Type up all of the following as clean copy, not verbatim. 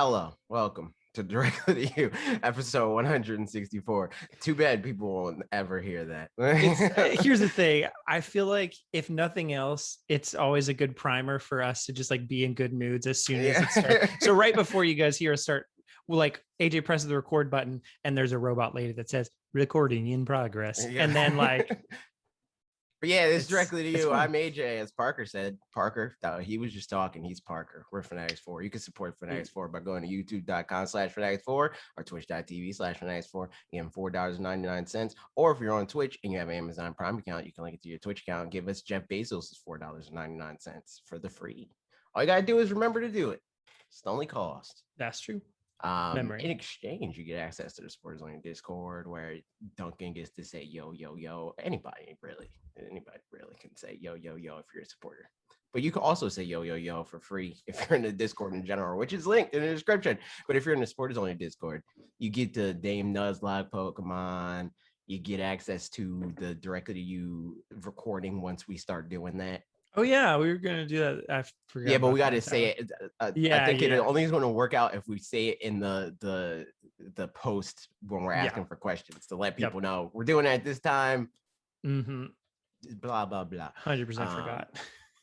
Hello, welcome to Directly to You, episode 164. Too bad people won't ever hear that. Here's the thing. I feel like if nothing else, it's always a good primer for us to just like be in good moods as soon as it starts. So right before you guys hear us start, well, like AJ presses the record button and there's a robot lady that says recording in progress. Yeah. And then like, but yeah, it's Directly to You. fun. I'm AJ, as Parker said. Parker, he was just talking. He's Parker. We're fanatixfour. You can support fanatixfour by going to youtube.com/fanatixfour or twitch.tv/fanatixfour. You get $4.99. Or if you're on Twitch and you have an Amazon Prime account, you can link it to your Twitch account and give us Jeff Bezos' $4.99 for the free. All you got to do is remember to do it. It's the only cost. That's true. In exchange, you get access to the Sports Only Discord where Duncan gets to say yo, yo, yo. Anybody really can say yo, yo, yo if you're a supporter. But you can also say yo, yo, yo for free if you're in the Discord in general, which is linked in the description. But if you're in the Sports Only Discord, you get the Dame Nuzlocke Pokemon. You get access to the Directly to You recording once we start doing that. Oh yeah, we were gonna do that. I forgot. Yeah, but we got to say it. I think it only is going to work out if we say it in the post when we're asking for questions to let people know we're doing it at this time. Blah blah blah. 100% forgot.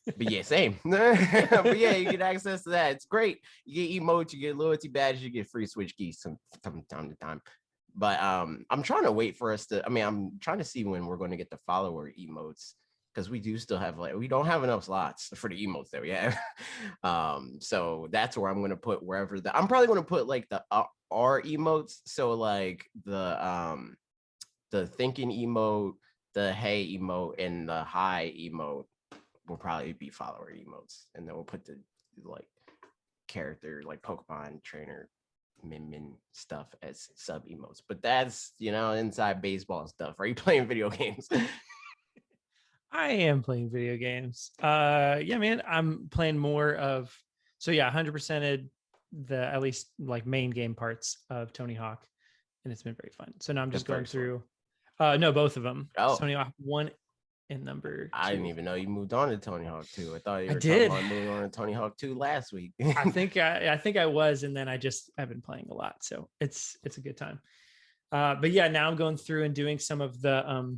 But yeah, same. But yeah, you get access to that. It's great. You get emotes, you get loyalty badges, you get free Switch keys from time to time. But I'm trying to wait for us to. I'm trying to see when we're going to get the follower emotes. Because we do still have we don't have enough slots for the emotes that we have. So that's where I'm going to put I'm probably going to put like the R emotes. So like the thinking emote, the hey emote, and the hi emote will probably be follower emotes. And then we'll put the like character like Pokemon trainer Min stuff as sub emotes. But that's inside baseball stuff. Are you playing video games? I am playing video games. Yeah, man, I'm playing more of. So yeah, 100%ed the at least like main game parts of Tony Hawk, and it's been very fun. So now I'm just going through. No, both of them. Oh, Tony Hawk 1 and number 2. I didn't even know you moved on to Tony Hawk 2. I thought you were talking about moving on to Tony Hawk 2 last week. I think I was, and then I've been playing a lot, so it's a good time. But yeah, now I'm going through and doing some of the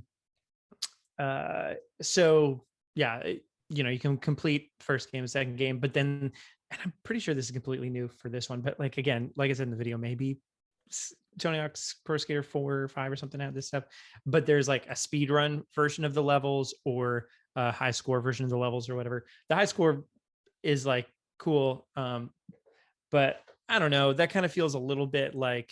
so yeah, you can complete first game, second game, but then, and I'm pretty sure this is completely new for this one, but like, again, like I said in the video, maybe Tony Hawk's Pro Skater 4 or 5 or something had this stuff, but there's like a speed run version of the levels or a high score version of the levels or whatever. The high score is like cool. But I don't know, that kind of feels a little bit like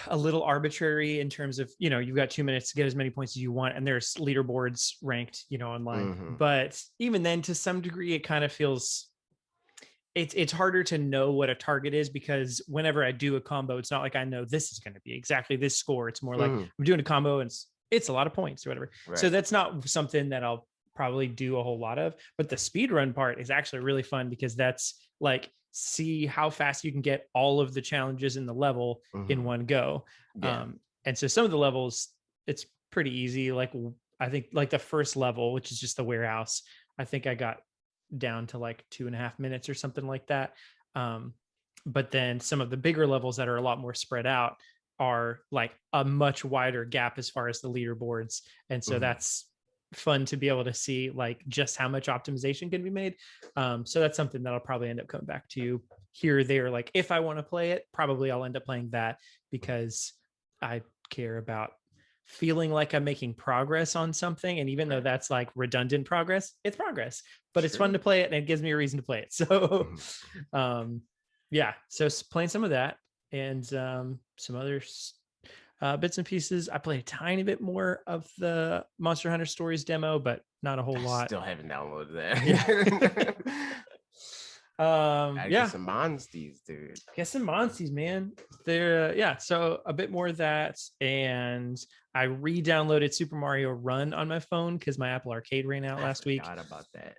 a little arbitrary in terms of, you've got 2 minutes to get as many points as you want, and there's leaderboards ranked, online. But even then, to some degree, it kind of feels it's harder to know what a target is, because whenever I do a combo, it's not like I know this is going to be exactly this score. It's more like I'm doing a combo and it's a lot of points or whatever. Right. So that's not something that I'll probably do a whole lot of. But the speed run part is actually really fun, because that's like, see how fast you can get all of the challenges in the level in one go. And so some of the levels, it's pretty easy. Like I think like the first level, which is just the warehouse, I think I got down to like 2.5 minutes or something like that. But then some of the bigger levels that are a lot more spread out are like a much wider gap as far as the leaderboards. And so that's fun to be able to see like just how much optimization can be made. So that's something that I'll probably end up coming back to here or there. Like if I want to play it, probably I'll end up playing that, because I care about feeling like I'm making progress on something. And even though that's like redundant progress, it's progress, but it's fun to play it, and it gives me a reason to play it. So yeah, so playing some of that and some other bits and pieces. I played a tiny bit more of the Monster Hunter Stories demo, but not a whole lot. Still haven't downloaded that. Get some monsties, dude. Get some monsties, man. They're so a bit more of that, and I re-downloaded Super Mario Run on my phone because my Apple Arcade ran out last week. I forgot about that.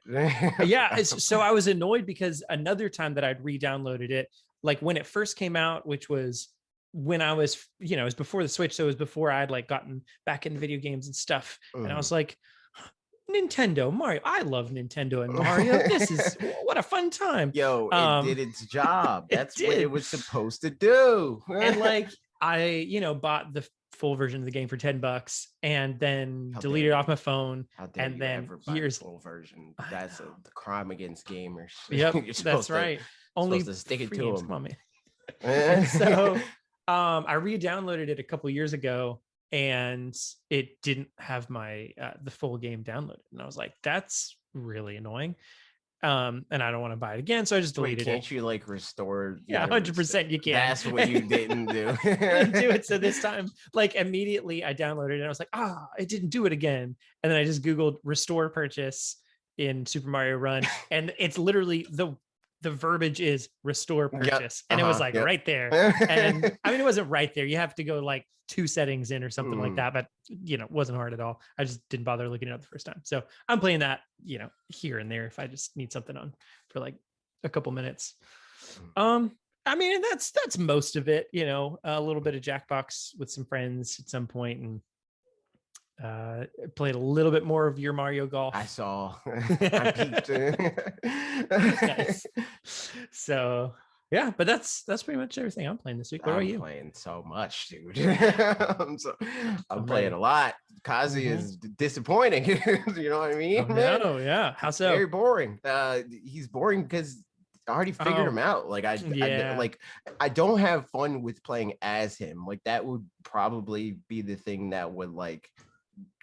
Yeah, so I was annoyed because another time that I'd re-downloaded it, like when it first came out, which was when I was, it was before the Switch, so it was before I'd like gotten back in video games and stuff, and I was like, Nintendo, Mario. I love Nintendo and Mario. This is what a fun time. Yo, it did its job. That's what it was supposed to do. And like I, bought the full version of the game for $10 and then deleted it off my phone. How dare and you then ever buy the full version? That's the crime against gamers. Yep, that's right. Only supposed to stick it to games. them. Come on, man. And so I re-downloaded it a couple years ago, and it didn't have my the full game downloaded, and I was like, that's really annoying. And I don't want to buy it again, so I just deleted it. Can't you like restore? Yeah, 100% you can. That's what you didn't do. I didn't do it. So this time, like immediately I downloaded it and I was like, it didn't do it again. And then I just Googled restore purchase in Super Mario Run, and it's literally the verbiage is restore purchase. And it was like right there. And I mean, it wasn't right there. You have to go like 2 settings in or something like that, but it wasn't hard at all. I just didn't bother looking it up the first time. So I'm playing that, here and there if I just need something on for like a couple minutes. I mean, that's most of it, a little bit of Jackbox with some friends at some point, and played a little bit more of your Mario Golf. I saw. I peeked. Nice. So yeah, but that's pretty much everything I'm playing this week. What about you? I'm playing so much, dude. I'm playing a lot. Kazi is disappointing. You know what I mean? No, yeah. How so? Very boring. He's boring because I already figured him out. Like I don't have fun with playing as him. Like that would probably be the thing that would like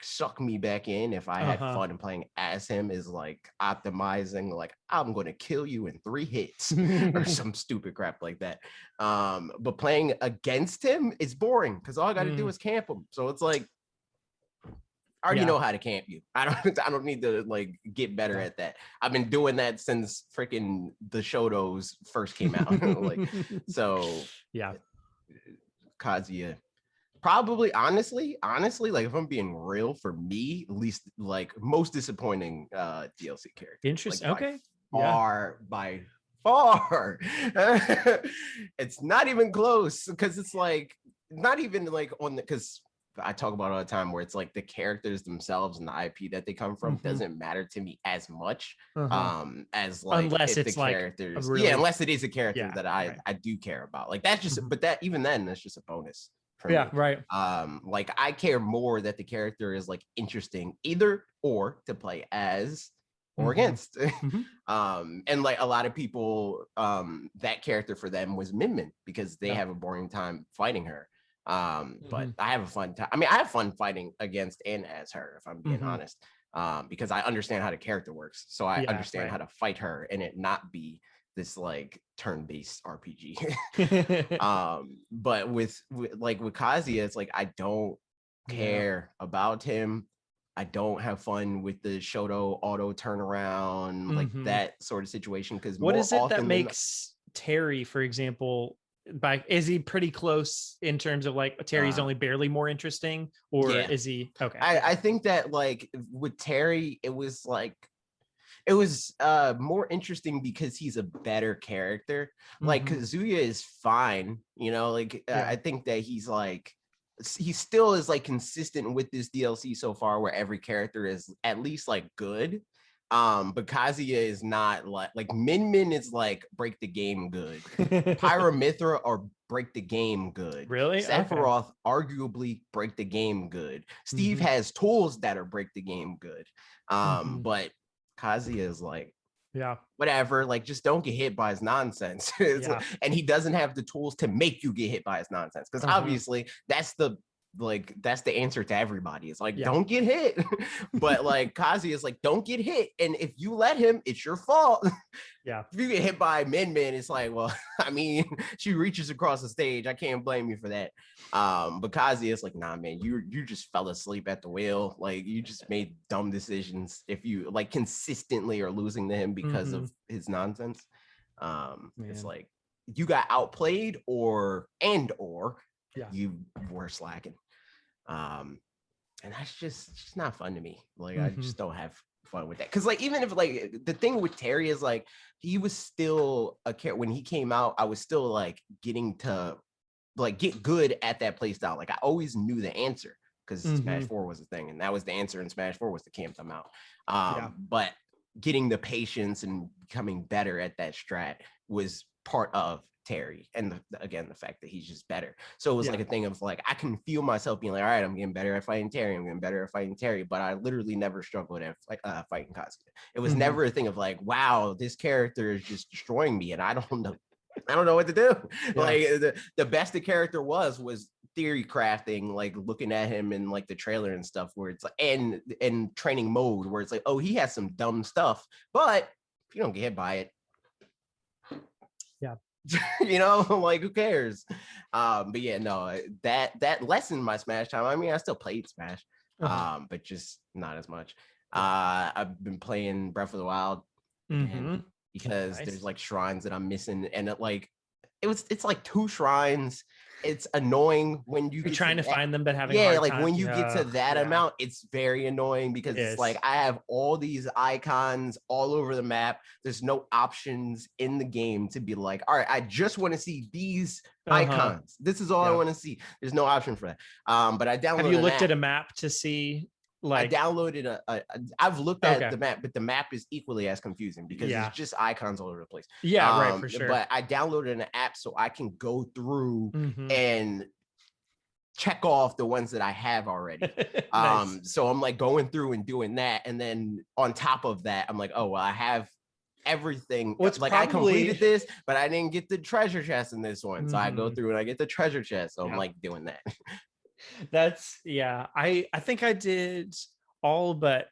suck me back in if I had fun playing as him, is like optimizing, like I'm gonna kill you in 3 hits or some stupid crap like that. But playing against him is boring because all I gotta do is camp him. So it's like I already know how to camp you. I don't need to like get better at that. I've been doing that since freaking the Shotos first came out. Like so yeah. Kazuya. Probably honestly, like if I'm being real, for me, at least like most disappointing DLC character. Interesting. Like, by far. It's not even close because it's like not even like on the, because I talk about all the time where it's like the characters themselves and the IP that they come from doesn't matter to me as much as like unless if it's the like characters unless it is a character that I do care about. Like that's just but that even then that's just a bonus. Yeah, right. Like I care more that the character is like interesting either or to play as or against. And like a lot of people, that character for them was Min Min because they have a boring time fighting her. But I have a fun time. I mean, I have fun fighting against and as her, if I'm being honest, because I understand how the character works. So I understand how to fight her and it not be this like turn-based RPG. But with Kazuya, it's like I don't care about him. I don't have fun with the Shoto auto turnaround, like that sort of situation. Because what is it that makes Terry, for example, is he pretty close in terms of like Terry's only barely more interesting, or is he okay? I think that like with Terry, it was more interesting because he's a better character. Like Kazuya is fine, like I think that he still is like consistent with this DLC so far where every character is at least like good. But Kazuya is not like Min Min is like break the game good. Pyramithra or break the game good. Really? Sephiroth arguably break the game good. Steve has tools that are break the game good. But Kazuya is like, whatever, like just don't get hit by his nonsense. And he doesn't have the tools to make you get hit by his nonsense because obviously that's the answer to everybody. It's like don't get hit. But like Kazuya is like don't get hit, and if you let him, it's your fault. If you get hit by Min Min, it's like, well, I mean, she reaches across the stage, I can't blame you for that. But Kazuya is like, nah man, you just fell asleep at the wheel, like you just made dumb decisions if you like consistently are losing to him because of his nonsense. It's like you got outplayed or you were slacking. And that's just not fun to me. Like I just don't have fun with that. Because like even if like the thing with Terry is like he was still when he came out, I was still like getting to like get good at that play style. Like I always knew the answer because Smash 4 was a thing, and that was the answer in Smash 4 was to camp them out. But getting the patience and becoming better at that strat was part of Terry, and again the fact that he's just better. So it was like a thing of like I can feel myself being like, all right, I'm getting better at fighting Terry, I'm getting better at fighting Terry, but I literally never struggled at fighting Kazuya. It was never a thing of like, wow, this character is just destroying me, and I don't know what to do. Like the best the character was theory crafting, like looking at him in like the trailer and stuff, where it's like and training mode where it's like, oh, he has some dumb stuff, but if you don't get hit by it, you know, like who cares? But yeah, no, that lessened my Smash time. I mean, I still played Smash, but just not as much. I've been playing Breath of the Wild again, because there's like shrines that I'm missing, and it's like 2 shrines. It's annoying when you're trying to find them, but having like when you get to that amount, it's very annoying, because it's like I have all these icons all over the map. There's no options in the game to be like, all right, I just want to see these icons. This is all I want to see. There's no option for that. But I downloaded. Have you looked at a map to see? Like, I downloaded I've looked at the map, but the map is equally as confusing because it's just icons all over the place. Right, for sure. But I downloaded an app so I can go through and check off the ones that I have already. Nice. So I'm like going through and doing that, and then on top of that, I'm like, oh well, I have everything. Like I completed this, but I didn't get the treasure chest in this one. So I go through and I get the treasure chest. So I'm like doing that. That's I think I did all but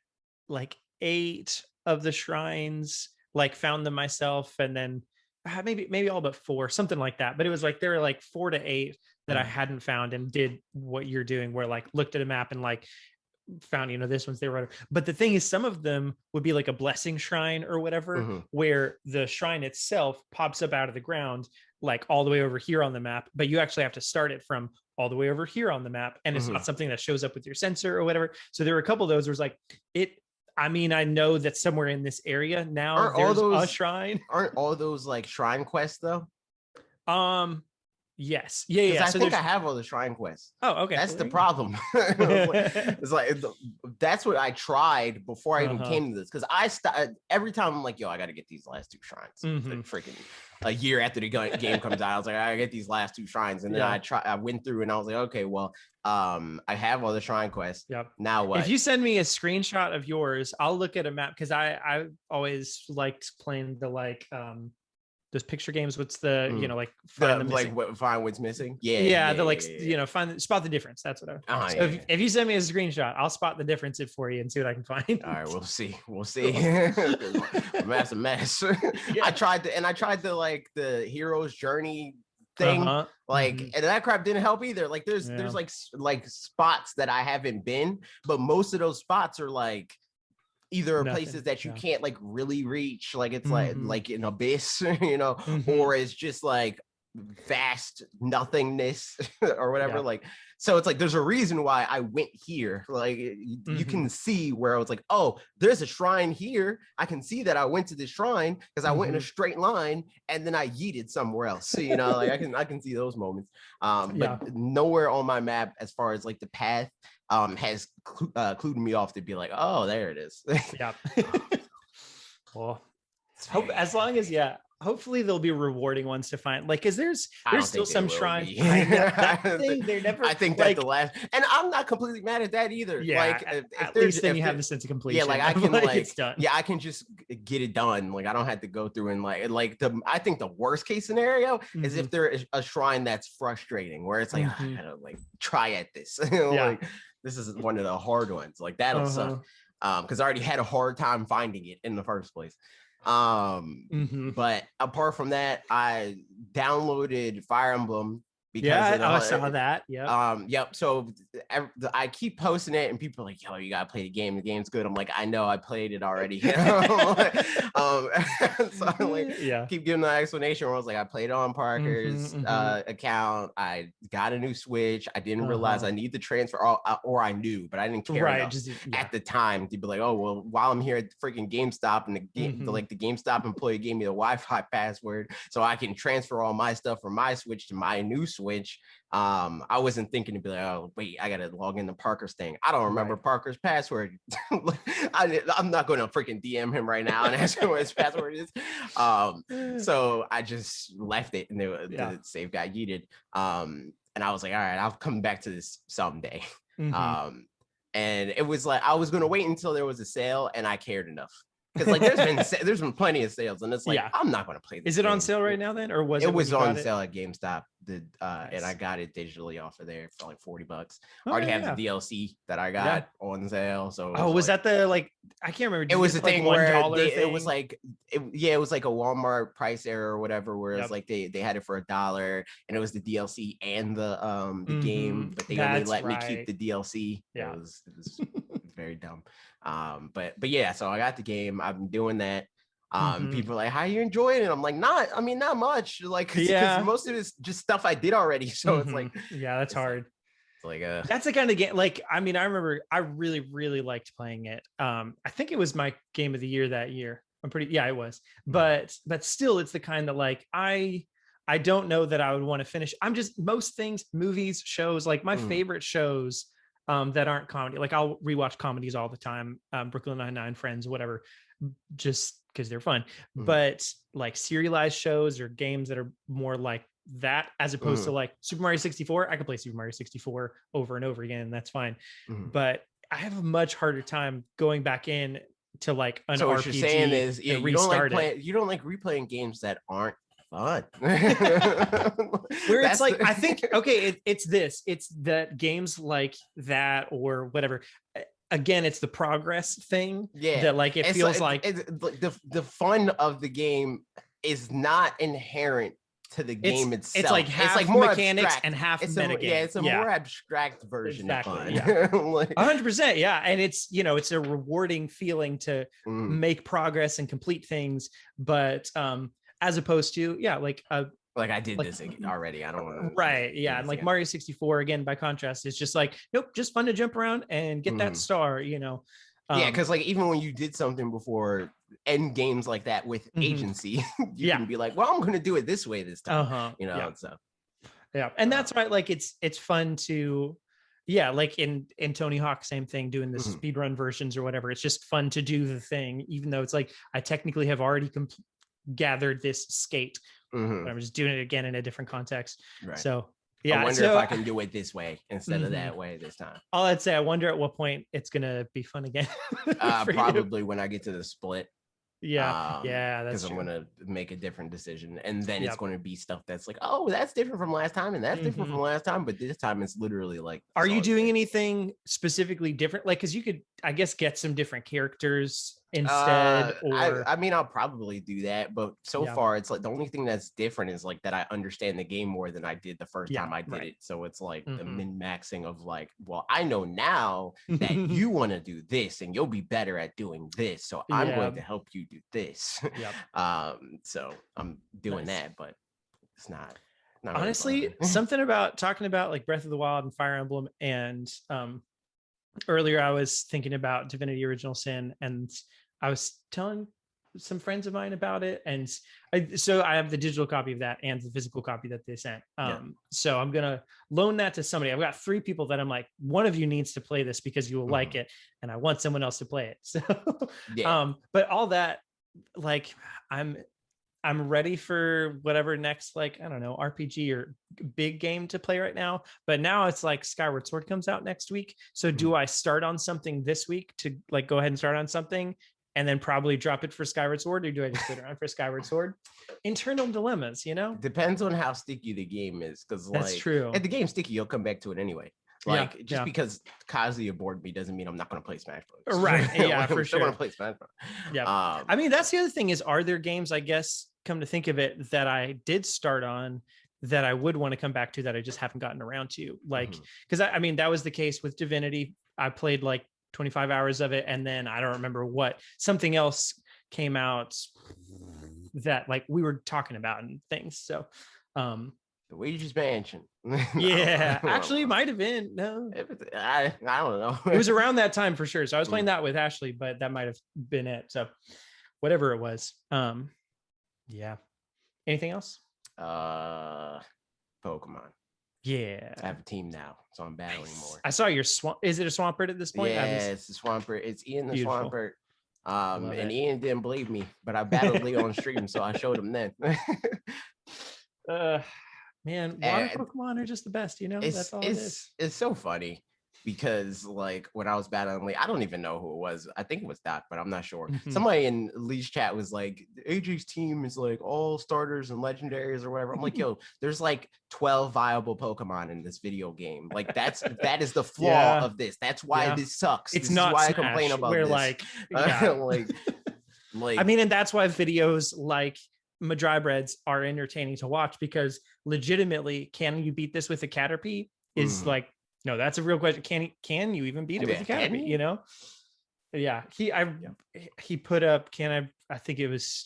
like 8 of the shrines, like found them myself, and then maybe all but 4, something like that. But it was like there were like 4 to 8 that I hadn't found, and did what you're doing, where like looked at a map and like found, this one's there, whatever. But the thing is, some of them would be like a blessing shrine or whatever, where the shrine itself pops up out of the ground like all the way over here on the map, but you actually have to start it from all the way over here on the map, and it's not something that shows up with your sensor or whatever. So there were a couple of those where it's like I mean, I know that somewhere in this area now there's a shrine. Aren't all those like shrine quests though? Yes. Yeah. I think I have all the shrine quests. Oh, okay. That's the problem. It's like that's what I tried before I even came to this, because every time I'm like, yo, I got to get these last 2 shrines. Like, freaking a year after the game comes out, I was like, I gotta get these last 2 shrines, and then I went through and I was like, okay, well, I have all the shrine quests. Yep. Now what? If you send me a screenshot of yours, I'll look at a map, because I always liked playing the like those picture games. What's the like find find what's missing? Find spot the difference. That's what I if you send me a screenshot, I'll spot the difference for you and see what I can find. All right, we'll see That's a mess. I tried to like the hero's journey thing, and that crap didn't help either. Like there's like spots that I haven't been, but most of those spots are like either places that you can't like really reach, like it's like an abyss, or it's just like vast nothingness or whatever. Like, so it's like there's a reason why I went here. Like you can see where I was like, oh, there's a shrine here. I can see that I went to this shrine because I went in a straight line and then I yeeted somewhere else. So, like I can see those moments. But nowhere on my map as far as like the path has clued me off to be like, oh, there it is. Well, as long as hopefully there'll be rewarding ones to find, like, because there's still some shrines. I think that's the last, and I'm not completely mad at that either. Like at least then you have the sense of completion. Like I can like it's done. I can just get it done. Like I don't have to go through and I think the worst case scenario is if there is a shrine that's frustrating, where it's like I gotta like try at this. Like this is one of the hard ones. Like that'll suck. Because I already had a hard time finding it in the first place. But apart from that, I downloaded Fire Emblem because I saw that. So I keep posting it and people are like, yo, you gotta play the game, the game's good. I'm like, I know, I played it already. So I like keep giving the explanation where I was like, I played it on Parker's account, I got a new Switch, I didn't realize I need the transfer, or I knew, but I didn't care enough at the time to be like, oh well, while I'm here at freaking GameStop, and the GameStop employee gave me the Wi-Fi password so I can transfer all my stuff from my Switch to my new Switch. Switch. I wasn't thinking to be like, oh wait, I gotta log into Parker's thing. I don't remember Parker's password. I'm not going to freaking DM him right now and ask him what his password is. So I just left it, and the save got yeeted. And I was like, all right, I'll come back to this someday. And it was like I was going to wait until there was a sale, and I cared enough. Because like there's been plenty of sales, and it's like I'm not going to play this. Is it on sale right now then, or was it? It was on sale at GameStop, and I got it digitally off of there for like $40. I already have the DLC that I got on sale. So was that the like I can't remember. It was the thing where it was like it was like a Walmart price error or whatever, where it's like they had it for $1, and it was the DLC and the game, but they only let me keep the DLC. Yeah, it was very dumb. But yeah, so I got the game. I've been doing that. People are like, how you enjoying it? I'm like, not much. Like, because most of it's just stuff I did already. So it's like, that's hard. It's like that's the kind of game. Like, I mean, I remember I really, really liked playing it. I think it was my game of the year that year. It was. But still, it's the kind that like I don't know that I would want to finish. I'm just most things, movies, shows, like my favorite shows that aren't comedy. Like I'll rewatch comedies all the time, Brooklyn Nine-Nine, Friends, whatever, just because they're fun. But like serialized shows or games that are more like that, as opposed to like Super Mario 64, I could play Super Mario 64 over and over again, and that's fine. But I have a much harder time going back in to like an RPG. What you're saying is, you don't like replaying games that aren't fun. Where it's like, I think, okay, it's that games like that or whatever. Again, it's the progress thing. Yeah, that like it feels like the fun of the game is not inherent to the game itself. It's like half it's like more mechanics abstract. And half metagame. It's a more abstract version of fun. 100%. Yeah, and it's it's a rewarding feeling to make progress and complete things, but as opposed to like I did this already. I don't want to. And like Mario 64 again, by contrast, is just like just fun to jump around and get that star. Because like even when you did something before, end games like that with agency, you can be like, well, I'm going to do it this way this time. So and that's why like it's fun to. Yeah, like in Tony Hawk, same thing, doing the speedrun versions or whatever. It's just fun to do the thing, even though it's like I technically have already gathered this skate, but I'm just doing it again in a different context. Right. So I wonder if I can do it this way instead of that way this time. All I'd say, I wonder at what point it's gonna be fun again. Probably when I get to the split. That's because I'm gonna make a different decision, and then it's going to be stuff that's like, oh, that's different from last time, and that's different from last time, but this time it's literally like, are you doing anything specifically different? Like, because you could, I guess, get some different characters instead, or I mean, I'll probably do that, but so far it's like the only thing that's different is like that I understand the game more than I did the first time I did it. So it's like the min-maxing of like, well, I know now that you want to do this and you'll be better at doing this, so I'm going to help you do this. So I'm doing that, but it's not honestly really something about talking about like Breath of the Wild and Fire Emblem, and earlier I was thinking about Divinity Original Sin, and I was telling some friends of mine about it, and so I have the digital copy of that and the physical copy that they sent. So I'm gonna loan that to somebody. I've got 3 people that I'm like, one of you needs to play this because you will like it, and I want someone else to play it. So but all that, like, I'm ready for whatever next, like, I don't know, RPG or big game to play right now. But now it's like Skyward Sword comes out next week. So do I start on something this week to like go ahead and start on something and then probably drop it for Skyward Sword? Or do I just put it on for Skyward Sword? Internal dilemmas, Depends on how sticky the game is. Because that's true. If the game's sticky, you'll come back to it anyway. Like just because Kazuya bored me doesn't mean I'm not going to play Smash Bros. Right? Yeah, like, for sure. I'm going to play Smash Bros. Yeah. I mean, that's the other thing is, are there games, I guess, come to think of it, that I did start on that I would want to come back to that I just haven't gotten around to? Like, because I mean, that was the case with Divinity. I played like 25 hours of it, and then I don't remember what, something else came out that like we were talking about and things. So the Luigi's Mansion. Actually, it might have been. No, I don't know. It was around that time for sure. So I was playing that with Ashley, but that might have been it. So whatever it was. Anything else? Pokemon. Yeah. I have a team now, so I'm battling more. I saw your swamp. Is it a Swampert at this point? Yeah, it's the Swampert. It's Ian the Beautiful. Swampert. And Ian didn't believe me, but I battled Leo on stream, so I showed him then. Man, water Pokemon are just the best, you know? That's all it is. It's so funny because like when I was battling Lee, I don't even know who it was. I think it was Doc, but I'm not sure. Somebody in Lee's chat was like, AJ's team is like all starters and legendaries or whatever. I'm like, yo, there's like 12 viable Pokemon in this video game. Like that is the flaw of this. That's why this sucks. It's this not is why Smash, I complain about where this. Like I mean, and that's why videos like Madrybreds are entertaining to watch, because legitimately, can you beat this with a Caterpie? Is like, no, that's a real question. Can you even beat it with a Caterpie? You know? Yeah. He put up, I think it was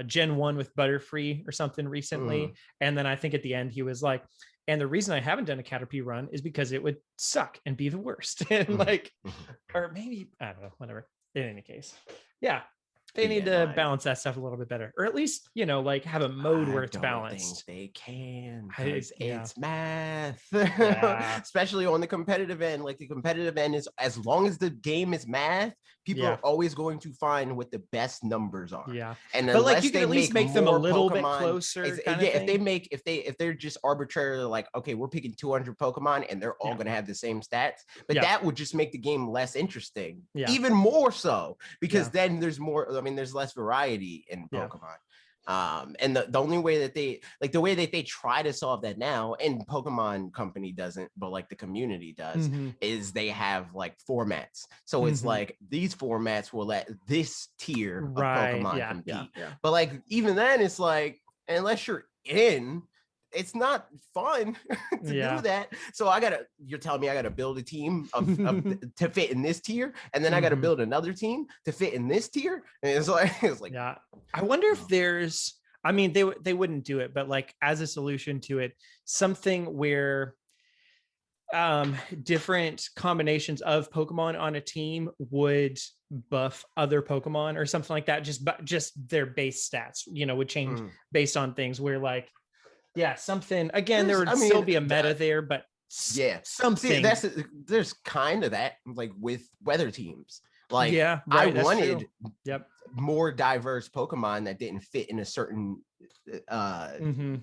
Gen 1 with Butterfree or something recently. And then I think at the end he was like, and the reason I haven't done a Caterpie run is because it would suck and be the worst. And like, or maybe, I don't know, whatever. In any case. Yeah. They need to balance that stuff a little bit better, or at least, you know, like have a mode where it's balanced. They can, because it's math, especially on the competitive end. Like the competitive end is, as long as the game is math, people are always going to find what the best numbers are. Yeah, and but like you can at least make them a little bit closer. If they're just arbitrarily like, okay, we're picking 200 Pokemon and they're all going to have the same stats, but that would just make the game less interesting, even more so, because then there's more. I mean, there's less variety in Pokemon. And the only way that the way that they try to solve that now, and Pokemon Company doesn't, but like the community does, is they have like formats. So it's like these formats will let this tier of Pokemon compete. But like even then, it's like, unless you're in, it's not fun to do that. So you're telling me I gotta build a team to fit in this tier, and then I gotta build another team to fit in this tier. And it's like I wonder if there's, I mean, they wouldn't do it, but like as a solution to it, something where different combinations of Pokemon on a team would buff other Pokemon or something like that. Just their base stats, you know, would change based on things where like, something, again, there would still be a meta there, but something. There's kind of that, like with weather teams. Like I wanted more diverse Pokemon that didn't fit in a certain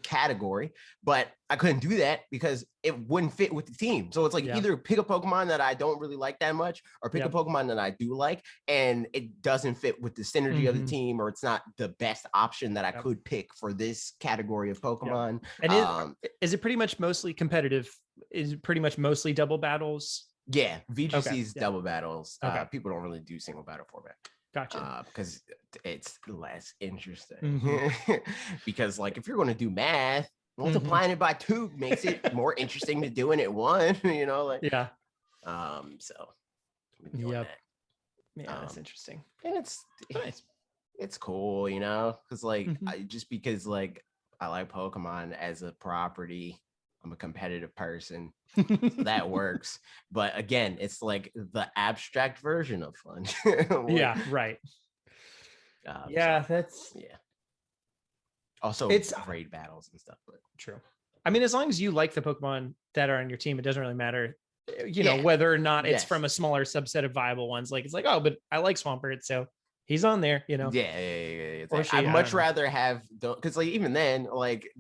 category, but I couldn't do that because it wouldn't fit with the team. So it's like either pick a Pokemon that I don't really like that much, or pick a Pokemon that I do like, and it doesn't fit with the synergy of the team, or it's not the best option that I could pick for this category of Pokemon. And is it pretty much mostly competitive? Is it pretty much mostly double battles? Yeah, VGC's double battles. People don't really do single battle format. Gotcha. Because it's less interesting. Because like if you're going to do math, multiplying it by 2 makes it more interesting to doing it 1. You know, like so. That's interesting. And it's cool, you know, because like because like I like Pokemon as a property. I'm a competitive person. So that works. But again, it's like the abstract version of fun. Right. That's also it's raid battles and stuff, but true. I mean, as long as you like the Pokemon that are on your team, it doesn't really matter, you know, whether or not it's from a smaller subset of viable ones. Like it's like, oh, but I like Swampert, so he's on there, you know. I'd much rather have, because like even then, like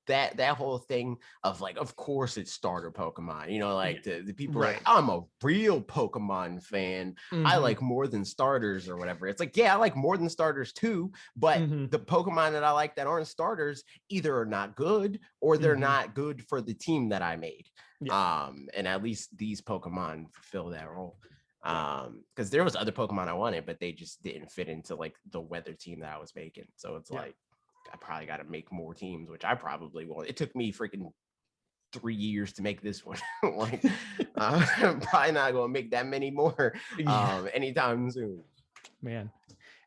that whole thing of like, of course it's starter Pokemon, you know, like the people are like, I'm a real Pokemon fan. I like more than starters or whatever. It's like, I like more than starters too, but the Pokemon that I like that aren't starters either are not good or they're not good for the team that I made. And at least these Pokemon fulfill that role. Because there was other Pokemon I wanted, but they just didn't fit into like the weather team that I was making. So it's like I probably got to make more teams, which I probably won't. It took me freaking 3 years to make this one. Like I'm probably not gonna make that many more anytime soon. Man,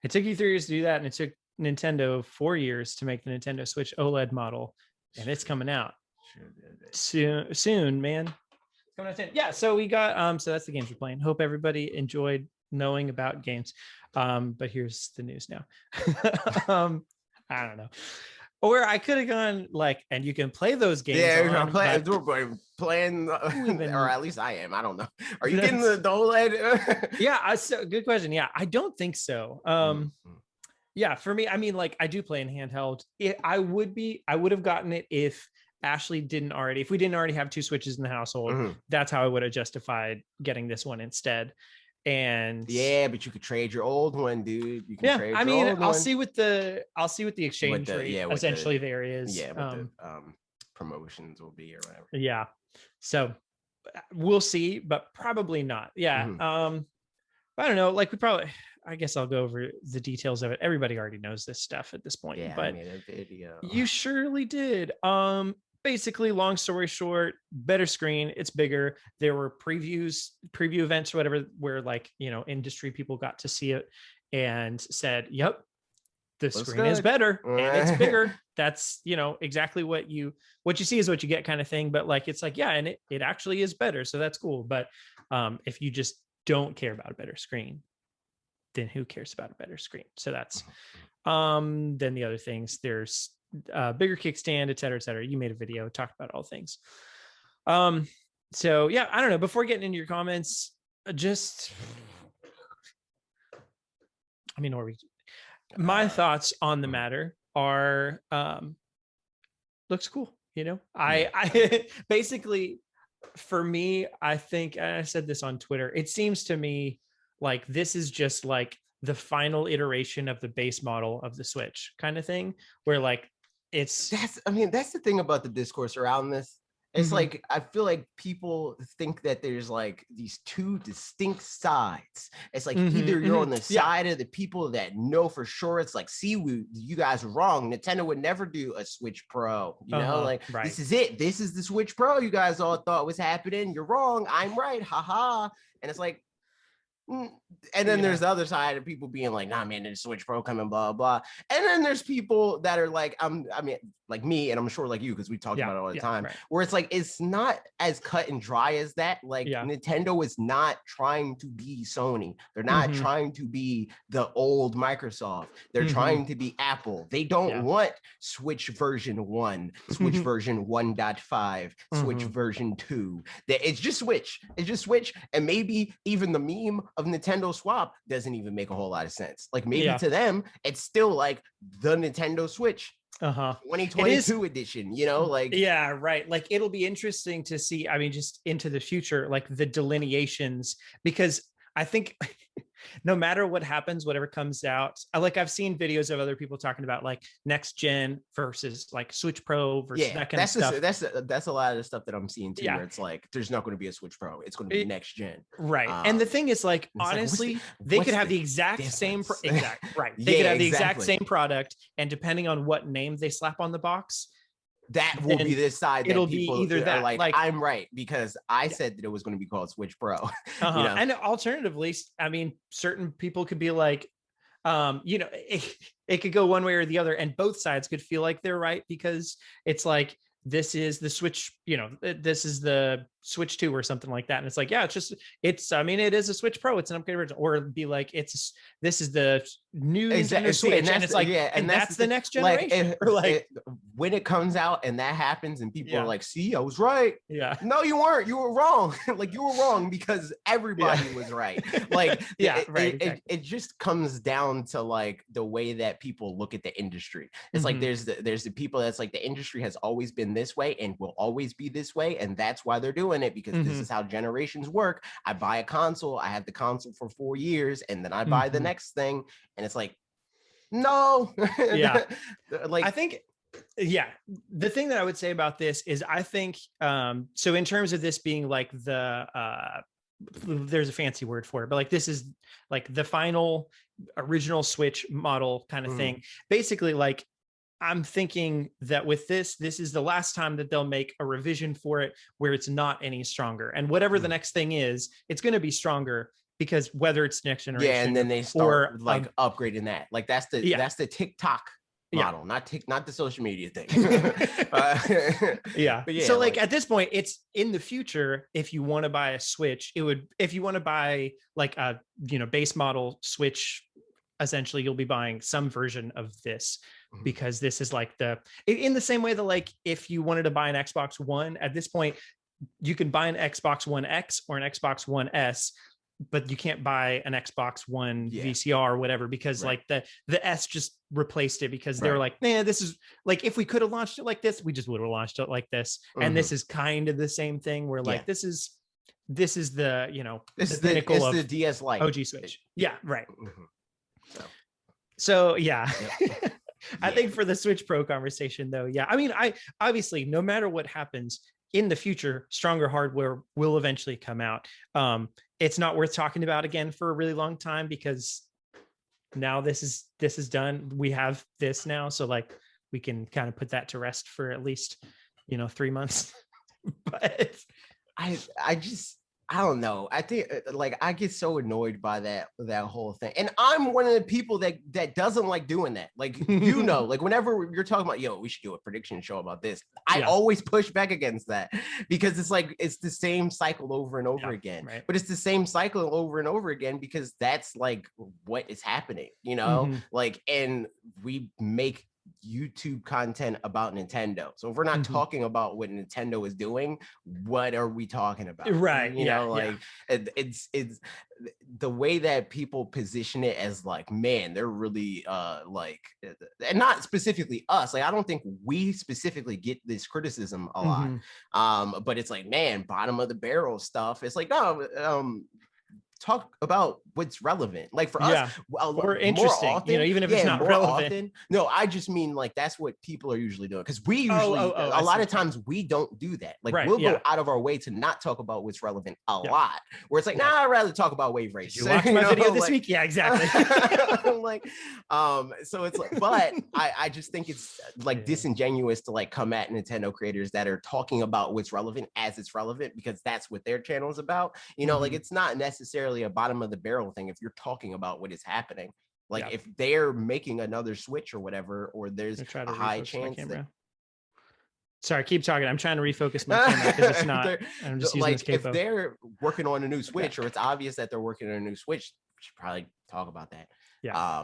it took you 3 years to do that, and it took Nintendo 4 years to make the Nintendo Switch OLED model, and it's coming out soon, man. So we got so that's the games we're playing. Hope everybody enjoyed knowing about games, but here's the news now. I don't know. Or I could have gone like, and you can play those games. Yeah, on, playing, or at least I am. I don't know. Are you getting the OLED? Yeah, so good question. Yeah, I don't think so. Yeah, for me, I mean, like I do play in handheld. I would have gotten it if Ashley didn't already, if we didn't already have 2 Switches in the household. That's how I would have justified getting this one instead. And yeah, but you could trade your old one, dude. You can trade. I mean, I'll see what the exchange rate essentially there is. Yeah, what the promotions will be or whatever. Yeah, so we'll see, but probably not. Yeah. I don't know. Like I guess I'll go over the details of it. Everybody already knows this stuff at this point. Yeah, but I made a video. You surely did. Basically, long story short, better screen, it's bigger. There were preview events or whatever, where like, industry people got to see it and said, yep, the screen is better and it's bigger. That's, exactly what you see is what you get kind of thing. But like, it's like, yeah, and it actually is better. So that's cool. But if you just don't care about a better screen, then who cares about a better screen? So that's then the other things, there's bigger kickstand, et cetera, et cetera. You made a video, talked about all things. So yeah, I don't know. Before getting into your comments, my thoughts on the matter are, looks cool. I basically, for me, I think, and I said this on Twitter, it seems to me like this is just like the final iteration of the base model of the Switch kind of thing, where like that's the thing about the discourse around this. It's like, I feel like people think that there's like these 2 distinct sides. It's like either you're on the side of the people that know for sure, it's like, see, you guys are wrong. Nintendo would never do a Switch Pro, This is it. This is the Switch Pro you guys all thought was happening. You're wrong. I'm right. Haha. And it's like, and then there's the other side of people being like, nah, man, there's Switch Pro coming, blah, blah. And then there's people that are like, like me, and I'm sure like you, because we talk about it all the time, where it's like, it's not as cut and dry as that. Like Nintendo is not trying to be Sony. They're not trying to be the old Microsoft. They're trying to be Apple. They don't want Switch version 1, Switch version 1.5, Switch version 2. It's just Switch. It's just Switch. And maybe even the meme of Nintendo Swap doesn't even make a whole lot of sense. Like maybe to them, it's still like the Nintendo Switch. 2022 edition, like like it'll be interesting to see, I mean, just into the future, like the delineations, because I think no matter what happens, whatever comes out, like I've seen videos of other people talking about like next gen versus like Switch Pro versus that kind of stuff. That's a lot of the stuff that I'm seeing too, where it's like, there's not going to be a Switch Pro. It's going to be next gen. Right. And the thing is like, honestly, they could have the exact same, They could have the exact same product. And depending on what name they slap on the box, that will be the side it'll that people be either that like I'm right because I said that it was going to be called Switch Pro. And alternatively, I mean, certain people could be like, it could go one way or the other, and both sides could feel like they're right, because it's like, this is the Switch, this is the Switch 2 or something like that. And it's like, yeah, it is a Switch Pro. It's an upgraded version. Or it'd be like, this is the new Nintendo Switch. And it's like, and that's the next generation. When it comes out and that happens and people are like, see, I was right. Yeah. No, you weren't. You were wrong. Like you were wrong because everybody was right. Like, it just comes down to like the way that people look at the industry. It's like, there's the people that's like, the industry has always been this way and will always be this way. And that's why they're doing it, because this is how generations work. I buy a console, I have the console for 4 years, and then I buy the next thing. And it's like, no. Like, I think, the thing that I would say about this is, I think, so in terms of this being like there's a fancy word for it, but like, this is like the final original Switch model kind of thing. Basically, like, I'm thinking that with this is the last time that they'll make a revision for it where it's not any stronger. And whatever the next thing is, it's going to be stronger, because whether it's next generation, and then they start upgrading that. Like that's the TikTok model, not the social media thing. So like at this point, it's in the future. If you want to buy a Switch, if you want to buy like a base model Switch, essentially you'll be buying some version of this. because this is like in the same way that like if you wanted to buy an Xbox One at this point, you can buy an Xbox One X or an Xbox One S, but you can't buy an Xbox One VCR or whatever, because like the S just replaced it, because they were like, man, this is like, if we could have launched it like this, we just would have launched it like this. And this is kind of the same thing where like, this is the, you know, this the pinnacle is of the DS Lite OG Switch. Yeah. Right. So yeah. I think for the Switch Pro conversation though, I mean, I obviously, no matter what happens in the future, stronger hardware will eventually come out. It's not worth talking about again for a really long time, because now this is done. We have this now, so like we can kind of put that to rest for at least, you know, 3 months. But I don't know. I think like I get so annoyed by that whole thing. And I'm one of the people that doesn't like doing that. Like, you know, like whenever you're talking about, yo, we should do a prediction show about this, I always push back against that, because it's like, it's the same cycle over and over again. Right. But it's the same cycle over and over again because that's like what is happening, you know? Like, and we make YouTube content about Nintendo. So if we're not talking about what Nintendo is doing, what are we talking about? Right. You know, like it's the way that people position it as like, man, they're really like, and not specifically us. Like, I don't think we specifically get this criticism a lot. But it's like, man, bottom of the barrel stuff. It's like, no, talk about what's relevant. Like for us, or interesting, more often, you know, even if it's not relevant. Often, no, I just mean like that's what people are usually doing, because we usually a lot of times we don't do that. Like we'll go out of our way to not talk about what's relevant a lot. Where it's like, nah, I'd rather talk about wave race. Did you watch my video this week? Yeah, exactly. Like, so it's like, but I just think it's like disingenuous to like come at Nintendo creators that are talking about what's relevant as it's relevant, because that's what their channel is about. You know, like it's not necessarily a bottom of the barrel thing if you're talking about what is happening. Like if they're making another Switch or whatever, or there's a high chance that... Sorry, keep talking. I'm trying to refocus my camera because it's not. I'm just using like this capo. If they're working on a new Switch, or it's obvious that they're working on a new Switch, we should probably talk about that.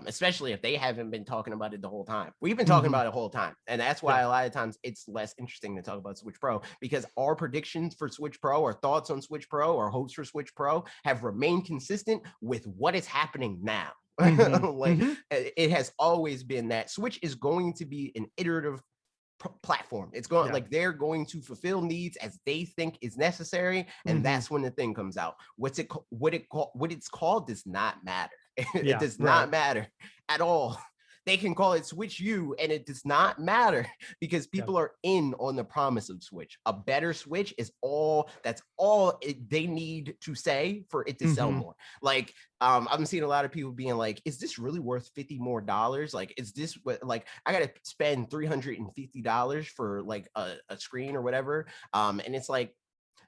Especially if they haven't been talking about it the whole time. We've been talking about it the whole time. And that's why a lot of times it's less interesting to talk about Switch Pro, because our predictions for Switch Pro, our thoughts on Switch Pro, our hopes for Switch Pro have remained consistent with what is happening now. It has always been that Switch is going to be an iterative platform. It's going like they're going to fulfill needs as they think is necessary, and that's when the thing comes out. What it's called does not matter. It does not matter at all. They can call it Switch U and it does not matter, because people are in on the promise of Switch. A better Switch is that's all they need to say for it to sell more. Like, I'm seeing a lot of people being like, is this really worth $50 more? Like, is this what, like, I got to spend $350 for like a screen or whatever? And it's like,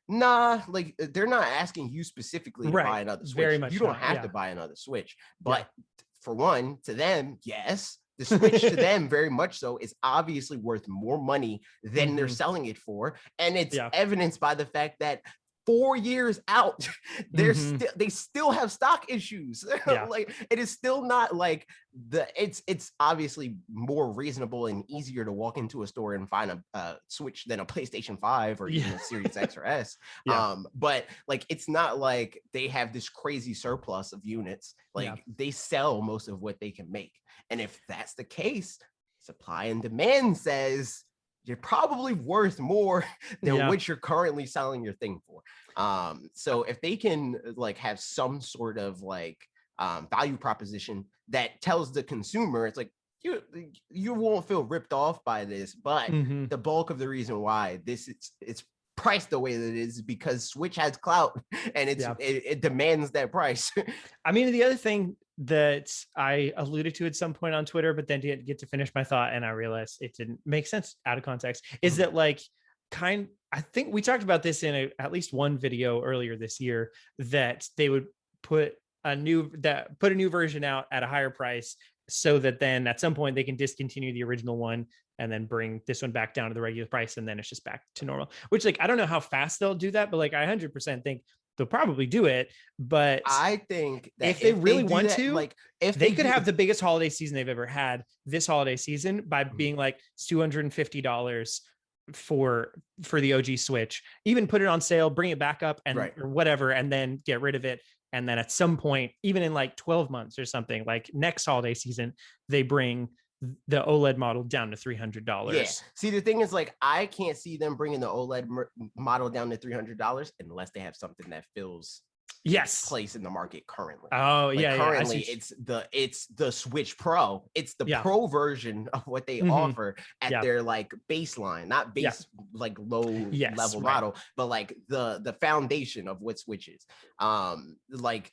nah, like they're not asking you specifically to buy another Switch. Very much you don't have to buy another Switch, but for one, to them, yes, the Switch to them very much so is obviously worth more money than they're selling it for, and it's evidenced by the fact that 4 years out, they still have stock issues. Like, it is still not like it's obviously more reasonable and easier to walk into a store and find a Switch than a PlayStation 5 or even a Series X or S. But like, it's not like they have this crazy surplus of units. Like they sell most of what they can make. And if that's the case, supply and demand says you're probably worth more than what you're currently selling your thing for. So if they can like have some sort of like value proposition that tells the consumer, it's like, you won't feel ripped off by this, but the bulk of the reason why it's priced the way that it is because Switch has clout and it demands that price. I mean, the other thing that I alluded to at some point on Twitter, but then didn't get to finish my thought, and I realized it didn't make sense out of context, is that like I think we talked about this in at least one video earlier this year, that they would put a new version out at a higher price, so that then at some point they can discontinue the original one and then bring this one back down to the regular price, and then it's just back to normal. Which, like, I don't know how fast they'll do that, but like I 100% think they'll probably do it. But I think that if they really want that, to, like if they could have the biggest holiday season they've ever had this holiday season by being like, it's $250 for the OG Switch. Even put it on sale, bring it back up and or whatever, and then get rid of it. And then at some point, even in like 12 months or something, like next holiday season, they bring the OLED model down to $300. Yeah. See, the thing is, like, I can't see them bringing the OLED model down to $300 unless they have something that fills place in the market currently. Oh, like, yeah. Currently, it's the Switch Pro. It's the Pro version of what they offer at their like baseline, not base like low level model, but like the foundation of what Switch is. Like,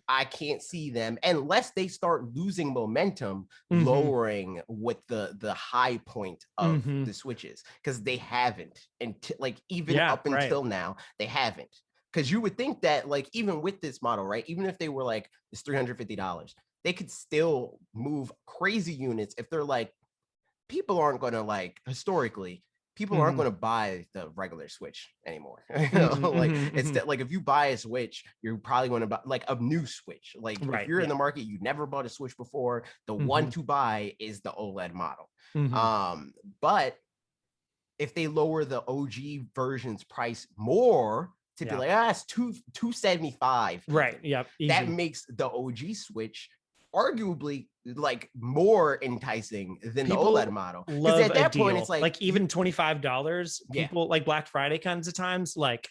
I can't see them unless they start losing momentum, lowering what the high point of the Switch is, because they haven't, and like even up until now, they haven't. Because you would think that like even with this model, right? Even if they were like it's $350, they could still move crazy units if they're like people aren't going to like historically. People aren't going to buy the regular Switch anymore. Like it's that, like if you buy a Switch, you're probably going to buy like a new Switch. Like if you're in the market, you never bought a Switch before, the one to buy is the OLED model. But if they lower the OG version's price more to be like, it's $275. Right. Yep. That makes the OG Switch arguably like more enticing than the OLED model, because at that point it's like even $25 people like Black Friday kinds of times like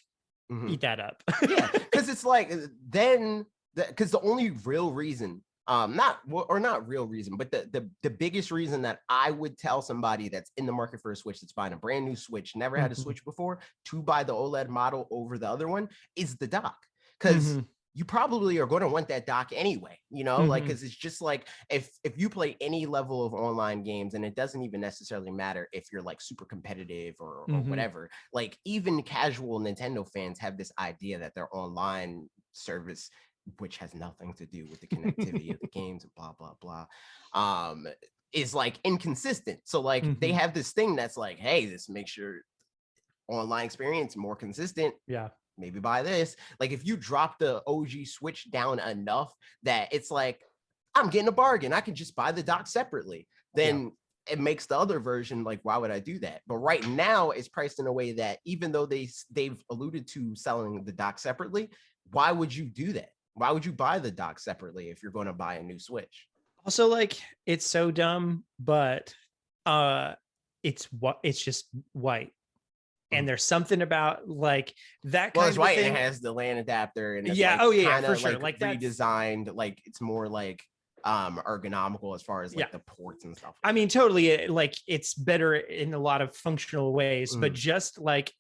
eat that up. Because it's like then because the only real reason not real reason, but the biggest reason that I would tell somebody that's in the market for a Switch, that's buying a brand new Switch, never had a Switch before, to buy the OLED model over the other one is the dock. Because you probably are going to want that dock anyway, you know, like, because it's just like if you play any level of online games, and it doesn't even necessarily matter if you're like super competitive or whatever, like even casual Nintendo fans have this idea that their online service, which has nothing to do with the connectivity of the games and blah, blah, blah, is like inconsistent. So like they have this thing that's like, hey, this makes your online experience more consistent. Maybe buy this. Like if you drop the OG Switch down enough that it's like, I'm getting a bargain, I can just buy the dock separately, then it makes the other version like, why would I do that? But right now it's priced in a way that even though they've alluded to selling the dock separately, why would you do that? Why would you buy the dock separately if you're going to buy a new Switch? Also, like, it's so dumb, but it's just white. And there's something about like that kind of white thing. And it has the LAN adapter and it's for sure. Like redesigned, like it's more like ergonomical as far as like the ports and stuff. I mean, totally, like it's better in a lot of functional ways, but just like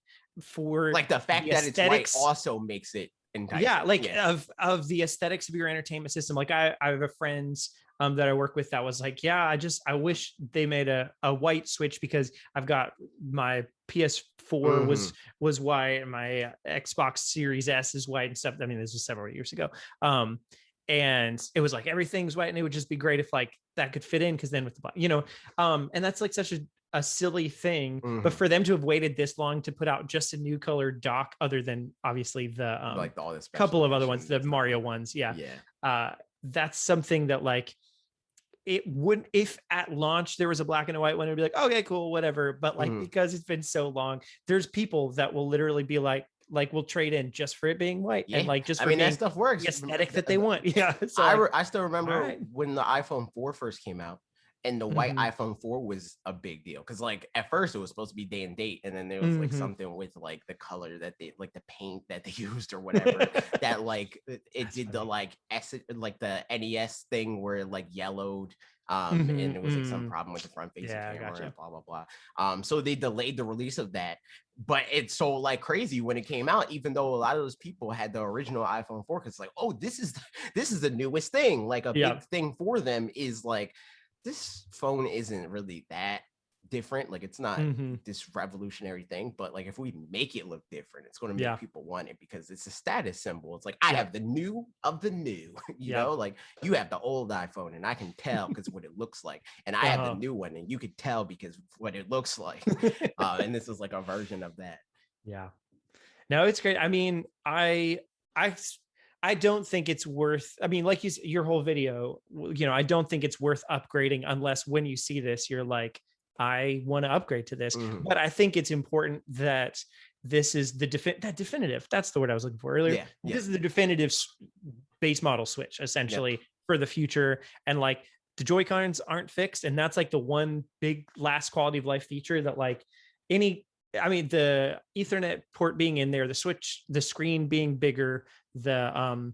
for like the fact that it's white also makes it enticing. Of the aesthetics of your entertainment system. Like I have a friend that I work with that was like, I wish they made a white Switch, because I've got my PS4 was white and my Xbox Series S is white and stuff. I mean, this was several years ago. And it was like everything's white, and it would just be great if like that could fit in, because then with the and that's like such a silly thing. But for them to have waited this long to put out just a new colored dock, other than obviously the like all this couple of other ones, the Mario ones, that's something that like it wouldn't, if at launch there was a black and a white one, it'd be like, okay, cool, whatever. But like because it's been so long, there's people that will literally be like we'll trade in just for it being white, and like just for that stuff works, the aesthetic that they want. So I still remember when the iPhone 4 first came out, and the white iPhone 4 was a big deal, because like at first it was supposed to be day and date, and then there was like something with like the color that they like, the paint that they used or whatever, that like it did the like the NES thing where it like yellowed, and it was like some problem with the front facing camera and blah blah blah. So they delayed the release of that, but it's so like crazy when it came out, even though a lot of those people had the original iPhone 4, because like, oh, this is the newest thing. Like a big thing for them is like, this phone isn't really that different. Like it's not this revolutionary thing, but like if we make it look different, it's going to make people want it, because it's a status symbol. It's like, I have the new of the new, you know, like you have the old iPhone and I can tell because what it looks like, and I have the new one and you could tell because what it looks like. And this is like a version of that. No, it's great. I mean, I don't think it's worth, I mean, like your whole video, I don't think it's worth upgrading unless when you see this, you're like, I want to upgrade to this. But I think it's important that this is the definitive. That's the word I was looking for earlier. This is the definitive base model Switch, essentially, for the future. And like the Joy-Cons aren't fixed. And that's like the one big last quality of life feature that like the Ethernet port being in there, the screen being bigger, the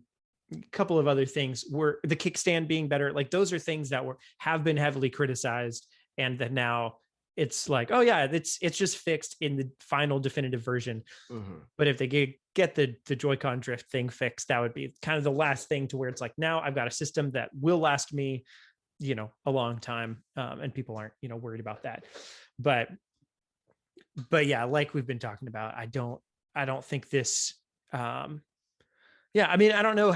couple of other things were the kickstand being better. Like those are things that have been heavily criticized, and that now it's like, oh yeah, it's just fixed in the final definitive version. But if they get the Joy-Con drift thing fixed, that would be kind of the last thing to where it's like, now I've got a system that will last me, a long time, and people aren't, worried about that. But yeah, like we've been talking about, I don't think this, I mean, I don't know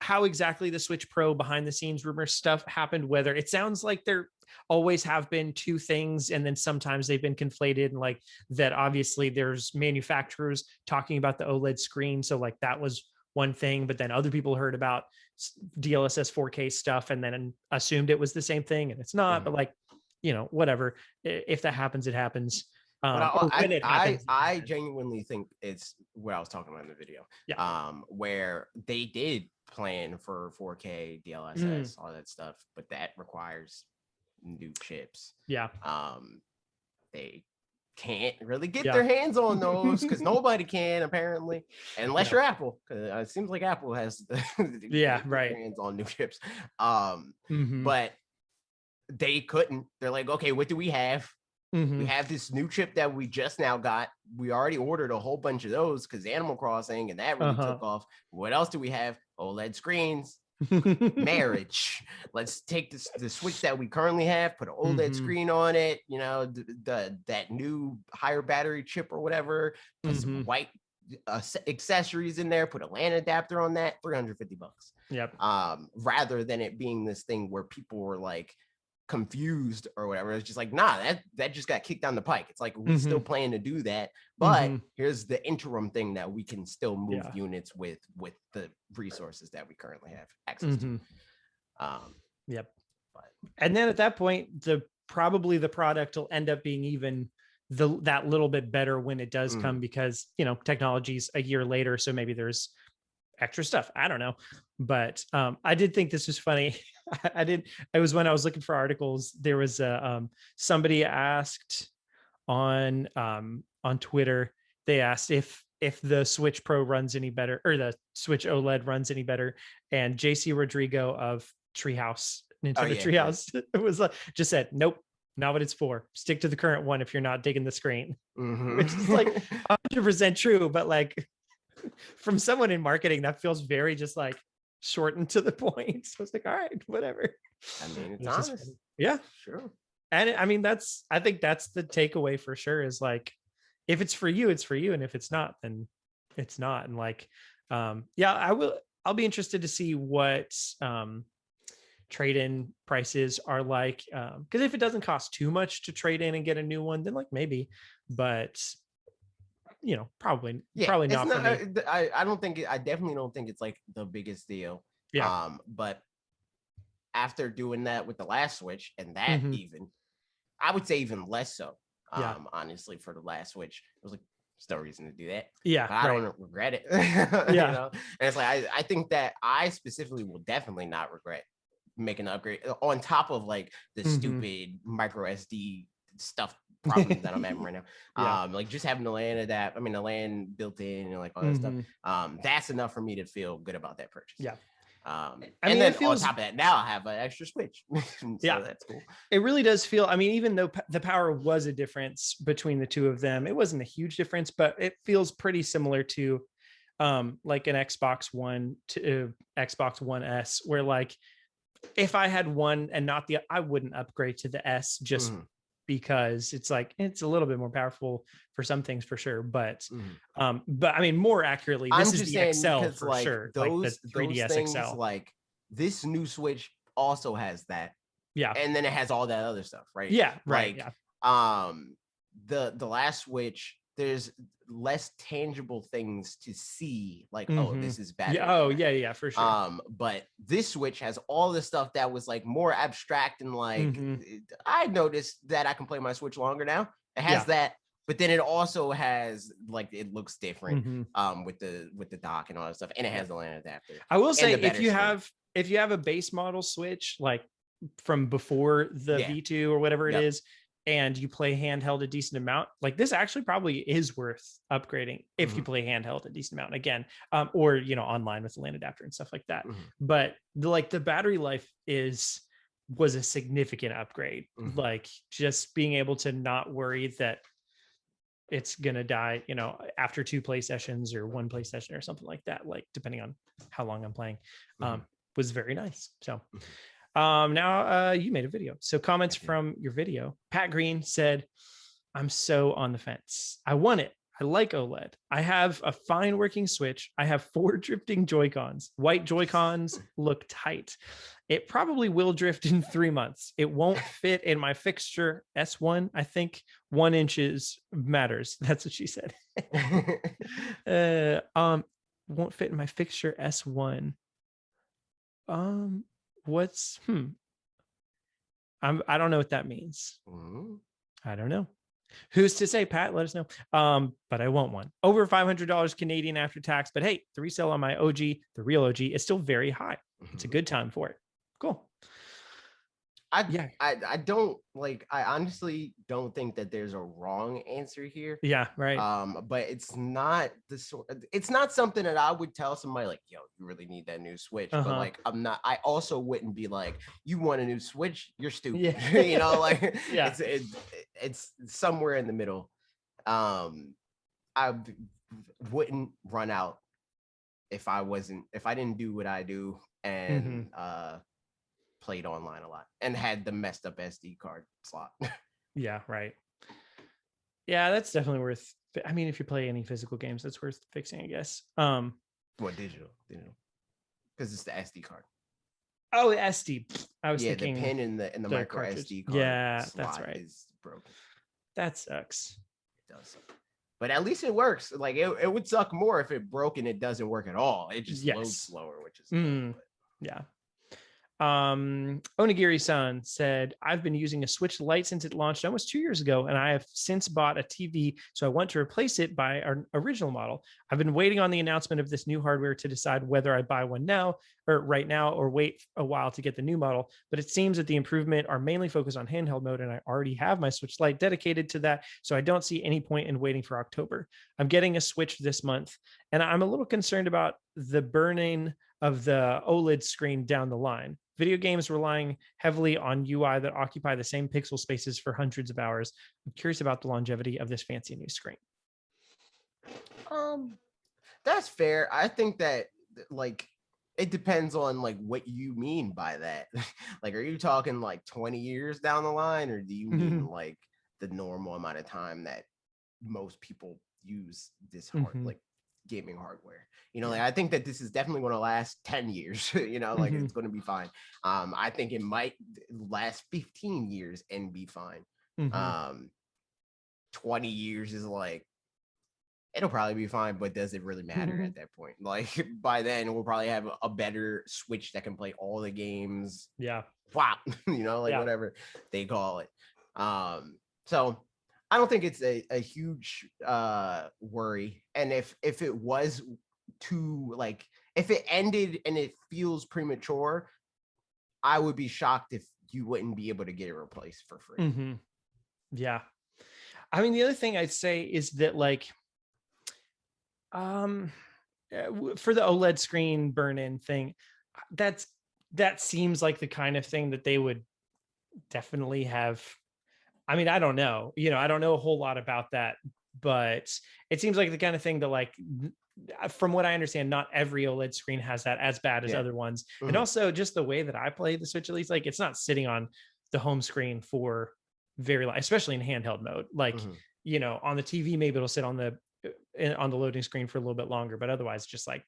how exactly the Switch Pro behind the scenes rumor stuff happened, whether it sounds like there always have been two things and then sometimes they've been conflated, and like that obviously there's manufacturers talking about the OLED screen. So like that was one thing, but then other people heard about DLSS 4K stuff and then assumed it was the same thing, and it's not. But like, whatever, if that happens, it happens. But I genuinely think it's what I was talking about in the video. Where they did plan for 4K DLSS, all that stuff, but that requires new chips. They can't really get their hands on those because nobody can, apparently, unless you're Apple, because it seems like Apple has their hands on new chips. But they couldn't. They're like, okay, what do we have? We have this new chip that we just now got. We already ordered a whole bunch of those because Animal Crossing, and that really took off. What else do we have? OLED screens. Marriage. Let's take the Switch that we currently have, put an OLED screen on it, that new higher battery chip or whatever, put some white accessories in there, put a LAN adapter on that, $350. Rather than it being this thing where people were like confused or whatever. It's just like, nah, that just got kicked down the pike. It's like, we still plan to do that, but here's the interim thing that we can still move units with the resources that we currently have access to. And then at that point, probably the product will end up being even that little bit better when it does come, because technology's a year later, so maybe there's extra stuff. I don't know. But I did think this was funny. It was when I was looking for articles, there was somebody asked on Twitter, they asked if the Switch Pro runs any better, or the Switch OLED runs any better, and JC Rodrigo of Nintendo Treehouse was just said, nope, not what it's for. Stick to the current one if you're not digging the screen. Which is like 100% true, but like from someone in marketing, that feels very just like short and to the point. So it's like, all right, whatever. I mean, it's honest. Yeah, sure. And I mean, I think that's the takeaway for sure, is like, if it's for you, it's for you. And if it's not, then it's not. And like, I'll be interested to see what trade-in prices are like. Because if it doesn't cost too much to trade in and get a new one, then like maybe, but probably not for me. I definitely don't think it's like the biggest deal. But after doing that with the last Switch, and that even, I would say even less so. Honestly, for the last Switch, it was like, there's no reason to do that. But I don't regret it. And it's like, I think that I specifically will definitely not regret making an upgrade on top of like the stupid micro SD stuff problem that I'm having right now. Like just having the LAN built in and like all that stuff. That's enough for me to feel good about that purchase. And then on top of that, now I have an extra Switch. So that's cool. It really does feel, I mean, even though the power was a difference between the two of them, it wasn't a huge difference, but it feels pretty similar to like an Xbox One to Xbox One S, where like if I had one and not I wouldn't upgrade to the S just because it's like, it's a little bit more powerful for some things for sure. But I mean, more accurately, this is the XL for like, sure. Those 3DS things, XL. Like this new Switch also has that. And then it has all that other stuff, right? The last Switch there's less tangible things to see, like, oh, Mm-hmm. this is better. Yeah. Oh, yeah, for sure. But this Switch has all the stuff that was like more abstract and like, I noticed that I can play my Switch longer now. It has that, but then it also has like, it looks different with the dock and all that stuff, and it has the LAN adapter. I will say, if you have a base model Switch, like from before the V2 or whatever it is, and you play handheld a decent amount, like this actually probably is worth upgrading if you play handheld a decent amount again, or online with the LAN adapter and stuff like that. But the battery life was a significant upgrade. Like just being able to not worry that it's gonna die, after 2 play sessions or 1 play session or something like that, like depending on how long I'm playing, was very nice. So now you made a video. So comments from your video. Pat Green said, I'm so on the fence. I want it. I like OLED. I have a fine working Switch. I have 4 drifting Joy-Cons. White Joy-Cons look tight. It probably will drift in 3 months. It won't fit in my fixture S1. I think 1 inches matters. That's what she said. Won't fit in my fixture S1. What's I don't know what that means. I don't know. Who's to say, Pat? Let us know. But I want one. Over $500 Canadian after tax. But hey, the resale on my OG, the real OG, is still very high. It's a good time for it. Cool. I don't like, I honestly don't think that there's a wrong answer here. Yeah, right. But it's not it's not something that I would tell somebody like, yo, you really need that new Switch. But like, I also wouldn't be like, you want a new Switch, you're stupid. Like it's somewhere in the middle. I wouldn't run out if I didn't do what I do and played online a lot and had the messed up SD card slot. Yeah, right. Yeah, that's definitely worth. I mean, if you play any physical games, that's worth fixing, I guess. What digital? Because it's the SD card. Oh, the SD. I was thinking the pin in the micro cartridge. SD card. Yeah, that's right. Is broken. That sucks. It does suck. But at least it works. Like it would suck more if it broke and it doesn't work at all. It just loads slower, which is yeah. Onigiri-san said, I've been using a Switch Lite since it launched almost 2 years ago, and I have since bought a TV, so I want to replace it by our original model. I've been waiting on the announcement of this new hardware to decide whether I buy one right now or wait a while to get the new model, but it seems that the improvement are mainly focused on handheld mode, and I already have my Switch Lite dedicated to that, so I don't see any point in waiting for October. I'm getting a Switch this month, and I'm a little concerned about the burning of the OLED screen down the line. Video games relying heavily on UI that occupy the same pixel spaces for hundreds of hours. I'm curious about the longevity of this fancy new screen. That's fair. I think that like it depends on like what you mean by that. Like, are you talking like 20 years down the line, or do you mean like the normal amount of time that most people use this like gaming hardware? Like I think that this is definitely going to last 10 years. Like it's going to be fine. I think it might last 15 years and be fine. 20 years is like, it'll probably be fine, but does it really matter at that point? Like by then we'll probably have a better Switch that can play all the games. Wow. Whatever they call it. So I don't think it's a huge worry. And if it was too, like, if it ended and it feels premature, I would be shocked if you wouldn't be able to get it replaced for free. Yeah. I mean, the other thing I'd say is that like, for the OLED screen burn-in thing, that seems like the kind of thing that they would definitely have. I mean, I don't know, I don't know a whole lot about that, but it seems like the kind of thing that, like, from what I understand, not every OLED screen has that as bad as other ones. And also just the way that I play the Switch, at least, like, it's not sitting on the home screen for very long, especially in handheld mode. Like, on the TV, maybe it'll sit on the loading screen for a little bit longer, but otherwise just like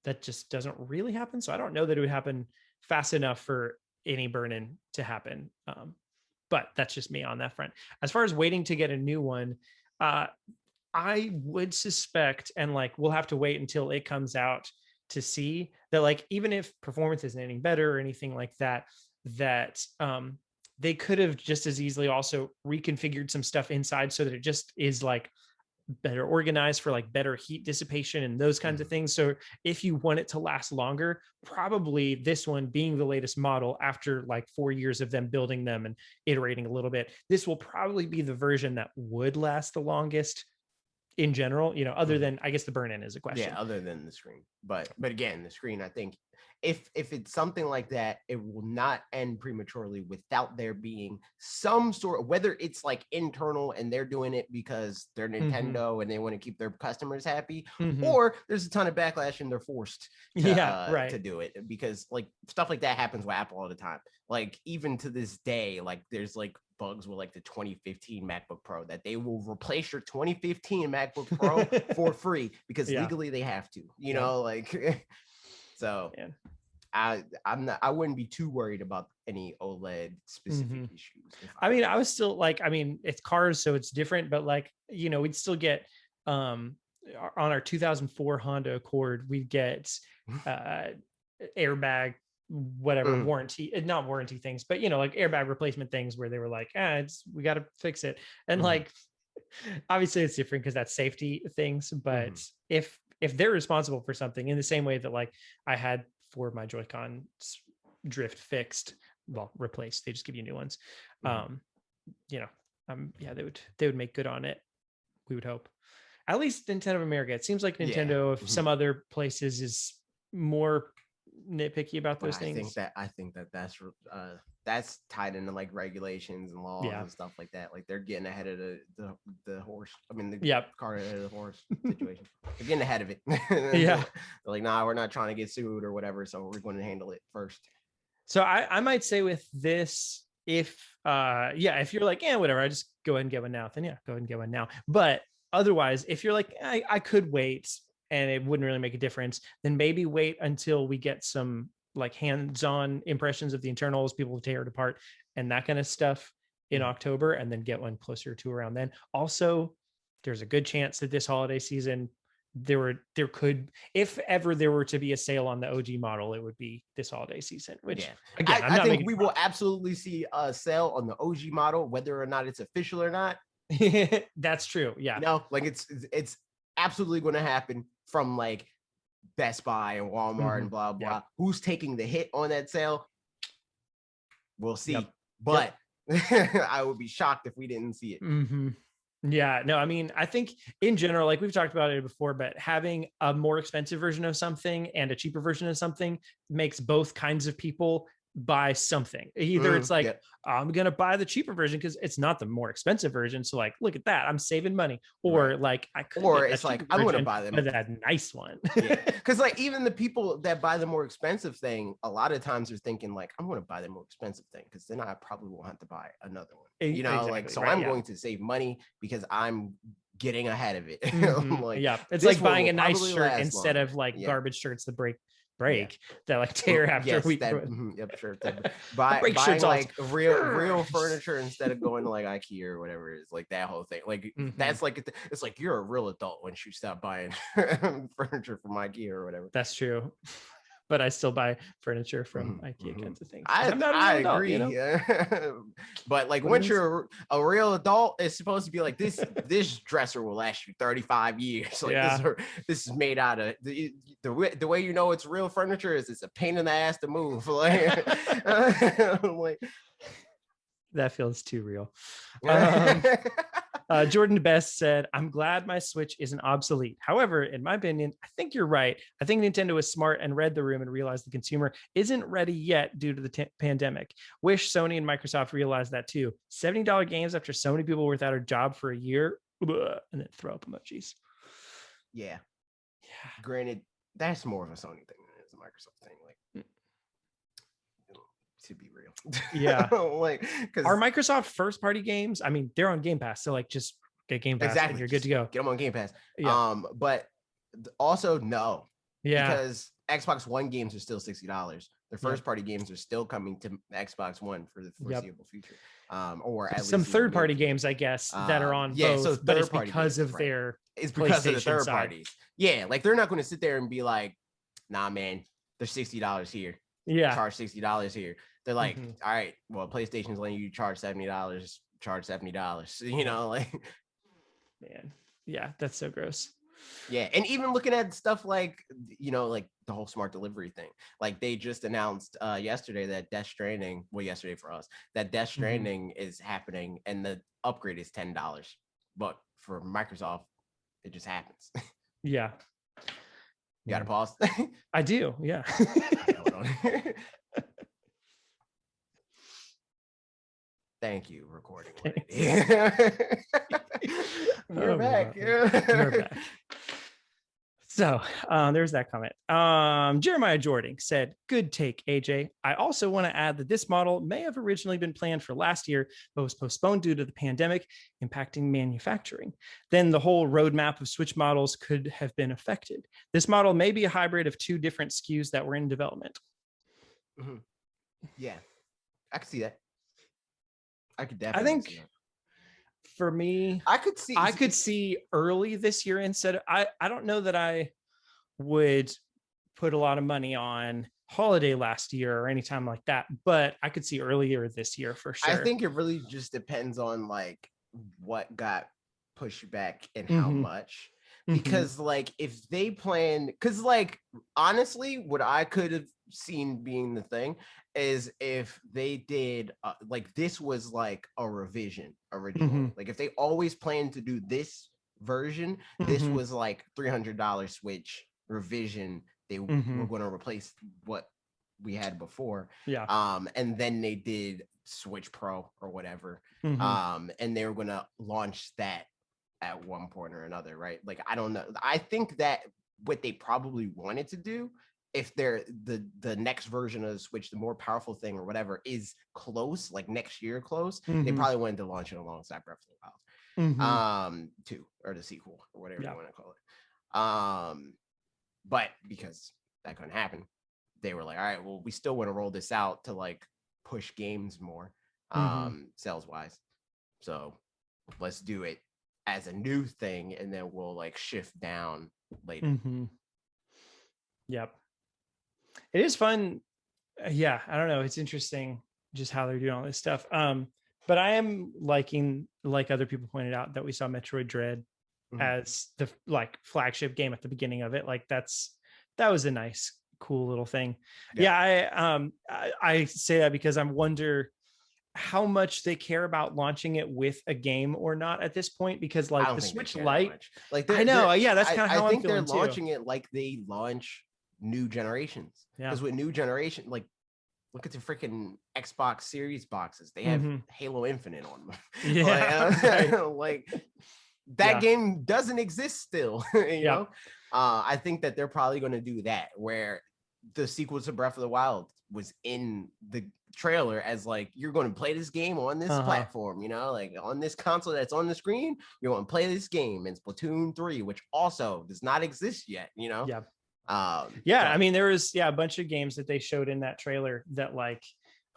that just doesn't really happen. So I don't know that it would happen fast enough for any burn-in to happen. But that's just me on that front. As far as waiting to get a new one, I would suspect, and like we'll have to wait until it comes out to see that, like, even if performance isn't any better or anything like that, that they could have just as easily also reconfigured some stuff inside so that it just is like better organized for like better heat dissipation and those kinds of things. So if you want it to last longer, probably this one being the latest model after like 4 years of them building them and iterating a little bit, this will probably be the version that would last the longest in general, you know, other than I guess the burn-in is a question. Yeah, other than the screen. But again, the screen, I think if it's something like that, it will not end prematurely without there being some sort, whether it's like internal and they're doing it because they're Nintendo and they want to keep their customers happy, or there's a ton of backlash and they're forced to, to do it, because like stuff like that happens with Apple all the time. Like even to this day, like there's like bugs with like the 2015 MacBook Pro that they will replace your 2015 MacBook Pro for free because legally they have to, you know, like so I wouldn't be too worried about any OLED specific issues. I mean, I was still like, I mean, it's cars, so it's different, but like, you know, we'd still get on our 2004 Honda Accord, we'd get airbag, whatever warranty, not warranty things, but you know, like airbag replacement things where they were like, we got to fix it. And like, obviously it's different because that's safety things, but if they're responsible for something in the same way that like I had for my Joy-Con drift fixed, well, replaced, they just give you new ones. You know, they would make good on it. We would hope. At least Nintendo of America. It seems like Nintendo of some other places is more nitpicky about those things. I think that's tied into like regulations and laws and stuff like that. Like they're getting ahead of the horse. I mean, the car ahead of the horse situation. They're getting ahead of it. They're like, nah, we're not trying to get sued or whatever, so we're going to handle it first. So I might say with this, if you're like, whatever, I just go ahead and get one now, then go ahead and get one now. But otherwise, if you're like, I could wait and it wouldn't really make a difference, then maybe wait until we get some like hands-on impressions of the internals, people tear it apart and that kind of stuff in October, and then get one closer to around then. Also, there's a good chance that this holiday season, there could, if ever there were to be a sale on the OG model, it would be this holiday season, which again, I think we will absolutely see a sale on the OG model, whether or not it's official or not. That's true. Yeah. You know, like it's absolutely going to happen from like Best Buy and Walmart and blah, blah. Who's taking the hit on that sale? We'll see. But I would be shocked if we didn't see it. Yeah, no, I mean, I think in general, like we've talked about it before, but having a more expensive version of something and a cheaper version of something makes both kinds of people buy something. Either it's like, I'm going to buy the cheaper version because it's not the more expensive version. So like, look at that, I'm saving money. Or like, I could, or it's like, I'm going to buy them that nice one. Because like even the people that buy the more expensive thing, a lot of times are thinking like, I'm going to buy the more expensive thing because then I probably won't have to buy another one. You know, like, so I'm going to save money because I'm getting ahead of it. Like, it's like buying a nice shirt instead of like garbage shirts that break that like tear after we sure. Buying like real furniture instead of going to like IKEA or whatever it is, like that whole thing. Like that's like, it's like you're a real adult once you stop buying furniture from IKEA or whatever. That's true. But I still buy furniture from IKEA kinds of things. I'm not a real adult, agree. You know? But like once you're a real adult, it's supposed to be like this dresser will last you 35 years. Like this is made out of the way you know it's real furniture is it's a pain in the ass to move. Like, like that feels too real. Jordan Best said, I'm glad my Switch isn't obsolete. However, in my opinion, I think you're right. I think Nintendo was smart and read the room and realized the consumer isn't ready yet due to the pandemic. Wish Sony and Microsoft realized that too. $70 games after so many people were without a job for a year. And then throw up emojis. Yeah. Granted, that's more of a Sony thing than it is a Microsoft thing. Like, to be real. Like, are Microsoft first party games? I mean, they're on Game Pass, so like just get Game Pass and you're good to go. Get them on Game Pass. But also no. Because Xbox One games are still $60. The first party games are still coming to Xbox One for the foreseeable future. Or at some least third party games, I guess, that are on both, so but it's because of their it's because of the third parties. Yeah, like they're not going to sit there and be like, nah, man, they're $60 here. Yeah. Charge $60 here. They're like, all right, well, PlayStation's letting you charge $70, charge $70. You know, like, man, yeah, that's so gross. Yeah, and even looking at stuff like, you know, like the whole smart delivery thing. Like they just announced yesterday that Death Stranding, well, yesterday for us, that Death Stranding is happening and the upgrade is $10. But for Microsoft, it just happens. Yeah. You got to pause? I do, yeah. Thank you, recording lady. We're back. We're back. So there's that comment. Jeremiah Jordan said, good take, AJ. I also want to add that this model may have originally been planned for last year, but was postponed due to the pandemic impacting manufacturing. Then the whole roadmap of Switch models could have been affected. This model may be a hybrid of two different SKUs that were in development. Yeah, I could see that. I could definitely see that. For me, I could see early this year instead of, I don't know that I would put a lot of money on holiday last year or anytime like that, but I could see earlier this year for sure. I think it really just depends on like what got pushed back and how much. Because like if they plan, because like honestly, what I could have seen being the thing is if they did like this was like a revision originally. Like if they always planned to do this version, this was like $300 Switch revision. They were going to replace what we had before. And then they did Switch Pro or whatever. And they were going to launch that at one point or another, right? Like I don't know. I think that what they probably wanted to do, if they're the next version of the Switch, the more powerful thing or whatever is close, like next year close, they probably wanted to launch it alongside Breath of the Wild 2 or the sequel or whatever you want to call it. But because that couldn't happen, they were like, all right, well, we still want to roll this out to like push games more sales wise. So let's do it as a new thing, and then we'll like shift down later. Yep. It is fun. Yeah, I don't know. It's interesting just how they're doing all this stuff. But I am liking, like other people pointed out, that we saw Metroid Dread as the like flagship game at the beginning of it. Like that was a nice, cool little thing. I say that because I wonder how much they care about launching it with a game or not at this point, because like the Switch Lite, like I know, that's kind of how I think they're launching it like they launch new generations. Because with new generation, like look at the freaking Xbox Series boxes, they have Halo Infinite on them. Like that game doesn't exist still. You know, I think that they're probably going to do that, where the sequel to Breath of the Wild was in the trailer as like, you're going to play this game on this platform, you know, like on this console that's on the screen, you're going to play this game in Splatoon 3, which also does not exist yet, you know. I mean, there was a bunch of games that they showed in that trailer that like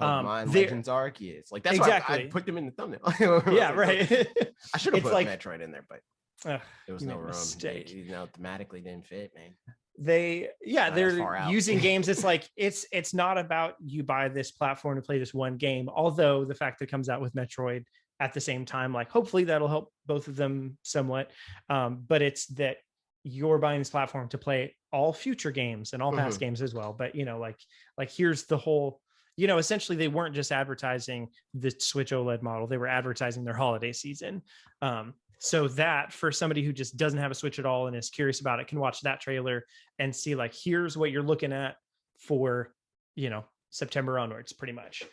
Pokemon Legends Arceus, like that's why I put them in the thumbnambell. I should have put like, Metroid in there, but there was no room. You know, thematically didn't fit, man. They're using games. It's like it's not about you buy this platform to play this one game, although the fact that it comes out with Metroid at the same time, like hopefully that'll help both of them somewhat, but it's that you're buying this platform to play all future games and all past games as well. But you know, like here's the whole, you know, essentially they weren't just advertising the Switch OLED model, they were advertising their holiday season. So that for somebody who just doesn't have a Switch at all and is curious about it, can watch that trailer and see like, here's what you're looking at for, you know, September onwards, pretty much,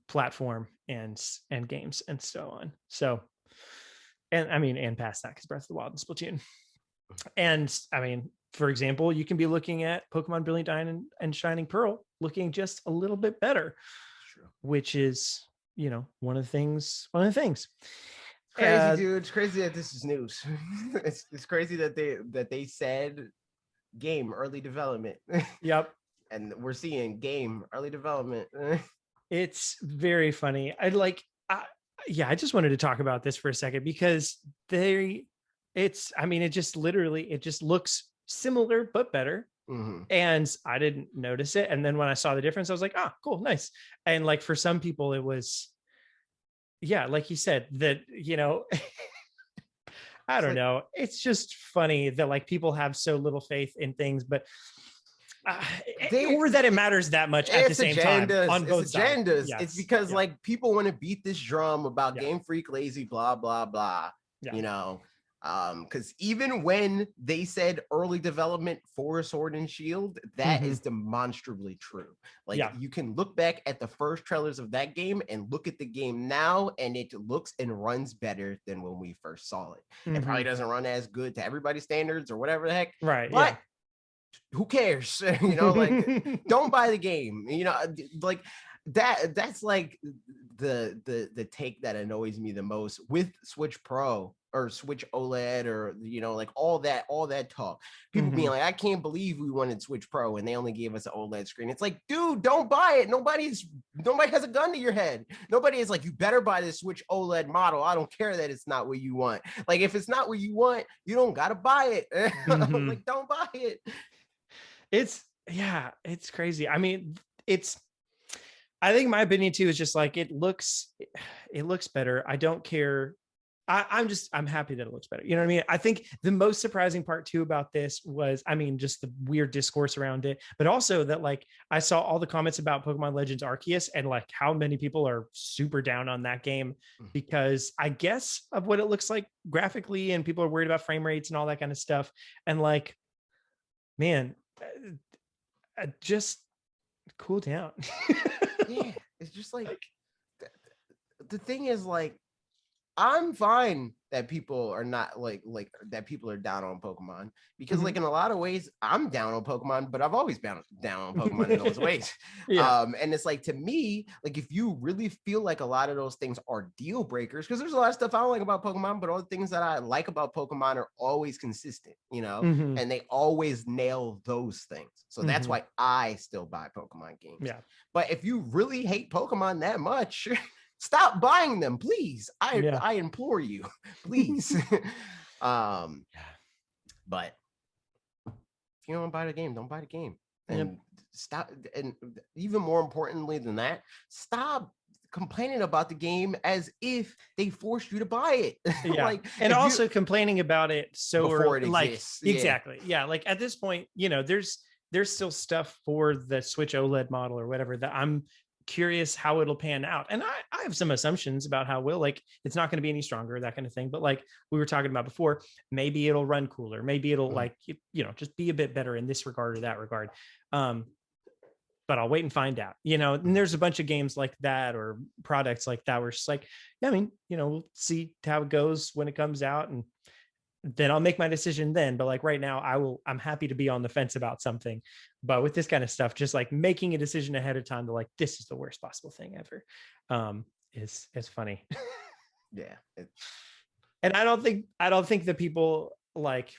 platform and games and so on. So, and I mean, and past that, because Breath of the Wild and Splatoon. And I mean, for example, you can be looking at Pokemon Brilliant Diamond and Shining Pearl looking just a little bit better, which is, you know, one of the things. Crazy, dude. It's crazy that this is news. It's crazy that they said game early development. Yep. and we're seeing game early development. It's very funny. I just wanted to talk about this for a second because it just literally, it just looks similar but better. And I didn't notice it. And then when I saw the difference, I was like, ah, cool, nice. And like for some people, it was, yeah, like you said, that, I don't know. It's just funny that like people have so little faith in things, but or that it matters that much at the same time on both sides. Yes. It's because like people want to beat this drum about Game Freak lazy, blah, blah, blah, because even when they said early development for Sword and Shield, that is demonstrably true. Like you can look back at the first trailers of that game and look at the game now, and it looks and runs better than when we first saw it. It probably doesn't run as good to everybody's standards or whatever the heck, right? But who cares? Like don't buy the game. Like that's like the take that annoys me the most with Switch Pro or Switch OLED or like all that talk. People being like, I can't believe we wanted Switch Pro and they only gave us an OLED screen. It's like, dude, don't buy it. Nobody has a gun to your head. Nobody is like, you better buy this Switch OLED model. I don't care that it's not what you want. Like if it's not what you want, you don't gotta buy it. Like don't buy it. It's crazy. I mean, I think my opinion too is just like it looks better. I don't care. I'm happy that it looks better. You know what I mean? I think the most surprising part too about this was, I mean, just the weird discourse around it, but also that like I saw all the comments about Pokemon Legends Arceus and like how many people are super down on that game because I guess of what it looks like graphically, and people are worried about frame rates and all that kind of stuff. And like, man, just cool down. Yeah, it's just like the thing is like I'm fine that people are not like that people are down on Pokemon because like in a lot of ways I'm down on Pokemon, but I've always been down on Pokemon in those ways. And it's like to me, like if you really feel like a lot of those things are deal breakers, because there's a lot of stuff I don't like about Pokemon, but all the things that I like about Pokemon are always consistent, and they always nail those things. So that's why I still buy Pokemon games. Yeah. But if you really hate Pokemon that much, stop buying them, please. I implore you, please. But if you don't buy the game, don't buy the game. And stop. And even more importantly than that, stop complaining about the game as if they forced you to buy it. Like, and also complaining about it before it exists. Exactly. Yeah. Like at this point, there's still stuff for the Switch OLED model or whatever that I'm curious how it'll pan out. And I have some assumptions about how like it's not going to be any stronger, that kind of thing. But like we were talking about before, maybe it'll run cooler. Maybe it'll like, just be a bit better in this regard or that regard. But I'll wait and find out, and there's a bunch of games like that or products like that where it's just like, we'll see how it goes when it comes out. And then I'll make my decision then. But like right now I'm happy to be on the fence about something, but with this kind of stuff, just like making a decision ahead of time to like, this is the worst possible thing ever. Is funny. Yeah. And I don't think that people like,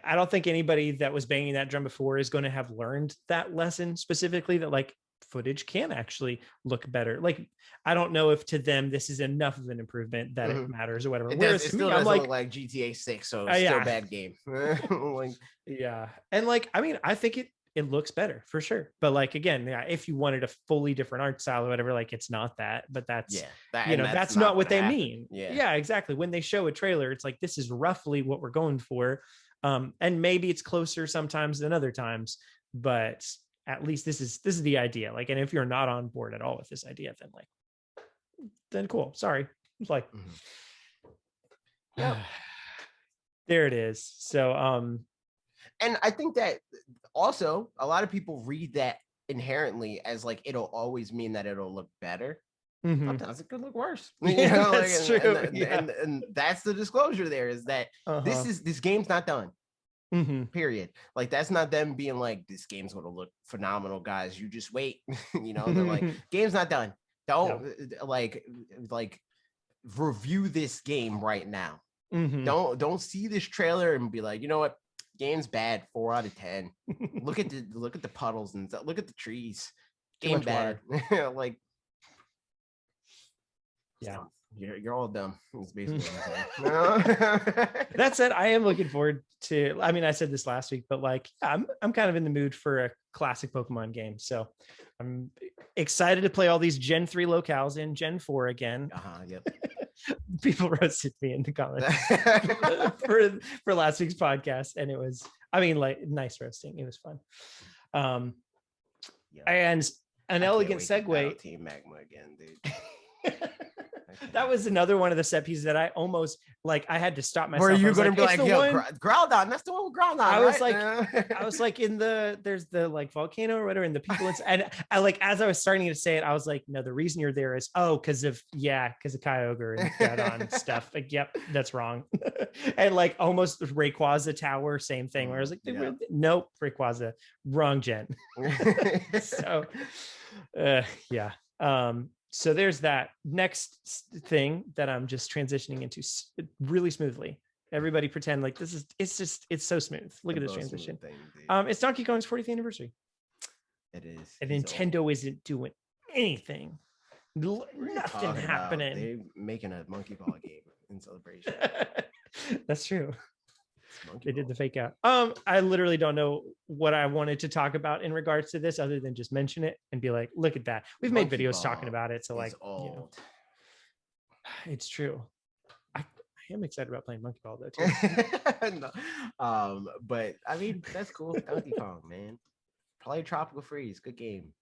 I don't think anybody that was banging that drum before is going to have learned that lesson specifically, that like footage can actually look better. Like, I don't know if to them this is enough of an improvement that it matters or whatever. It still doesn't look like GTA 6, so it's still a bad game. And like, I mean, I think it looks better for sure. But like, again, if you wanted a fully different art style or whatever, like it's not that, but that's, that's not what they mean. Yeah, exactly. When they show a trailer, it's like, this is roughly what we're going for. And maybe it's closer sometimes than other times, but at least this is the idea. Like, and if you're not on board at all with this idea, then cool. Sorry. It's like, there it is. So, and I think that also a lot of people read that inherently as like, it'll always mean that it'll look better. Sometimes it could look worse. That's true. And that's the disclosure there is that this game's not done. Period. Like that's not them being like, this game's gonna look phenomenal, guys. You just wait. They're like, game's not done. Don't like review this game right now. Don't see this trailer and be like, you know what? Game's bad. 4 out of 10. Look at the puddles and look at the trees. Too Game much bad. Like, yeah, you're all dumb. That's basically what I'm saying. That said, I am looking forward to. I mean, I said this last week, but like, I'm kind of in the mood for a classic Pokemon game. So I'm excited to play all these Gen 3 locales in Gen 4 again. Yep. People roasted me in the comments for last week's podcast, and it was, I mean, like, nice roasting. It was fun. And an elegant segue. Team Magma again, dude. That was another one of the set pieces that I almost, like, I had to stop myself. Were you going to be like, yo, one... Groudon? That's the one with Groudon. I was right? like, I was like, there's the like volcano or whatever, and the people and I like, as I was starting to say it, I was like, no, the reason you're there is because of Kyogre and Groudon stuff. Like, yep, that's wrong. And like almost Rayquaza Tower, same thing. Where I was like, nope, Rayquaza, wrong gen. So, yeah. So there's that. Next thing that I'm just transitioning into really smoothly. Everybody pretend like this is, it's so smooth. Look at this transition. It's Donkey Kong's 40th anniversary. It is. And Nintendo isn't doing anything. Nothing happening. They're making a monkey ball game in celebration. That's true. They did the fake out. I literally don't know what I wanted to talk about in regards to this other than just mention it and be like, look at that. We've made videos talking about it. So like, it's true. I am excited about playing Monkey Ball though too. No. But I mean, that's cool. Donkey Kong, man. Play Tropical Freeze. Good game.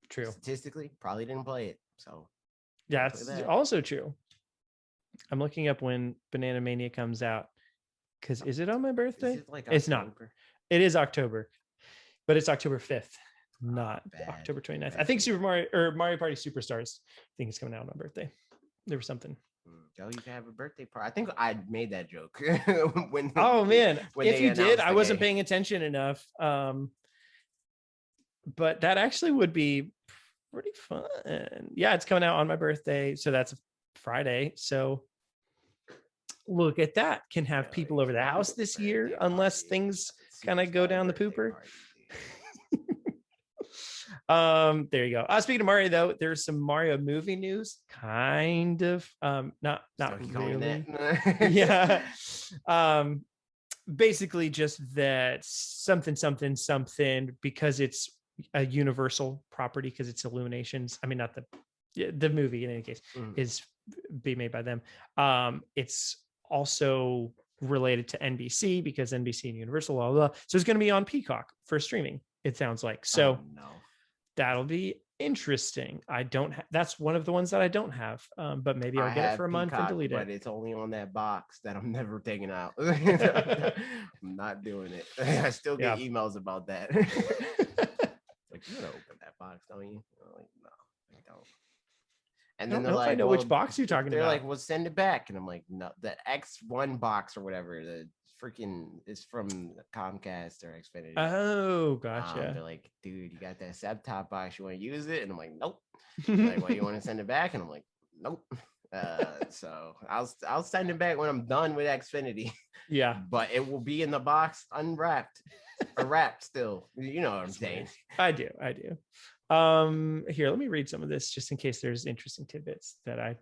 True. Statistically, probably didn't play it. So yeah, it's also true. I'm looking up when Banana Mania comes out. Because is it on my birthday? It's not. It is October, but it's October 5th, not October 29th. I think Super Mario or Mario Party Superstars. I think it's coming out on my birthday. There was something. Joe, you can have a birthday party. I think I made that joke. When if you did, I wasn't paying attention enough. But that actually would be pretty fun. Yeah, it's coming out on my birthday, so that's Friday. So. Look at that. Can have people over the house this year unless things kind of go down the pooper. There you go. Speaking of Mario though, there's some Mario movie news, kind of. Not really. Yeah. Basically just that something because it's a Universal property, because it's Illuminations. I mean, not the movie in any case is being made by them. It's also related to NBC because NBC and Universal, blah, blah, blah. So it's going to be on Peacock for streaming, it sounds like. So that'll be interesting. That's one of the ones that I don't have, but maybe I'll get it for a month and delete it. But it's only on that box that I'm never taking out. I'm not doing it. I still get emails about that. Like, you gotta open that box, don't you? I'm like, no, I don't. And then they're like, I know which box you're talking about. They're like, well, send it back. And I'm like, no, the X1 box or whatever, the freaking is from Comcast or Xfinity. Oh, gotcha. They're like, dude, you got that set-top box, you want to use it? And I'm like, nope. Like, well, you want to send it back? And I'm like, nope. So I'll send it back when I'm done with Xfinity. Yeah. But it will be in the box unwrapped. Or wrapped still. You know what I'm saying. I do. Here, let me read some of this just in case there's interesting tidbits that I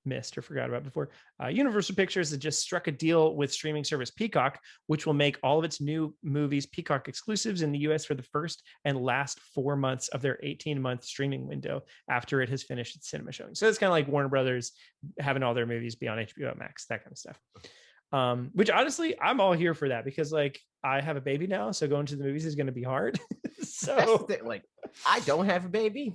missed or forgot about before. Universal Pictures has just struck a deal with streaming service Peacock, which will make all of its new movies Peacock exclusives in the US for the first and last 4 months of their 18-month streaming window after it has finished its cinema showing. So it's kind of like Warner Brothers having all their movies be on HBO Max, that kind of stuff. Which honestly, I'm all here for that because like I have a baby now, so going to the movies is going to be hard. So like I don't have a baby,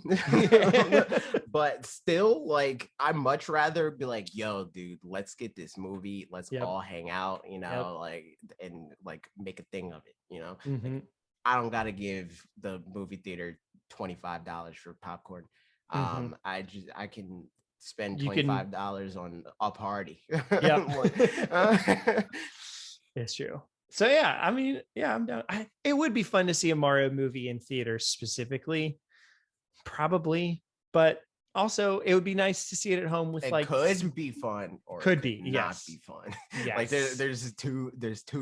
but still, like I'd much rather be like, yo, dude, let's get this movie, let's all hang out, you know, like and like make a thing of it, you know. Like, I don't gotta give the movie theater $25 for popcorn. I can spend $25 on a party. It's true. So yeah, I mean, yeah, I'm down. It would be fun to see a Mario movie in theaters specifically, probably, but Also, it would be nice to see it at home with it could be fun or could it be not yes be fun. yes Like there's two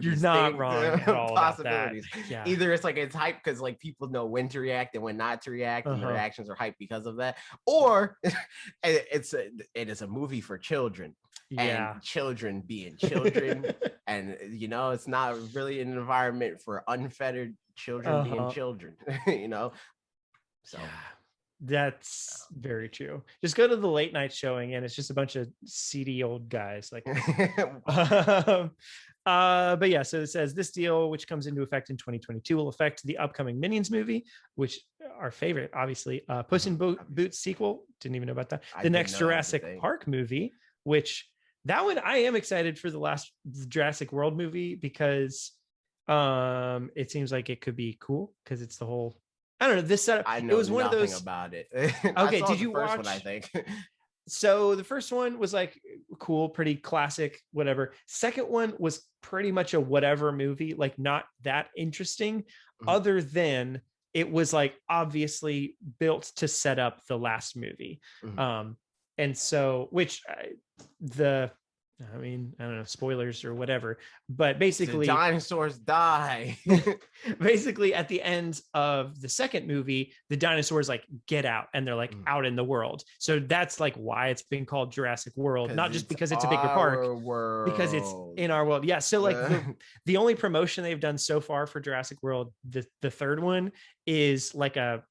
you're not wrong at all possibilities. about that. Yeah, Either it's like it's hype because like people know when to react and when not to react, and the reactions are hype because of that, or it is a movie for children. Yeah, And children being children, and it's not really an environment for unfettered children being children. So yeah, that's very true. Just go to the late night showing and it's just a bunch of seedy old guys like but yeah, so it says this deal, which comes into effect in 2022, will affect the upcoming Minions movie, which our favorite, obviously, Puss in Boots sequel. Didn't even know about that. The next Jurassic Park movie, which that one I am excited for, the last Jurassic World movie, because it seems like it could be cool because it's the whole, I don't know, this setup. I know it was one of those about it. Okay, did you watch one, I think. So the first one was like cool, pretty classic, whatever. Second one was pretty much a whatever movie, like not that interesting, other than it was like obviously built to set up the last movie. And so, which I mean, I don't know, spoilers or whatever, but basically the dinosaurs die. Basically at the end of the second movie, the dinosaurs like get out and they're like out in the world. So that's like why it's been called Jurassic World, not just because it's a bigger park, because it's in our world. Yeah. So like the only promotion they've done so far for Jurassic World, the third one, is like a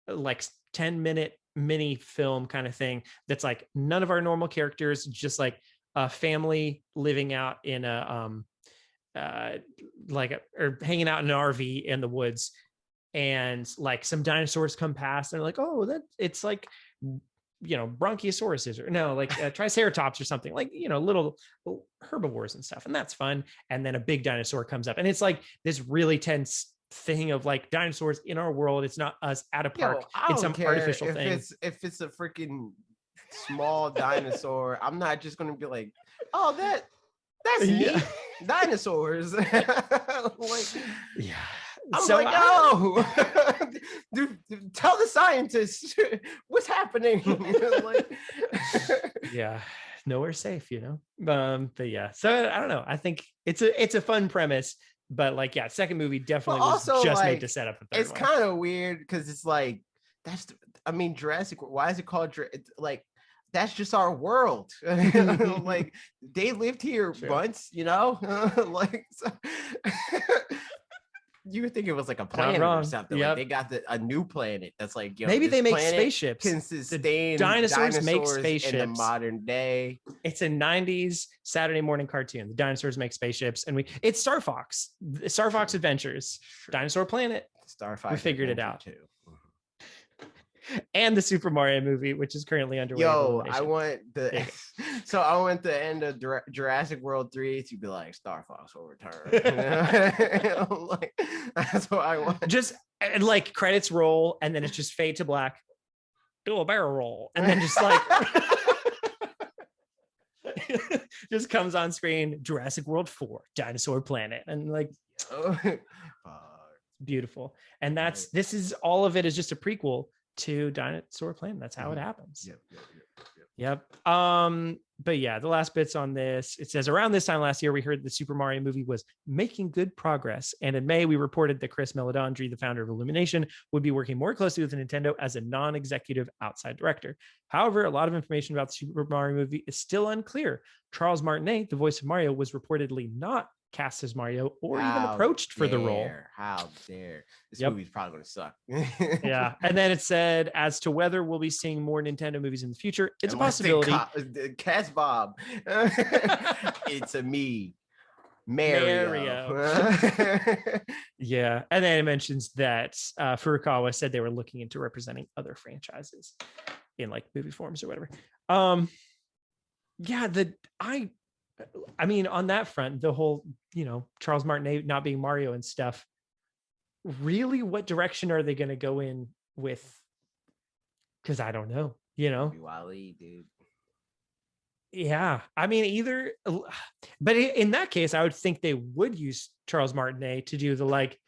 10-minute mini film kind of thing that's like none of our normal characters, just like a family living out in a or hanging out in an RV in the woods, and like some dinosaurs come past and they're like, oh, that it's like bronchiosauruses, or no, like triceratops or something, like little herbivores and stuff, and that's fun. And then a big dinosaur comes up and it's like this really tense thing of like dinosaurs in our world. It's not us at a park. It's some artificial thing. If it's a freaking small dinosaur, I'm not just gonna be like, oh, that's neat. Dinosaurs. Like, yeah. I'm so like, no. Dude, tell the scientists what's happening. Like, yeah, nowhere safe, but yeah, so I don't know, I think it's a fun premise, but like, yeah, second movie definitely was also just like, made to set up the third it's kind of weird because it's like Jurassic, why is it called like that's just our world. Like they lived here once, like so, you would think it was like a planet or something. Yep. Like they got a new planet that's like, maybe they make spaceships. Can sustain dinosaurs make spaceships in the modern day. It's a 90s Saturday morning cartoon. The dinosaurs make spaceships, and it's Star Fox Adventures, Dinosaur Planet. Star Fox. We figured it out too. And the Super Mario movie, which is currently underway. I want the end of Jurassic World 3 to be like Star Fox will return. Like, that's what I want. Just like credits roll, and then it's just fade to black. Do a barrel roll, and then just like just comes on screen. Jurassic World 4, Dinosaur Planet, and like beautiful. And this is all of it is just a prequel to Dinosaur Planet. That's how it happens. Yep. But yeah, the last bits on this, it says around this time last year, we heard the Super Mario movie was making good progress. And in May, we reported that Chris Meledandri, the founder of Illumination, would be working more closely with Nintendo as a non-executive outside director. However, a lot of information about the Super Mario movie is still unclear. Charles Martinet, the voice of Mario, was reportedly not cast as Mario or even approached for the role. How dare. This movie's probably going to suck. Yeah. And then it said, as to whether we'll be seeing more Nintendo movies in the future, it's a possibility. Cast Bob. It's a me. Mario. Yeah. And then it mentions that Furukawa said they were looking into representing other franchises in like movie forms or whatever. Yeah, I mean, on that front, the whole, Charles Martinet not being Mario and stuff, really, what direction are they going to go in with? Because I don't know, Wally, dude. Yeah, I mean, either, but in that case, I would think they would use Charles Martinet to do the like,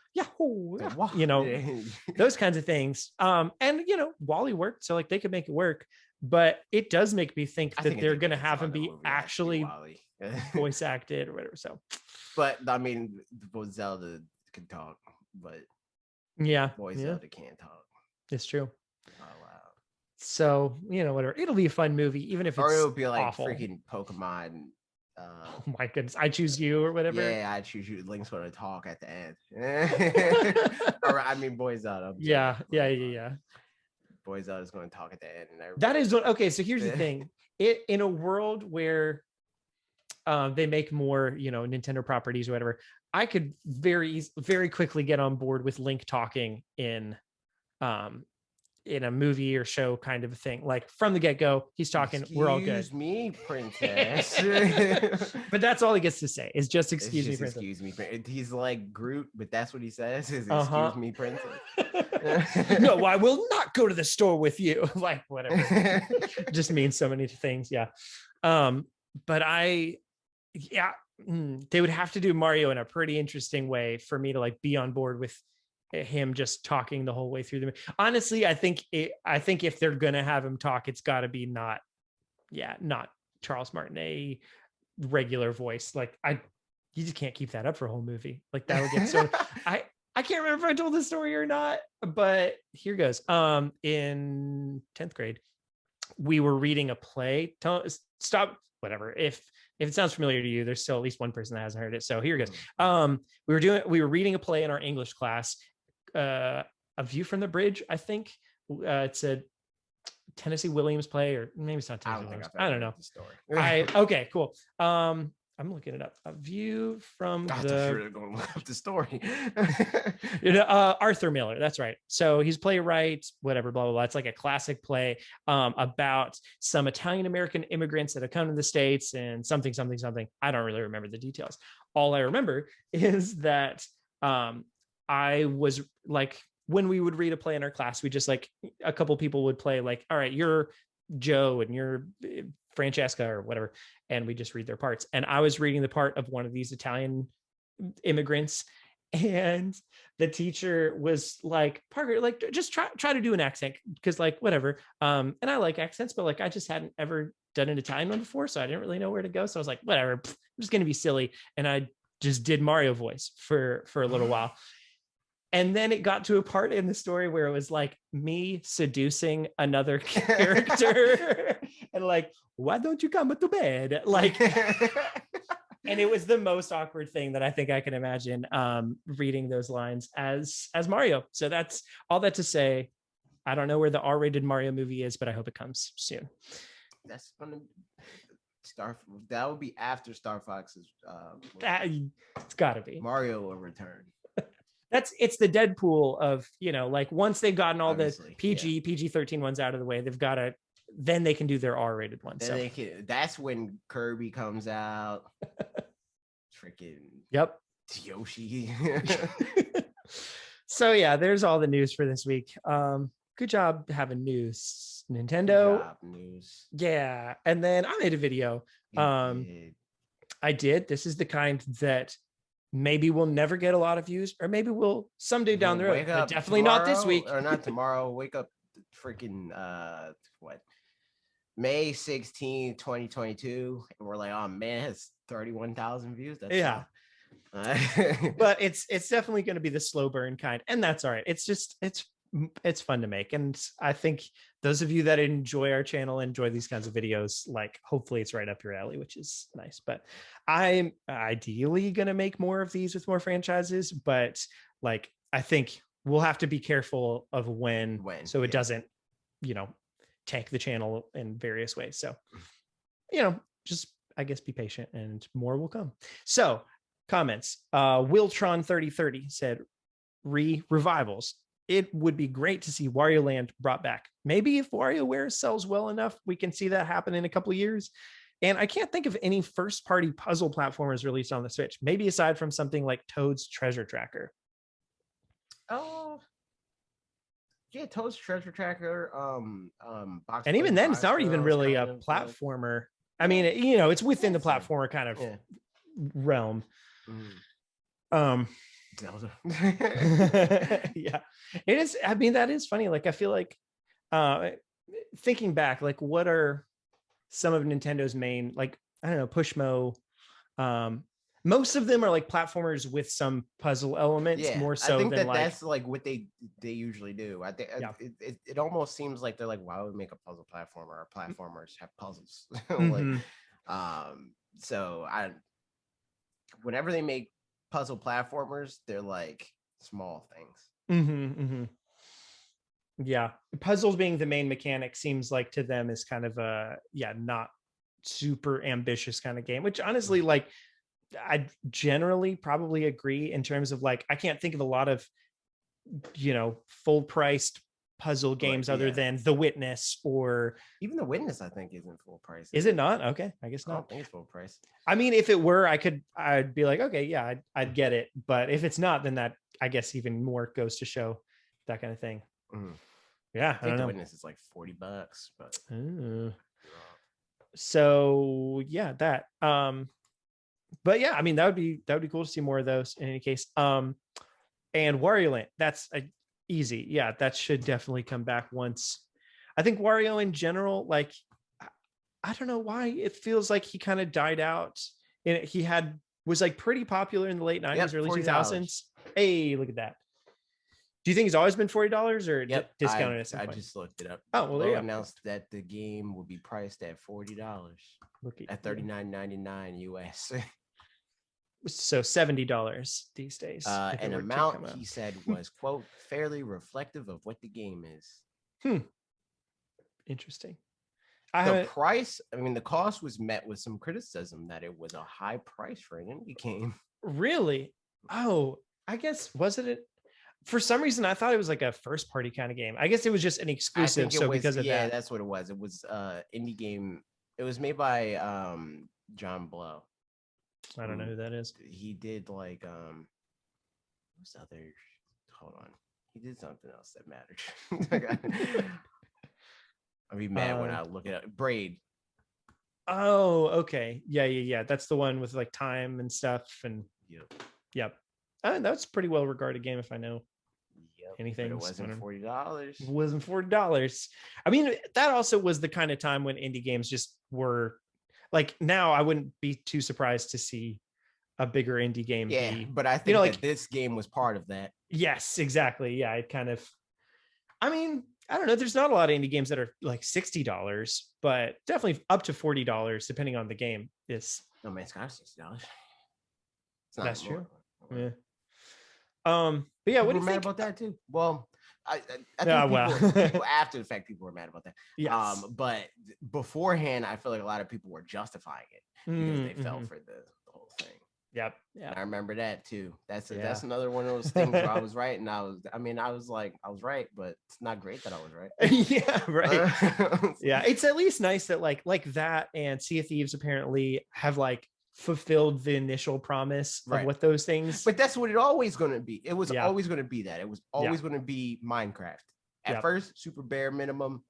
those kinds of things. And Wally worked, so like they could make it work. but it does make me think I that think they're going to have him be actually Wally. voice acted or whatever. So, but I mean, Zelda can talk, but boy Zelda can't talk. It's true. Oh wow. So, whatever. It'll be a fun movie, even if it's, or it'll be like awful. Freaking Pokemon. Oh my goodness, I choose you or whatever. Yeah, I choose you. Link's going to talk at the end. Or I mean, Boy Zelda. Yeah. Boy Zelda is going to talk at the end, and that is what. Okay, so here's the thing. In a world where they make more, Nintendo properties or whatever, I could very quickly get on board with Link talking in a movie or show kind of a thing. Like from the get-go, he's talking, we're all good. Excuse me, princess. But that's all he gets to say is just excuse me, princess. Excuse me. He's like Groot, but that's what he says is excuse me, princess. No, I will not go to the store with you. Like whatever. Just means so many things. Yeah. But they would have to do Mario in a pretty interesting way for me to like be on board with him just talking the whole way through the. Honestly, I think if they're gonna have him talk, it's got to be not Charles Martinet regular voice. Like you just can't keep that up for a whole movie. Like that would get so. I can't remember if I told the story or not, but here goes. In 10th grade, we were reading a play. Stop. Whatever. If it sounds familiar to you, there's still at least one person that hasn't heard it. So here it goes. We were reading a play in our English class, A View from the Bridge, I think. It's a Tennessee Williams play, or maybe it's not Tennessee Williams. I don't know. Okay, cool. I'm looking it up. A View from the. Really going to look up the story. Arthur Miller. That's right. So he's playwright, whatever, blah, blah, blah. It's like a classic play about some Italian American immigrants that have come to the States and something. I don't really remember the details. All I remember is that I was like, when we would read a play in our class, we just like a couple people would play like, all right, you're Joe and you're Francesca or whatever, and we just read their parts. And I was reading the part of one of these Italian immigrants, and the teacher was like, Parker, like just try to do an accent, because like whatever. And I like accents, but like I just hadn't ever done an Italian one before, so I didn't really know where to go. So I was like, whatever, I'm just gonna be silly, and I just did Mario voice for a little while. And then it got to a part in the story where it was like me seducing another character and like, why don't you come to bed? Like, and it was the most awkward thing that I think I can imagine reading those lines as Mario. So that's all that to say. I don't know where the R-rated Mario movie is, but I hope it comes soon. That's gonna that would be after Star Fox's. It's gotta be. Mario will return. It's the Deadpool of, like once they've gotten all Obviously, the PG-13 ones out of the way, then they can do their R-rated ones. So that's when Kirby comes out. Freaking Yoshi. So yeah, there's all the news for this week. Good job having news, Nintendo. Good job, news. Yeah, and then I made a video. I did. This is the kind that maybe we'll never get a lot of views, or maybe we'll someday down the road, but definitely not this week. Or not tomorrow. Wake up freaking May 16, 2022. And we're like, oh man, it's 31,000 views. That's but it's definitely going to be the slow burn kind, and that's all right. It's fun to make, and I think those of you that enjoy our channel, enjoy these kinds of videos, like hopefully it's right up your alley, which is nice. But I'm ideally going to make more of these with more franchises, but like I think we'll have to be careful of when so it doesn't tank the channel in various ways. So just I guess be patient and more will come. So comments. Wiltron 3030 said revivals. It would be great to see Wario Land brought back. Maybe if WarioWare sells well enough, we can see that happen in a couple of years. And I can't think of any first-party puzzle platformers released on the Switch, maybe aside from something like Toad's Treasure Tracker. Oh, yeah, Toad's Treasure Tracker. And even then, it's not even really a platformer. I mean, it's within the platformer kind of realm. Zelda. Yeah, it is. I mean, that is funny. Like, I feel like thinking back, like what are some of Nintendo's main, like, I don't know, Pushmo. Most of them are like platformers with some puzzle elements, more I so think than that like, that's like what they usually do. I think yeah. it almost seems like they're like, why would we make a puzzle platformer? Our platformers have puzzles. Like, Mm-hmm. so I whenever they make puzzle platformers, they're like small things. Mm-hmm. Mm-hmm. Yeah, puzzles being the main mechanic seems like to them is kind of a, yeah, not super ambitious kind of game, which honestly, like, I generally probably agree in terms of like, I can't think of a lot of, full priced puzzle But games other yeah, than The Witness, or even The Witness, I think, isn't full price. is it not? Okay, I guess I don't not. think it's full price. I mean, if it were, I'd be like, okay, yeah, I'd get it. But if it's not, then that, I guess, even more goes to show that kind of thing. Mm. Yeah, I think The Witness is like $40, but so yeah, that. But yeah, I mean, that would be cool to see more of those in any case. And Wario Land, that's easy. Yeah, that should definitely come back once. I think Wario in general, like, I don't know why it feels like he kind of died out. And he was like pretty popular in the late 90s, early $40. 2000s. Hey, look at that. Do you think he's always been $40 or discounted at some I point? just looked it up. Oh, well, they announced that the game will be priced at $40 at $39.99 US. So $70 these days. An amount he said was, quote, fairly reflective of what the game is. Interesting. The cost was met with some criticism that it was a high price for an indie game. Really? Oh, I guess, was it? For some reason, I thought it was like a first party kind of game. I guess it was just an exclusive. So because of that, that's what it was. It was indie game. It was made by John Blow. I don't know who that is. He did like what's the other? Hold on. He did something else that mattered. I'll be mad when I look it up. Braid. Oh, okay. Yeah. That's the one with like time and stuff. And yep. That's a pretty well regarded game if I know anything. But it wasn't $40. It wasn't $40. I mean, that also was the kind of time when indie games just were like, now I wouldn't be too surprised to see a bigger indie game. Yeah, but I think that this game was part of that. Yes, exactly. Yeah, it kind of, I mean, I don't know. There's not a lot of indie games that are like $60, but definitely up to $40, depending on the game. Is No Man's Sky $60. That's true. Yeah. But yeah, what do you think about that too? Well, I think people after the fact, people were mad about that. Yes. But beforehand, I feel like a lot of people were justifying it because they fell for the whole thing. Yep. And I remember that too. That's another one of those things where I was right, and I was right, but it's not great that I was right. Yeah, right. Yeah, it's at least nice that like that and Sea of Thieves apparently have like fulfilled the initial promise of what those things. But that's what it always going to be. It was always going to be that. It was always going to be Minecraft. At first, super bare minimum.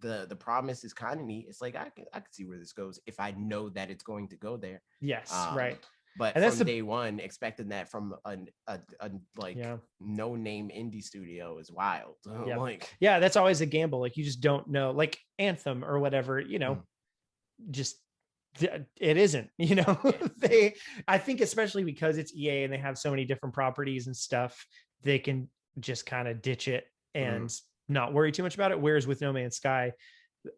The promise is kind of neat. It's like I can see where this goes if I know that it's going to go there. Yes, right. But from day one, expecting that from a no name indie studio is wild. Yeah, that's always a gamble. Like you just don't know. Like Anthem or whatever, just it isn't. I think especially because it's EA and they have so many different properties and stuff, they can just kind of ditch it and not worry too much about it. Whereas with No Man's Sky,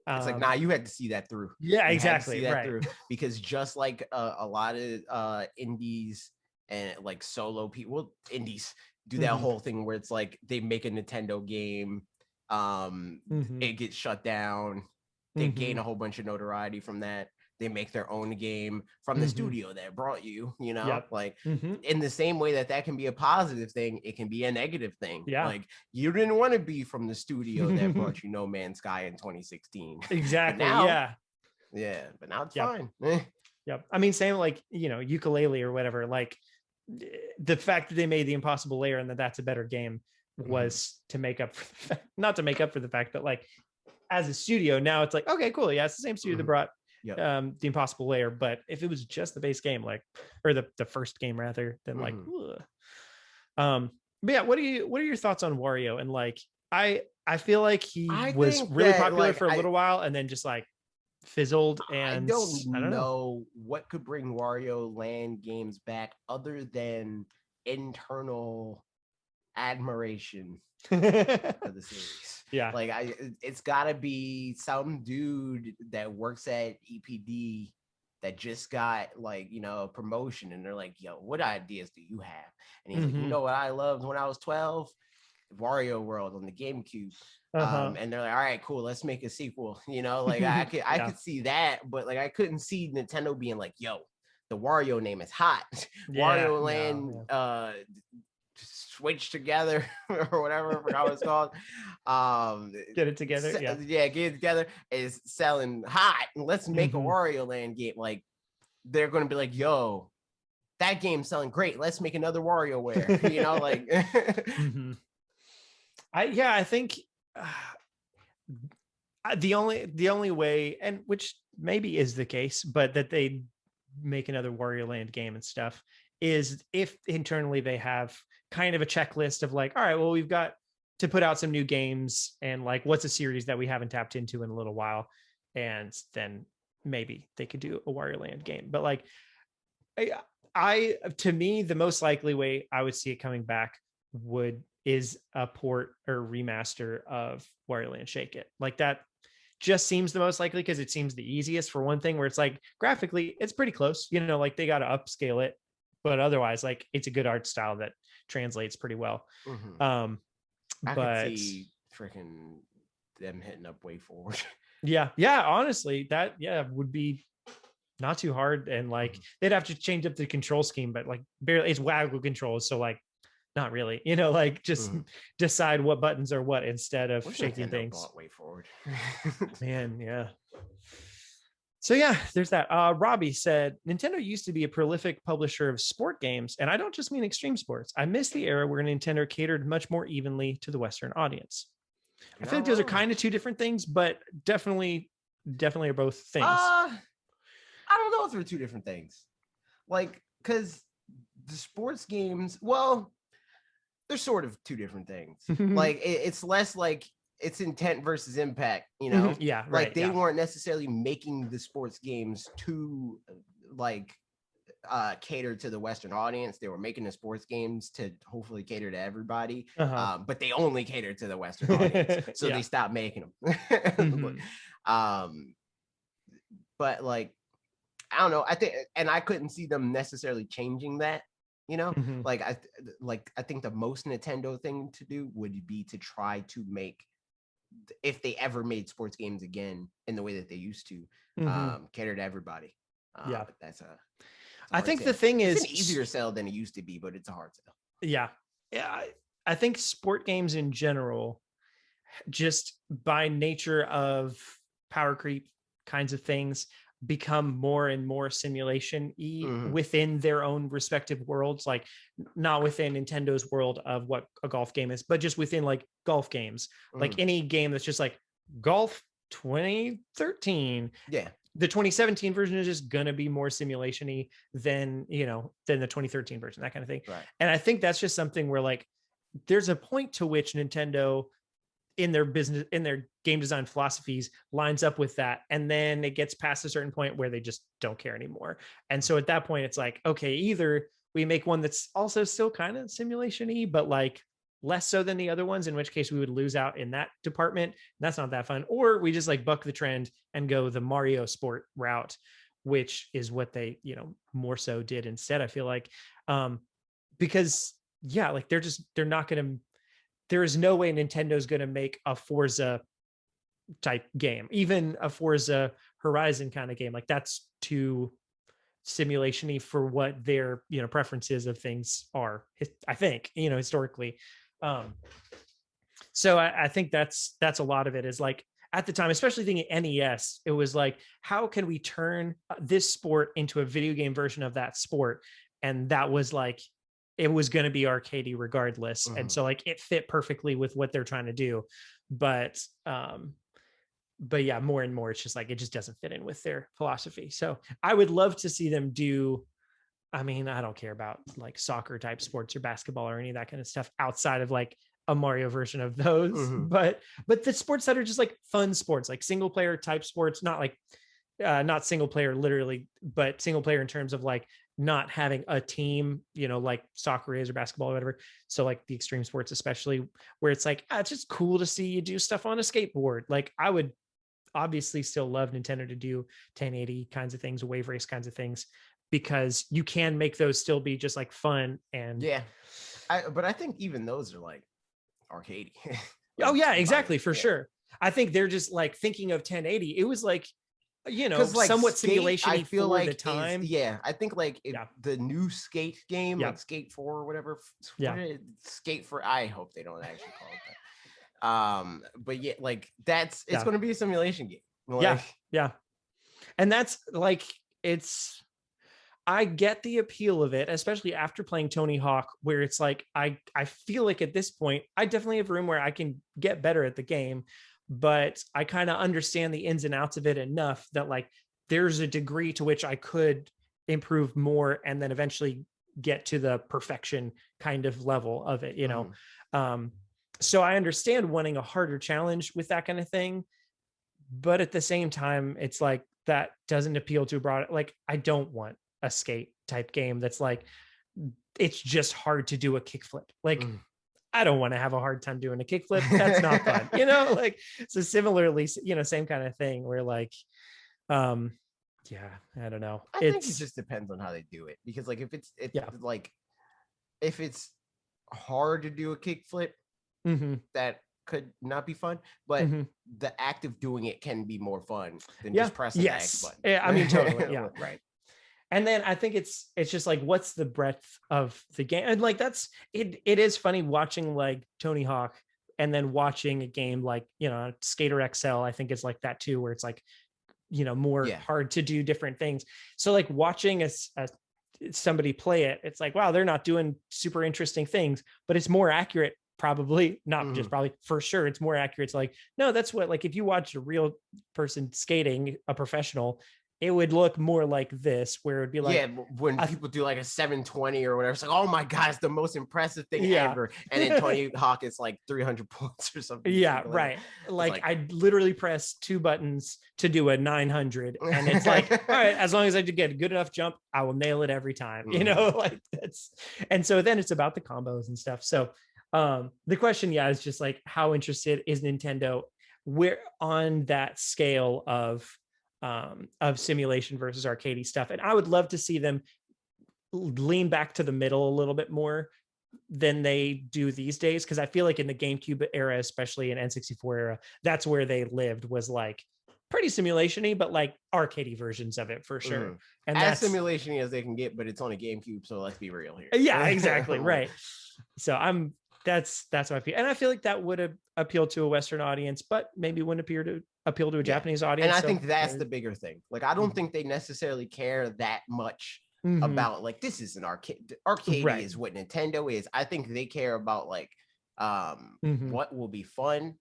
it's like, nah, you had to see that through. Yeah, exactly. Through, because just like a lot of indies and like solo people, indies do that whole thing where it's like they make a Nintendo game, it gets shut down, they gain a whole bunch of notoriety from that. They make their own game from the studio that brought you, in the same way that can be a positive thing, it can be a negative thing. Yeah. Like you didn't want to be from the studio that brought you No Man's Sky in 2016. Exactly. But now it's fine. Yep. I mean, same like, Ukulele or whatever, like the fact that they made the Impossible Lair and that's a better game was to make up for not to make up for the fact that like as a studio, now it's like, okay, cool. Yeah. It's the same studio that brought the Impossible Lair, but if it was just the base game, like, or the first game rather, then like, but yeah, what are your thoughts on Wario? And like, I I feel like he I was think really that popular like for a little while and then just like fizzled, I and don't I don't know. know what could bring Wario Land games back other than internal admiration for the series. Yeah. Like it's gotta be some dude that works at EPD that just got like, you know, a promotion, and they're like, yo, what ideas do you have? And he's like, you know what I loved when I was 12? Wario World on the GameCube. And they're like, all right, cool, let's make a sequel. You know, like I could see that, but like I couldn't see Nintendo being like, yo, the Wario name is hot. Wario Land switch together or whatever, I forgot what it's called. Get it together. Get it together is selling hot. And let's make a Wario Land game. Like they're gonna be like, yo, that game's selling great. Let's make another WarioWare. You know, like I think the only way, and which maybe is the case, but that they make another Wario Land game and stuff, is if internally they have kind of a checklist of like, all right, well, we've got to put out some new games, and like, what's a series that we haven't tapped into in a little while, and then maybe they could do a Wario Land game. But like, I to me, the most likely way I would see it coming back is a port or remaster of Wario Land Shake It. Like that just seems the most likely because it seems the easiest, for one thing, where it's like graphically it's pretty close, you know, like they got to upscale it, but otherwise like it's a good art style that translates pretty well. I could see freaking them hitting up Way Forward. yeah honestly, that would be not too hard, and like they'd have to change up the control scheme, but like barely, it's waggle controls, so like not really, you know, like just decide what buttons are what instead of shaking things. Bought Way Forward. Man, yeah. So yeah, there's that. Robbie said, Nintendo used to be a prolific publisher of sport games, and I don't just mean extreme sports. I miss the era where Nintendo catered much more evenly to the Western audience. I feel like those are kind of two different things, but definitely are both things. I don't know if they're two different things. Like, because the sports games, well, they're sort of two different things. Like it's less like it's intent versus impact, you know? Yeah, right. Like they weren't necessarily making the sports games to like cater to the Western audience. They were making the sports games to hopefully cater to everybody, but they only cater to the Western audience, so they stopped making them. But like, I don't know. I think, and I couldn't see them necessarily changing that. You know, like I think the most Nintendo thing to do would be to try to make, if they ever made sports games again in the way that they used to, cater to everybody. But that's I think the thing is, it's an easier sell than it used to be, but it's a hard sell. Yeah. I think sport games in general, just by nature of power creep kinds of things, become more and more simulation-y within their own respective worlds, like not within Nintendo's world of what a golf game is, but just within like golf games, like any game that's just like golf 2013. Yeah. The 2017 version is just gonna be more simulation-y than the 2013 version, that kind of thing. Right. And I think that's just something where like there's a point to which Nintendo in their business, in their game design philosophies, lines up with that, and then it gets past a certain point where they just don't care anymore. And so at that point it's like, okay, either we make one that's also still kind of simulation-y but like less so than the other ones, in which case we would lose out in that department, that's not that fun, or we just like buck the trend and go the Mario sport route, which is what they more so did instead, I feel like. Because like they're not gonna, there is no way Nintendo's going to make a Forza type game, even a Forza Horizon kind of game. Like that's too simulation-y for what their, preferences of things are, I think, historically. So I think that's a lot of it, is like at the time, especially thinking NES, it was like, how can we turn this sport into a video game version of that sport? And that was like, it was going to be arcadey regardless. And so like it fit perfectly with what they're trying to do. But yeah, more and more, it's just like, it just doesn't fit in with their philosophy. So I would love to see them do, I mean, I don't care about like soccer type sports or basketball or any of that kind of stuff outside of like a Mario version of those, but the sports that are just like fun sports, like single player type sports, not like not single player literally, but single player in terms of like not having a team, you know, like soccer is or basketball or whatever. So like the extreme sports, especially where it's like, it's just cool to see you do stuff on a skateboard. Like I would obviously still love Nintendo to do 1080 kinds of things, wave race kinds of things, because you can make those still be just like fun. And but I think even those are like arcadey. Oh yeah, exactly, for sure. I think they're just like thinking of 1080. It was like, you know, like somewhat simulation. I feel like the time. I think like the new Skate game, like Skate 4 or whatever. Skate 4. I hope they don't actually call it that. But yeah, like it's going to be a simulation game. Like, yeah. And that's like, I get the appeal of it, especially after playing Tony Hawk, where it's like, I feel like at this point, I definitely have room where I can get better at the game, but I kind of understand the ins and outs of it enough that like, there's a degree to which I could improve more and then eventually get to the perfection kind of level of it, you know? So I understand wanting a harder challenge with that kind of thing, but at the same time, it's like, that doesn't appeal to a broad, like, I don't want a skate type game that's like, it's just hard to do a kickflip. Like, I don't want to have a hard time doing a kickflip. That's not fun, you know? Like, so similarly, you know, same kind of thing where like, I don't know. I think it just depends on how they do it, because like if it's like if it's hard to do a kickflip, that could not be fun, but the act of doing it can be more fun than just pressing the X button. Yeah, I mean, totally. Yeah, right. And then I think it's just like, what's the breadth of the game? And like, it is funny watching like Tony Hawk and then watching a game like, you know, Skater XL, I think is like that too, where it's like, you know, more hard to do different things. So like watching somebody play it, it's like, wow, they're not doing super interesting things, but it's more accurate. Probably not just probably, for sure. It's more accurate. It's like, no, that's what, like if you watch a real person skating, a professional, it would look more like this, where it would be like, when people do like a 720 or whatever, it's like, oh my God, it's the most impressive thing ever. And then Tony Hawk is like 300 points or something. Yeah, right. Like I literally press 2 buttons to do a 900. And it's like, all right, as long as I get a good enough jump, I will nail it every time, you know, like that's, and so then it's about the combos and stuff. So the question, is just like, how interested is Nintendo where on that scale of simulation versus arcadey stuff? And I would love to see them lean back to the middle a little bit more than they do these days, because I feel like in the GameCube era, especially in N64 era, that's where they lived, was like pretty simulation-y, but like arcadey versions of it for sure. And as simulation-y as they can get, but it's on a GameCube, so let's be real here. Yeah, exactly. Right. So that's what I feel. And I feel like that would appeal to a Western audience, but maybe wouldn't appeal to a Japanese audience. And I think that's the bigger thing. Like, I don't think they necessarily care that much about like, this is an arcade is what Nintendo is. I think they care about like what will be fun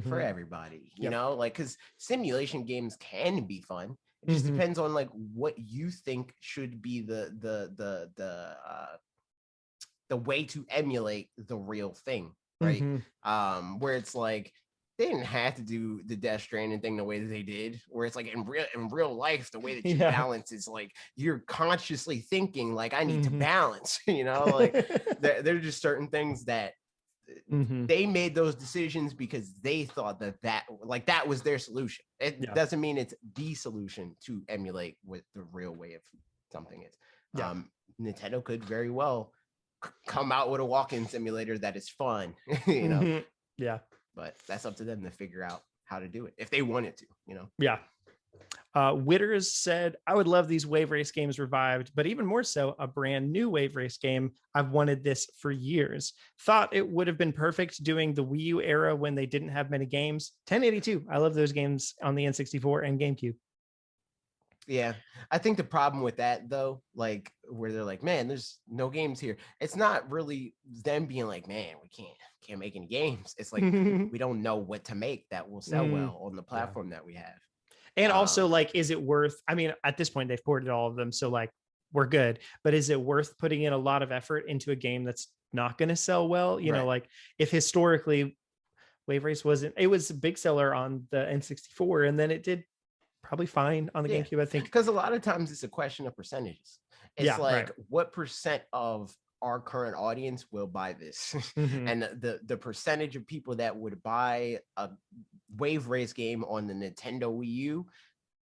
for everybody, you know, like, because simulation games can be fun. It just depends on like what you think should be the way to emulate the real thing, right? Where it's like, they didn't have to do the Death Stranding thing the way that they did, where it's like in real life, the way that you balance is like, you're consciously thinking like, I need to balance, you know, like there are just certain things that they made those decisions because they thought that was their solution. It doesn't mean it's the solution to emulate what the real way of something is. Nintendo could very well come out with a walk-in simulator that is fun, you know. But that's up to them to figure out how to do it if they wanted to, you know. Witters said, I would love these wave race games revived, but even more so a brand new wave race game. I've wanted this for years. Thought it would have been perfect doing the Wii U era when they didn't have many games. 1082, I love those games on the N64 and GameCube. Yeah, I think the problem with that though, like where they're like, man, there's no games here. It's not really them being like, man, we can't make any games. It's like, we don't know what to make that will sell well on the platform that we have. And also, like, is it worth, I mean, at this point they've ported all of them, so like we're good, but is it worth putting in a lot of effort into a game that's not going to sell well. You know, Right. like if historically Wave Race it was a big seller on the N64, and then it did probably fine on the Yeah, GameCube, I think. because a lot of times it's a question of percentages. It's Yeah, right. like what percent of our current audience will buy this, Mhm. and the percentage of people that would buy a Wave Race game on the Nintendo Wii U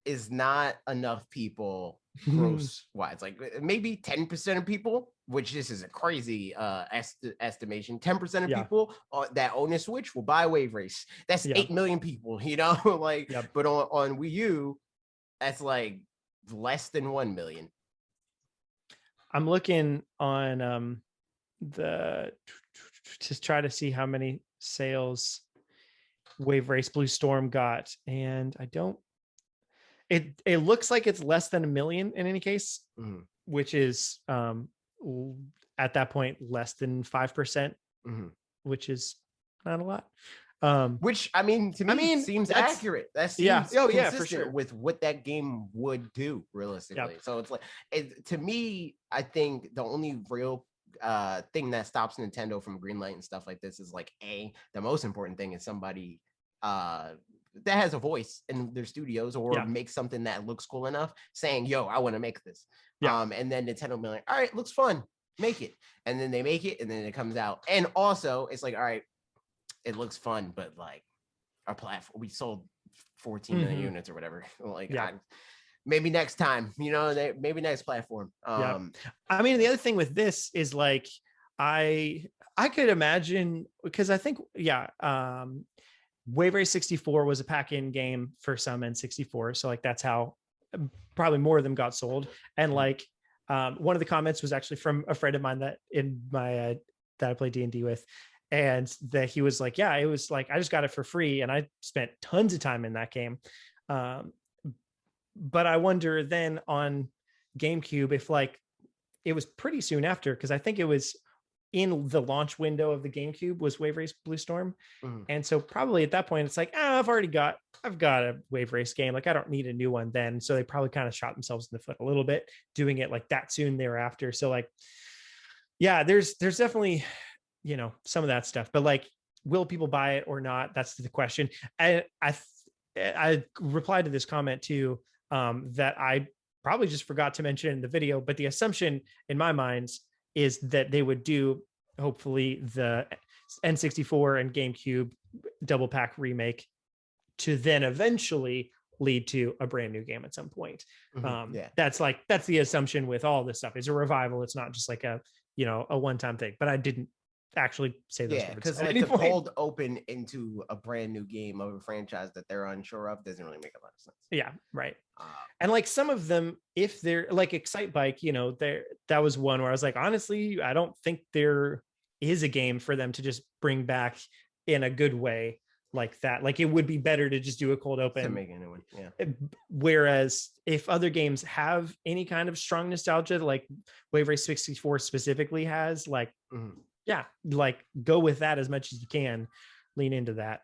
is not enough people gross wise. Like maybe 10% of people, which this is a crazy estimation. 10% of Yeah, people that own a Switch will buy Wave Race. That's yeah, 8 million people, you know, like, yep. but on Wii U, that's like less than 1 million. I'm looking on the to try to see how many sales Wave Race Blue Storm got, and I don't. It looks like it's less than 1 million in any case, Mhm. which is at that point less than 5%, Mhm. which is not a lot. Which I mean, to me, seems that's accurate. That yeah. seems Oh yeah, for consistent sure. with what that game would do realistically. Yep. So it's like, to me, I think the only real thing that stops Nintendo from greenlight and stuff like this is like the most important thing is somebody that has a voice in their studios or Yeah. make something that looks cool enough saying, yo, I want to make this. Yeah. And then Nintendo will be like, all right, looks fun, make it. And then they make it and then it comes out. And also it's like, all right, it looks fun, but like our platform, we sold 14 million units or whatever. Like, Yeah. maybe next time, you know, maybe next platform. Yeah. I mean, the other thing with this is like, I could imagine, because I think, Wave Race 64 was a pack-in game for some N64. So like that's how probably more of them got sold. And like one of the comments was actually from a friend of mine that in my that I play D&D with, and that he was like, yeah, it was like I just got it for free and I spent tons of time in that game. But I wonder then on GameCube if like it was pretty soon after, because I think it was in the launch window of the GameCube was Wave Race Blue Storm. And so probably at that point it's like, I've got a Wave Race game. Like I don't need a new one then. So they probably kind of shot themselves in the foot a little bit doing it like that soon thereafter. So like, yeah, there's definitely, you know, some of that stuff, but like, will people buy it or not? That's the question. I replied to this comment too, that I probably just forgot to mention in the video, but the assumption in my mind is that they would do hopefully the N64 and GameCube double pack remake to then eventually lead to a brand new game at some point. That's the assumption with all this stuff. It's a revival. It's not just like a one-time thing, but I didn't actually say those words. Because like the cold open into a brand new game of a franchise that they're unsure of doesn't really make a lot of sense. Yeah, right. And like some of them, if they're like Excite Bike, that was one where I was like, honestly, I don't think there is a game for them to just bring back in a good way like that. Like it would be better to just do a cold open to make a new one. Yeah. Whereas if other games have any kind of strong nostalgia, like Wave Race 64 specifically has, like, yeah, like go with that as much as you can, lean into that.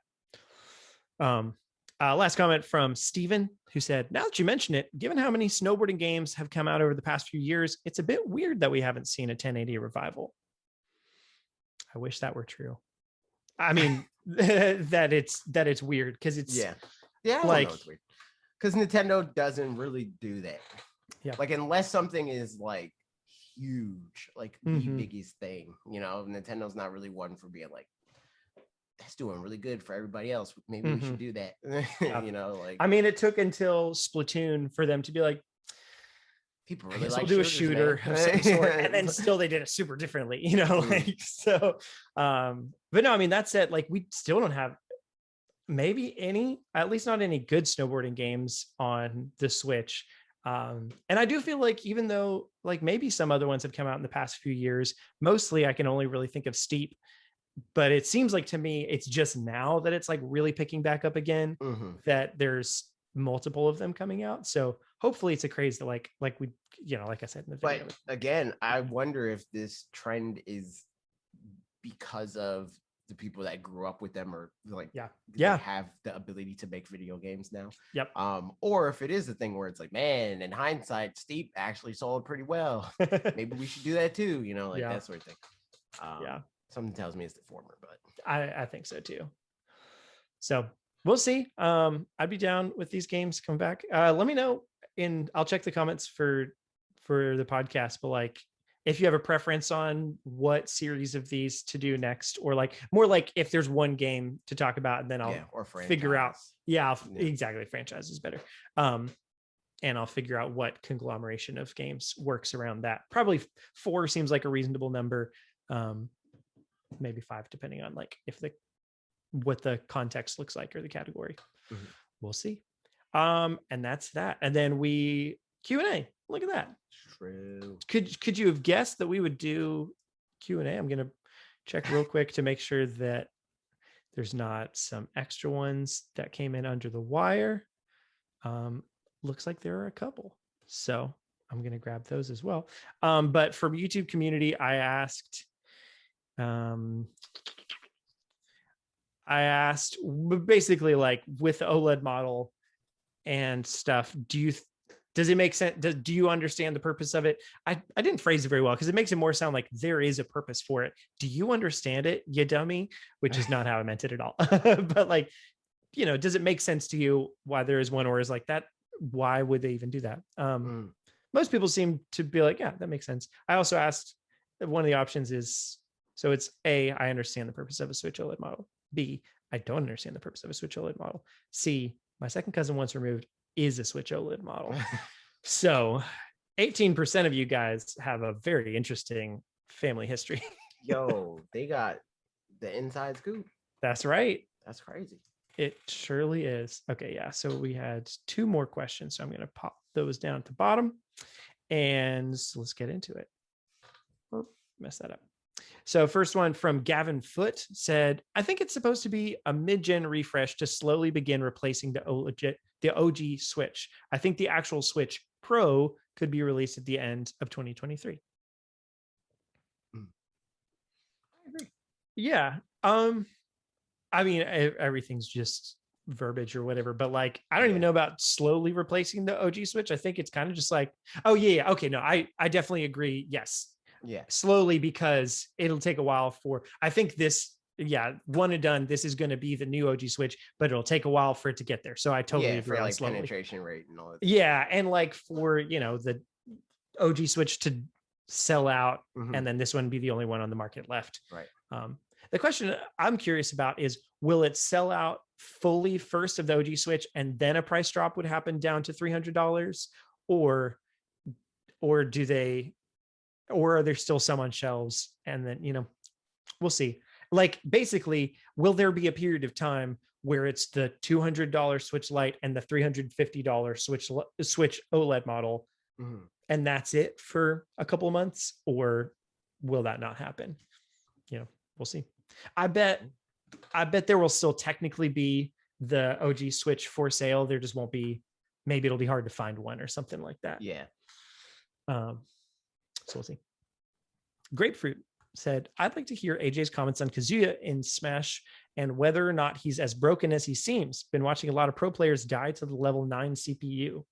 Last comment from Steven, who said, now that you mention it, given how many snowboarding games have come out over the past few years, it's a bit weird that we haven't seen a 1080 revival. I wish that were true. I mean, that it's weird because it's like it's weird because Nintendo doesn't really do that. Yeah, like unless something is like huge, like the biggest thing, Nintendo's not really one for being like, that's doing really good for everybody else. Maybe we should do that. Like I mean, it took until Splatoon for them to be like, people really like do a shooter of some sort, and then still they did it super differently, like so. But no, I mean that said, like we still don't have maybe any, at least not any good snowboarding games on the Switch. And I do feel like even though like maybe some other ones have come out in the past few years, mostly I can only really think of Steep. But it seems like to me, it's just now that it's like really picking back up again, that there's multiple of them coming out. So hopefully it's a craze that like we, like I said in the video. But again, I wonder if this trend is because of the people that grew up with them or like, have the ability to make video games now. Yep. Or if it is a thing where it's like, man, in hindsight, Steep actually sold pretty well. Maybe we should do that too, that sort of thing. Yeah. Something tells me it's the former, but I think so too. So we'll see. I'd be down with these games come back. Let me know I'll check the comments for the podcast, but like if you have a preference on what series of these to do next, or like more like if there's one game to talk about, and then I'll figure out. Yeah, exactly. Franchise is better. And I'll figure out what conglomeration of games works around that. Probably 4 seems like a reasonable number. Maybe 5, depending on like what the context looks like or the category. Mm-hmm. We'll see. And that's that. And then we Q&A. Look at that. True. Could you have guessed that we would do Q&A? I'm gonna check real quick to make sure that there's not some extra ones that came in under the wire. Looks like there are a couple, so I'm gonna grab those as well. But from YouTube community, I asked basically like with the OLED model and stuff, does it make sense? Do you understand the purpose of it? I didn't phrase it very well because it makes it more sound like there is a purpose for it. Do you understand it, you dummy? Which is not how I meant it at all. But like, does it make sense to you why there is one, or is like that? Why would they even do that? Most people seem to be like, yeah, that makes sense. I also asked, one of the options is, so it's A, I understand the purpose of a Switch OLED model. B, I don't understand the purpose of a Switch OLED model. C, my second cousin once removed is a Switch OLED model. So 18% of you guys have a very interesting family history. Yo, they got the inside scoop. That's right. That's crazy. It surely is. Okay, yeah. So we had 2 more questions. So I'm going to pop those down at the bottom. And let's get into it. Or mess that up. So first one from Gavin Foote said, I think it's supposed to be a mid-gen refresh to slowly begin replacing the OG Switch. I think the actual Switch Pro could be released at the end of 2023. I agree. Yeah. I mean, everything's just verbiage or whatever, but like, I don't even know about slowly replacing the OG Switch. I think it's kind of just like, oh yeah. Okay. No, I definitely agree. Yes. Yeah. Slowly, because it'll take a while I think this, one and done, this is going to be the new OG Switch, but it'll take a while for it to get there. So I totally agree. For like slowly. Penetration rate and all that. Yeah. And like for, the OG Switch to sell out, and then this one be the only one on the market left. Right. The question I'm curious about is, will it sell out fully first of the OG Switch and then a price drop would happen down to $300, or are there still some on shelves? And then, we'll see. Like, basically, will there be a period of time where it's the $200 Switch Lite and the $350 Switch OLED model, and that's it for a couple of months, or will that not happen? We'll see. I bet there will still technically be the OG Switch for sale. There just won't be. Maybe it'll be hard to find one or something like that. Yeah. So we'll see. Grapefruit said, I'd like to hear AJ's comments on Kazuya in Smash and whether or not he's as broken as he seems. Been watching a lot of pro players die to the level 9 CPU.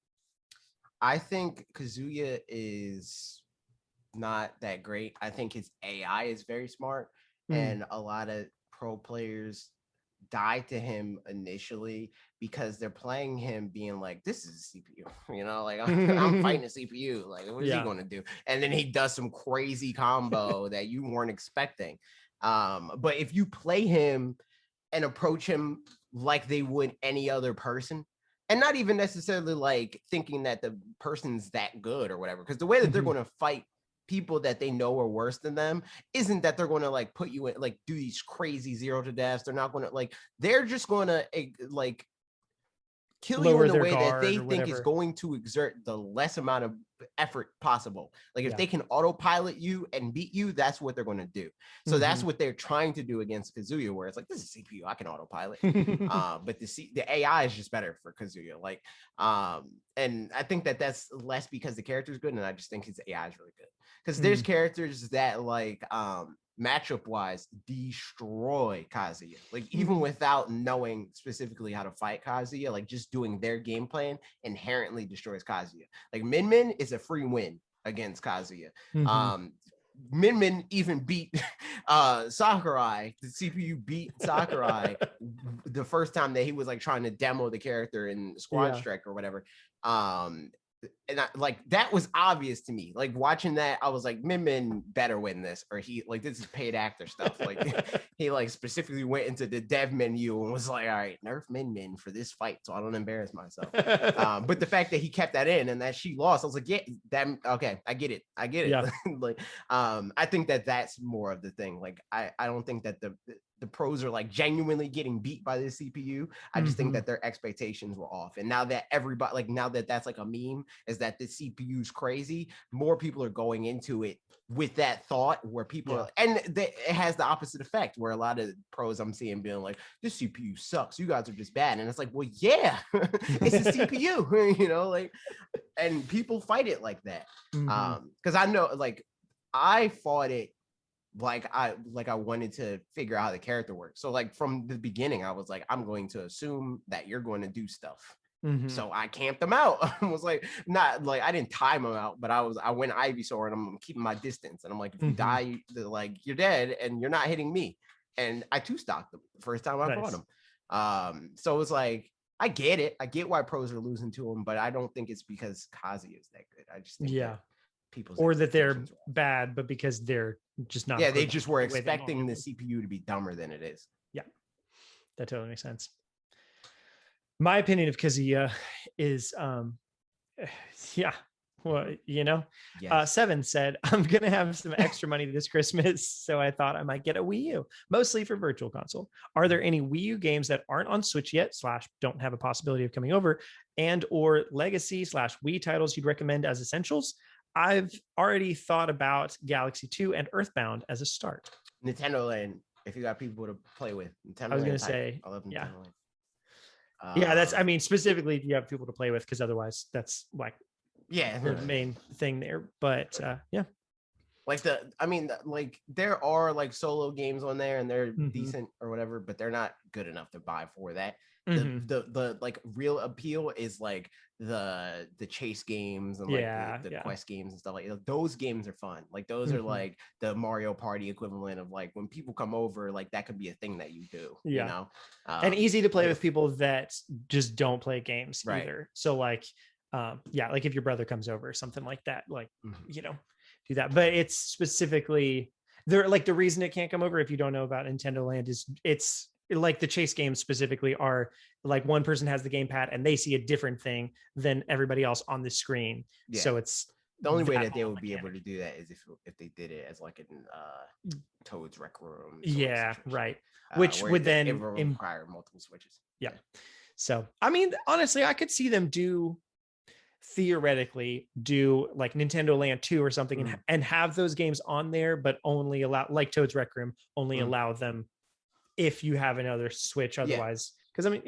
I think Kazuya is not that great. I think his AI is very smart, and a lot of pro players die to him initially because they're playing him being like, this is a CPU, like I'm fighting a CPU, like what is he going to do? And then he does some crazy combo that you weren't expecting. But if you play him and approach him like they would any other person, and not even necessarily like thinking that the person's that good or whatever, because the way that they're going to fight people that they know are worse than them isn't that they're going to like put you in, like do these crazy 0 to deaths. They're not going to they're just going to like kill you in the way that they think is going to exert the less amount of effort possible. Like if they can autopilot you and beat you, that's what they're going to do. So that's what they're trying to do against Kazuya, where it's like, this is CPU, I can autopilot. But the AI is just better for Kazuya. And I think that's less because the character is good, and I just think his AI is really good. Because there's characters that matchup wise destroy Kazuya, even without knowing specifically how to fight Kazuya, just doing their game plan inherently destroys Kazuya. Like Min Min is a free win against Kazuya. Min Min even beat Sakurai. The CPU beat Sakurai the first time that he was like trying to demo the character in Squad Strike or whatever. And like that was obvious to me. Like watching that, I was like, Min Min better win this, or he like this is paid actor stuff. Like he like specifically went into the dev menu and was like, all right, nerf Min Min for this fight, so I don't embarrass myself. But the fact that he kept that in and that she lost, I was like, yeah, that okay, I get it. Yeah. Like, I think that that's more of the thing. Like, I don't think that the pros are like genuinely getting beat by the CPU. I just think that their expectations were off. And now that everybody, like now that that's like a meme, is that the CPU is crazy, more people are going into it with that thought where people are, and it has the opposite effect where a lot of pros I'm seeing being like, this CPU sucks, you guys are just bad. And it's like, well, yeah, it's a CPU, you know, like, and people fight it like that. Because I know, like, I fought it like I wanted to figure out how the character works. So like from the beginning, I was like, I'm going to assume that you're going to do stuff. So I camped them out. I was like, not like I didn't time them out, but I went Ivysaur and I'm keeping my distance. And I'm like, if you die, like you're dead and you're not hitting me. And I two-stocked them the first time I fought him. So it's like, I get it. I get why pros are losing to him, but I don't think it's because Kazi is that good. I just think people's or that they're bad, but because they're just not. Yeah, they just were expecting the CPU to be dumber than it is. Yeah, that totally makes sense. My opinion of Kazuya is, well, you know, Seven said, I'm going to have some extra money this Christmas, so I thought I might get a Wii U, mostly for Virtual Console. Are there any Wii U games that aren't on Switch yet, / don't have a possibility of coming over, and or legacy / Wii titles you'd recommend as essentials? I've already thought about Galaxy 2 and Earthbound as a start. Nintendo Land, if you got people to play with. Nintendo I was going to say, I love Nintendo Land. Yeah, that's, I mean, specifically if you have people to play with, because otherwise that's like the main thing there. But like like there are like solo games on there and they're decent or whatever, but they're not good enough to buy for that. The like real appeal is like the chase games and like the quest games and stuff like that. Those games are fun. Like those are like the Mario Party equivalent of like when people come over, like that could be a thing that you do, you know, and easy to play with people that just don't play games either. So like like if your brother comes over or something like that, like you know, do that. But it's specifically there, like the reason it can't come over, if you don't know about Nintendo Land, is it's like the chase games specifically are like one person has the gamepad and they see a different thing than everybody else on the screen. So it's the only way that they would be able to do that is if they did it as like in Toad's Rec Room. Which would then require multiple switches. So I mean, honestly, I could see them theoretically do like Nintendo Land 2 or something and have those games on there, but only allow, like Toad's Rec Room, only allow them if you have another Switch. Otherwise, because I mean,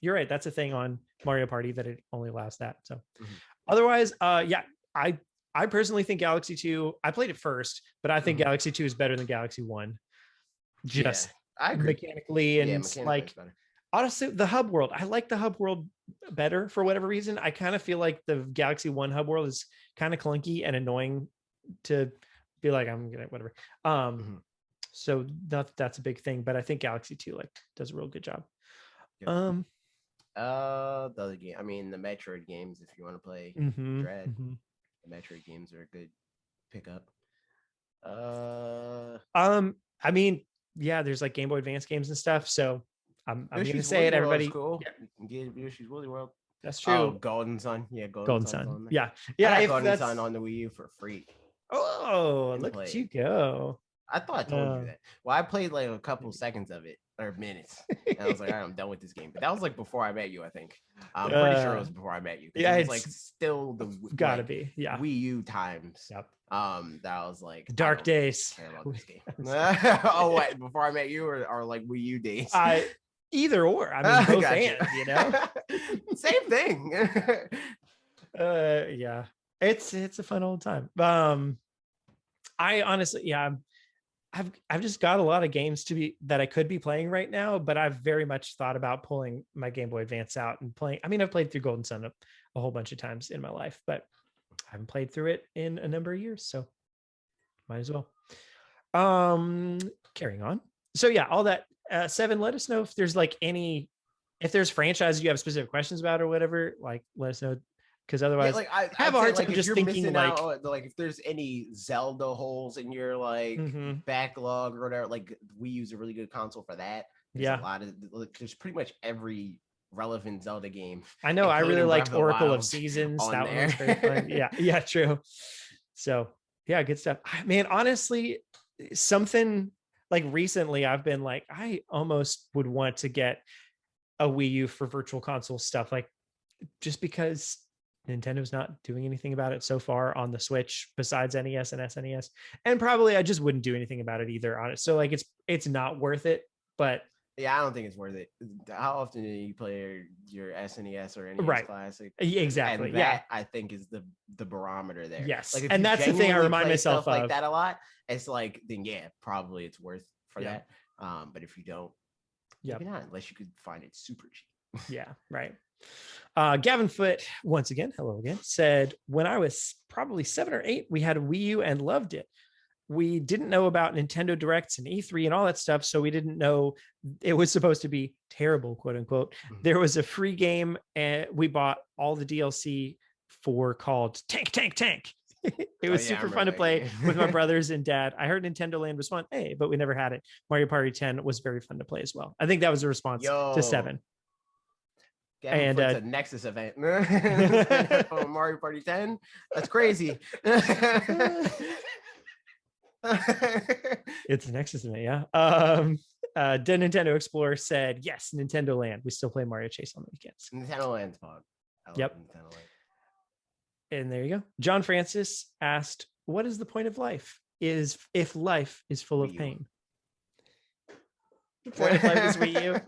you're right, that's a thing on Mario Party that it only allows that. So otherwise, I personally think Galaxy 2, I played it first, but I think Galaxy 2 is better than Galaxy 1. Just I agree. Mechanically and like honestly, the hub world, I like the hub world better for whatever reason. I kind of feel like the Galaxy 1 hub world is kind of clunky and annoying to be like, I'm gonna whatever. So that's a big thing, but I think Galaxy 2 like does a real good job. The other game, I mean, the Metroid games, if you want to play Dread, the Metroid games are a good pickup. I mean, there's like Game Boy Advance games and stuff, so I'm gonna say it, everybody. Cool. Get Yoshi's Woolly World. That's true. Oh, Golden Sun. Golden Sun. Yeah. I got Golden Sun on the Wii U for free. Oh, look at you go. I thought I told you that. Well, I played like a couple seconds of it, or minutes, and I was like, all right, I'm done with this game. But that was like before I met you, I think. I'm pretty sure it was before I met you. Yeah, it was like still the gotta be Wii U times. Yep. That was like dark days. Care about this game. Oh, what? Before I met you, or like Wii U days? Either or. I mean, both and, you know, same thing. It's a fun old time. I honestly, I've just got a lot of games that I could be playing right now, but I've very much thought about pulling my Game Boy Advance out and playing. I mean, I've played through Golden Sun a whole bunch of times in my life, but I haven't played through it in a number of years, so might as well. Carrying on. So yeah, all that. Seven, let us know if there's like if there's franchises you have specific questions about or whatever, like let us know. Because otherwise, I have a hard time just thinking like, if there's any Zelda holes in your like backlog or whatever, like we use a really good console for that. There's a lot of there's pretty much every relevant Zelda game. I know I really liked Oracle of Seasons. That one was very fun. Yeah, true. So yeah, good stuff. Man, honestly, something like recently I've been like, I almost would want to get a Wii U for virtual console stuff, like just because Nintendo's not doing anything about it so far on the Switch besides NES and SNES, and probably I just wouldn't do anything about it either on it. So like it's not worth it. But yeah, I don't think it's worth it. How often do you play your SNES or NES Classic? Exactly. And that I think is the barometer there. Yes, like and that's the thing I remind myself of. Like that a lot. It's like then probably it's worth for that. But if you don't, maybe not, unless you could find it super cheap. Yeah, right. Gavin Foote, once again, hello again, said, when I was probably 7 or 8, we had a Wii U and loved it. We didn't know about Nintendo Directs and E3 and all that stuff, so we didn't know it was supposed to be terrible, quote unquote. There was a free game, and we bought all the DLC for called Tank. It was super fun to play with my brothers and dad. I heard Nintendo Land was fun, but we never had it. Mario Party 10 was very fun to play as well. I think that was a response to 7. And it's a Nexus event. Mario Party 10. That's crazy. It's a Nexus event, yeah. The Nintendo Explorer said, yes, Nintendo Land. We still play Mario Chase on the weekends. Nintendo Land's fun. Yep. Nintendo Land. And there you go. John Francis asked, what is the point of life? If life is full of pain? The point of life is Wii U.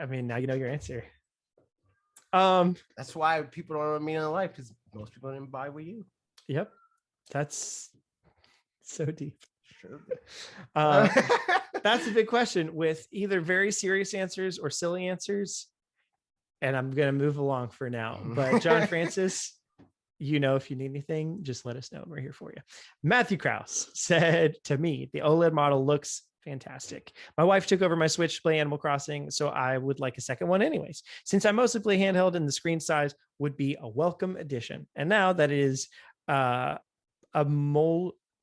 I mean, now you know your answer. That's why people don't have a meaning in life, because most people didn't buy Wii U. Yep. That's so deep. Sure. That's a big question with either very serious answers or silly answers. And I'm going to move along for now. But John Francis, if you need anything, just let us know. We're here for you. Matthew Krause said to me, the OLED model looks fantastic. My wife took over my Switch to play Animal Crossing, so I would like a second one anyways. Since I mostly play handheld and the screen size would be a welcome addition. And now that it is now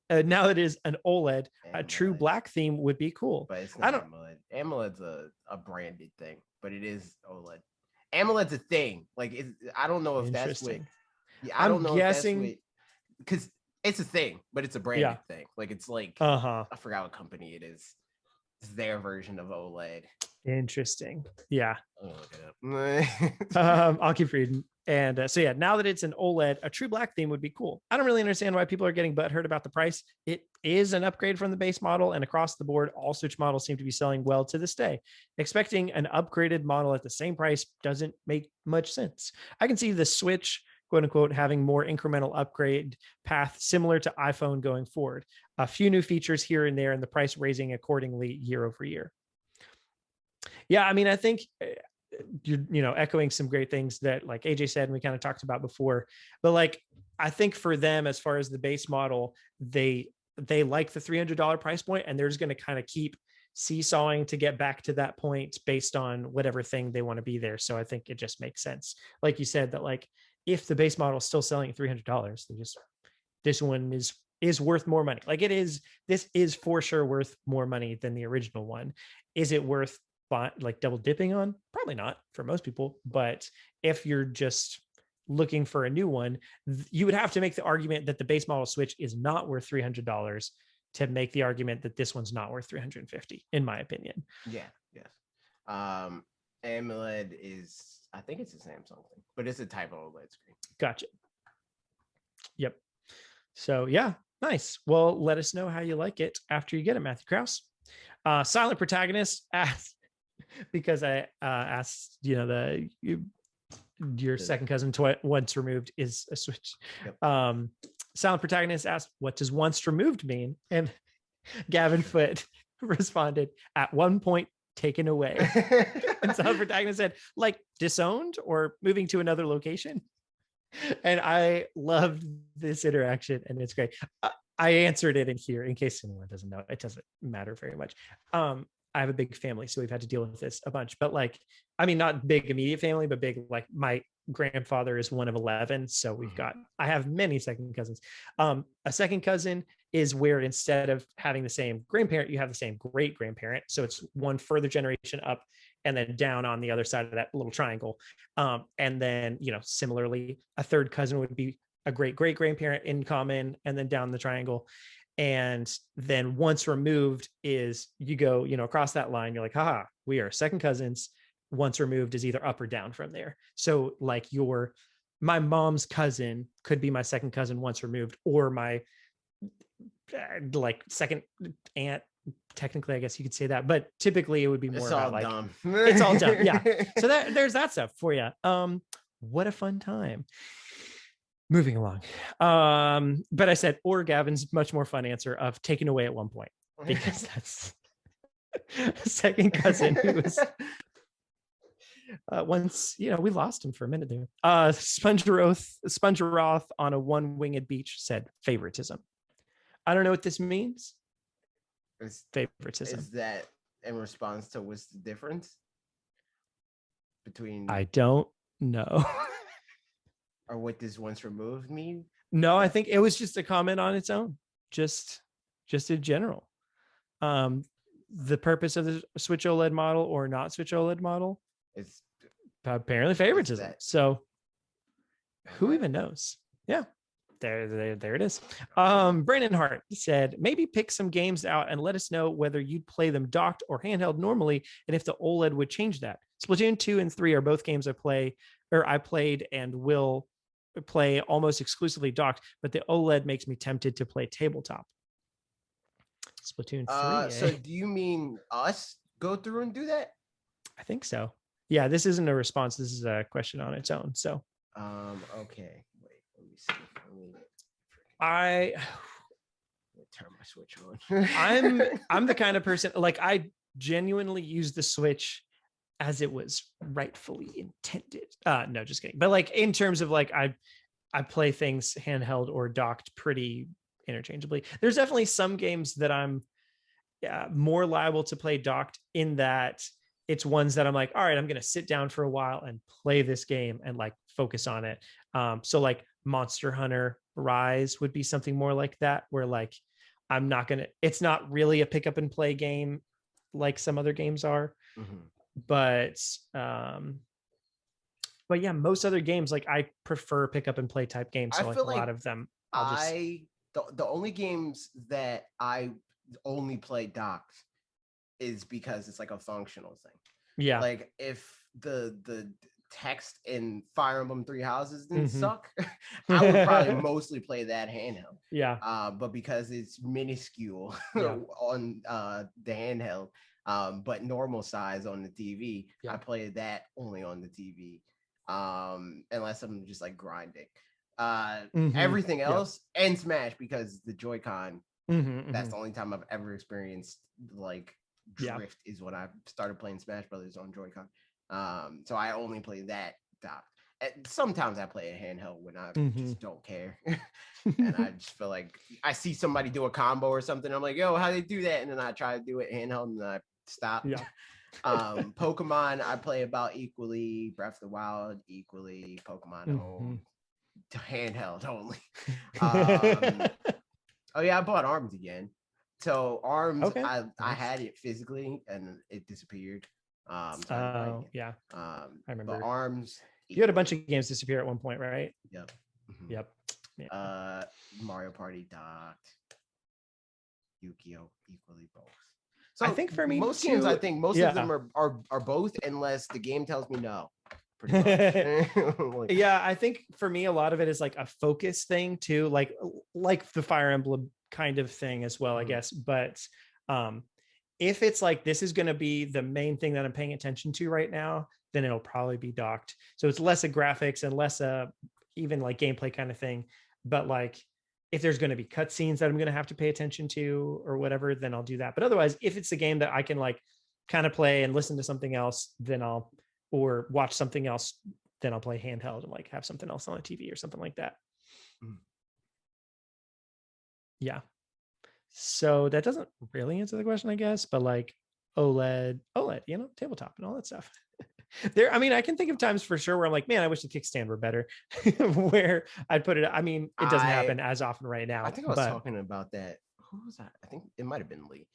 that it is an OLED, a true black theme would be cool. But it's not AMOLED. AMOLED's a branded thing, but it is OLED. AMOLED's a thing. Like I don't know if that's what. Yeah, I don't know guessing because it's a thing, but it's a branded thing. Like it's like I forgot what company it is. It's their version of OLED. Interesting. Yeah. I'll look it up. I'll keep reading. And so yeah, now that it's an OLED, a true black theme would be cool. I don't really understand why people are getting butthurt about the price. It is an upgrade from the base model, and across the board, all Switch models seem to be selling well to this day. Expecting an upgraded model at the same price doesn't make much sense. I can see the Switch, quote unquote, having more incremental upgrade path similar to iPhone going forward. A few new features here and there, and the price raising accordingly year over year. Yeah, I mean, I think you're echoing some great things that like AJ said and we kind of talked about before, but like I think for them, as far as the base model, they like the $300 price point, and they're just going to kind of keep seesawing to get back to that point based on whatever thing they want to be there. So I think it just makes sense, like you said, that like if the base model is still selling at $300, this one is worth more money. Like this is for sure worth more money than the original one. Is it worth like double dipping on? Probably not for most people, but if you're just looking for a new one, you would have to make the argument that the base model Switch is not worth $300 to make the argument that this one's not worth $350, in my opinion. Yeah. Yes. AMOLED is, I think it's a Samsung thing, but it's a type of OLED screen. Gotcha. Yep. So yeah, nice. Well, let us know how you like it after you get it, Matthew Krause. Silent Protagonist asked, because I asked, your second cousin once removed is a Switch. Yep. Silent Protagonist asked, what does once removed mean? And Gavin Foote responded, at one point taken away. And Silent Protagonist said, like disowned or moving to another location. And I loved this interaction, and it's great. I answered it in here in case anyone doesn't know. It doesn't matter very much. I have a big family, so we've had to deal with this a bunch. But like, I mean, not big immediate family, but big, like my grandfather is one of 11. So I have many second cousins. A second cousin is where instead of having the same grandparent, you have the same great grandparent. So it's one further generation up and then down on the other side of that little triangle. And then, similarly, a third cousin would be a great great grandparent in common, and then down the triangle. And then once removed is you go, across that line, you're like, haha, we are second cousins. Once removed is either up or down from there. So like my mom's cousin could be my second cousin once removed, or my like second aunt. Technically, I guess you could say that, but typically it would be more about like dumb. It's all dumb. Yeah. So there's that stuff for you. What a fun time. Moving along. But I said, or Gavin's much more fun answer of taken away at one point, because that's a second cousin who was once, we lost him for a minute there. Spongeroth on a one-winged beach said favoritism. I don't know what this means. Favoritism. Is that in response to what's the difference between? I don't know. Or what does once removed mean? No, I think it was just a comment on its own, just in general. The purpose of the Switch OLED model or not Switch OLED model is apparently favoritism. So who even knows? Yeah. There it is. Brandon Hart said, maybe pick some games out and let us know whether you'd play them docked or handheld normally, and if the OLED would change that. Splatoon 2 and 3 are both games I played and will play almost exclusively docked, but the OLED makes me tempted to play tabletop. Splatoon 3. So do you mean us go through and do that? I think so. Yeah, this isn't a response. This is a question on its own. So okay. Wait, let me see. I turn my Switch on. I'm the kind of person, like, I genuinely use the Switch as it was rightfully intended. No, just kidding. But like in terms of like I play things handheld or docked pretty interchangeably. There's definitely some games that I'm more liable to play docked, in that it's ones that I'm like, all right, I'm going to sit down for a while and play this game and like focus on it. So like Monster Hunter Rise would be something more like that, where like it's not really a pick up and play game like some other games are. Mm-hmm. But yeah, most other games, like I prefer pick up and play type games. So like a lot of them, the only games that I only play docked is because it's like a functional thing. Yeah. Like if the text in Fire Emblem Three Houses didn't suck, I would probably mostly play that handheld. Yeah. But because it's minuscule on the handheld, but normal size on the TV, I play that only on the TV. Unless I'm just like grinding. Everything else and Smash, because the Joy-Con, that's the only time I've ever experienced like drift is when I started playing Smash Brothers on Joy-Con. So I only play that docked. And sometimes I play a handheld when I just don't care. And I just feel like I see somebody do a combo or something. I'm like, yo, how they do that? And then I try to do it handheld and then I stop. Yeah. Pokemon I play about equally, Breath of the Wild equally, Pokemon Home handheld only. Oh yeah, I bought Arms again. So Arms, I had it physically and it disappeared. So yeah. I remember. But Arms, you had a bunch of games disappear at one point, right? Yep. Yep. Yeah. Mario Party docked, Yu-Gi-Oh equally both. So I think for me, most games, I think most of them are both, unless the game tells me no. Pretty much. Yeah, I think for me, a lot of it is like a focus thing too, like the Fire Emblem kind of thing as well, I guess. But if it's like this is going to be the main thing that I'm paying attention to right now, then it'll probably be docked. So it's less a graphics and less a even like gameplay kind of thing. But like if there's going to be cutscenes that I'm going to have to pay attention to or whatever, then I'll do that. But otherwise, if it's a game that I can like kind of play and listen to something else, then or watch something else then I'll play handheld and like have something else on the TV or something like that. Yeah. So that doesn't really answer the question, I guess, but like OLED, you know, tabletop and all that stuff. There, I mean, I can think of times for sure where I'm like, man, I wish the kickstand were better. Where I'd put it. I mean, it doesn't happen as often right now. I think I was talking about that. Who was that? I think it might have been Lee.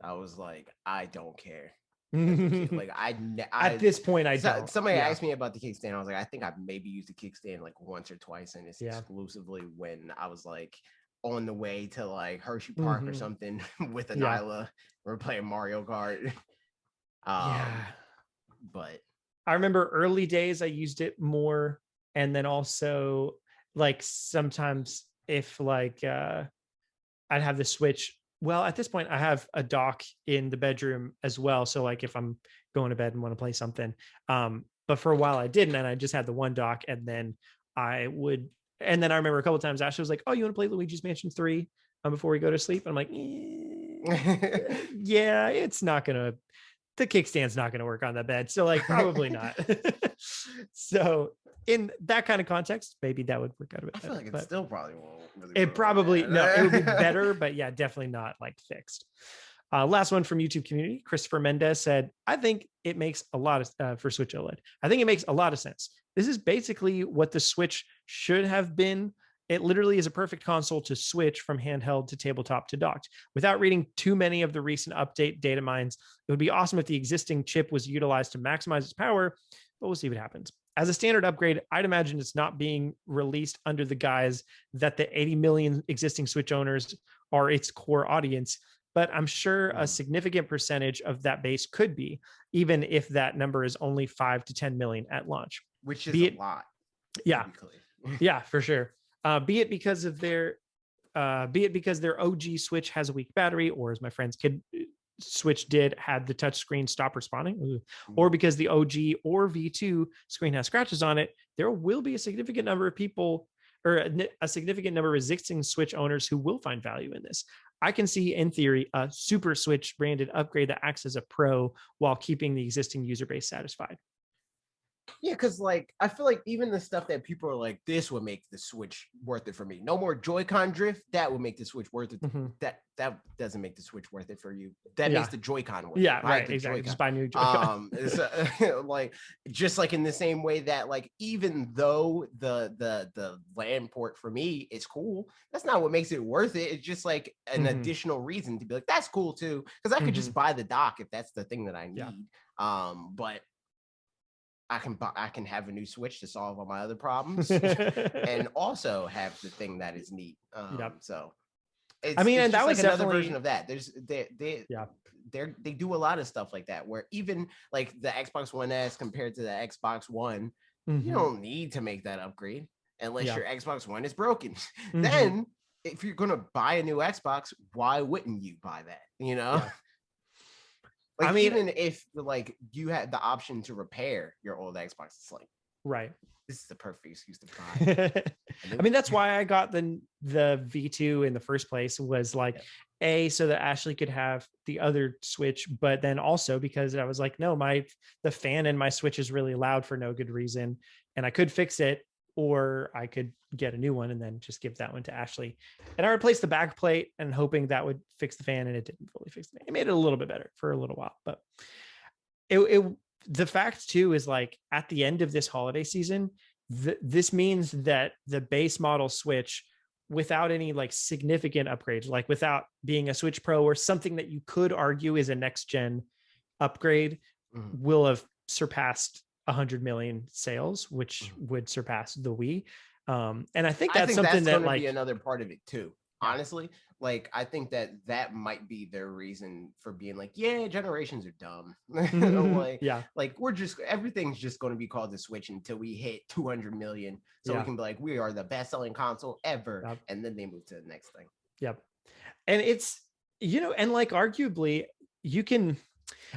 I was like, I don't care. Like at this point, I don't. Somebody asked me about the kickstand. I was like, I think I've maybe used the kickstand like once or twice, and it's exclusively when I was like on the way to like Hershey Park or something with a Nyla. We're playing Mario Kart. But I remember early days I used it more, and then also like sometimes if like I'd have the Switch. Well, at this point I have a dock in the bedroom as well, so like if I'm going to bed and want to play something, but for a while I didn't, and I just had the one dock, and then I remember a couple of times Ashley was like, oh, you want to play Luigi's Mansion 3 before we go to sleep? And I'm like, yeah, it's not gonna, the kickstand's not going to work on that bed. So like, probably not. So in that kind of context, maybe that would work out a bit better. I feel like it still probably won't really it probably, no, it would be better, but yeah, definitely not like fixed. Last one from YouTube community, Christopher Mendez said, I think it makes a lot of, for Switch OLED, I think it makes a lot of sense. This is basically what the Switch should have been. It literally is a perfect console to switch from handheld to tabletop to docked. Without reading too many of the recent update data mines, it would be awesome if the existing chip was utilized to maximize its power, but we'll see what happens. As a standard upgrade, I'd imagine it's not being released under the guise that the 80 million existing Switch owners are its core audience, but I'm sure a significant percentage of that base could be, even if that number is only 5 to 10 million at launch. Which is a lot. Yeah. Yeah, for sure. Be it because their OG Switch has a weak battery, or as my friend's kid Switch had the touchscreen stop responding, or because the OG or V2 screen has scratches on it, there will be a significant number of people, or a significant number of existing Switch owners who will find value in this. I can see, in theory, a Super Switch branded upgrade that acts as a pro while keeping the existing user base satisfied. Yeah, because like I feel like even the stuff that people are like, this would make the Switch worth it for me. No more Joy-Con drift. That would make the Switch worth it. That doesn't make the Switch worth it for you. That makes the Joy-Con worth it. Yeah, right. Exactly. Just buy new Joy-Con. Like just like in the same way that like even though the LAN port for me is cool, that's not what makes it worth it. It's just like an additional reason to be like, that's cool too, because I could just buy the dock if that's the thing that I need. But I can have a new Switch to solve all my other problems, and also have the thing that is neat. So, I mean, and that was like another version of that. They do a lot of stuff like that, where even like the Xbox One S compared to the Xbox One, you don't need to make that upgrade unless your Xbox One is broken. Then, if you're gonna buy a new Xbox, why wouldn't you buy that? You know. Yeah. Like, I mean, even if like you had the option to repair your old Xbox, it's like, right, this is the perfect excuse to buy. I mean, that's why I got the V2 in the first place, was like so that Ashley could have the other Switch, but then also because I was like, no, the fan in my Switch is really loud for no good reason, and I could fix it, or I could get a new one and then just give that one to Ashley. And I replaced the back plate and hoping that would fix the fan, and it didn't fully fix the fan. It made it a little bit better for a little while, but the fact too is like at the end of this holiday season, this means that the base model Switch, without any like significant upgrades, like without being a Switch Pro or something that you could argue is a next gen upgrade, will have surpassed 100 million sales, which would surpass the Wii. And I think that's something that's like be another part of it too. Honestly, like I think that might be their reason for being like, yeah, generations are dumb. Like everything's just going to be called the Switch until we hit 200 million, so we can be like, we are the best selling console ever, and then they move to the next thing. Yep. And it's, and like arguably you can,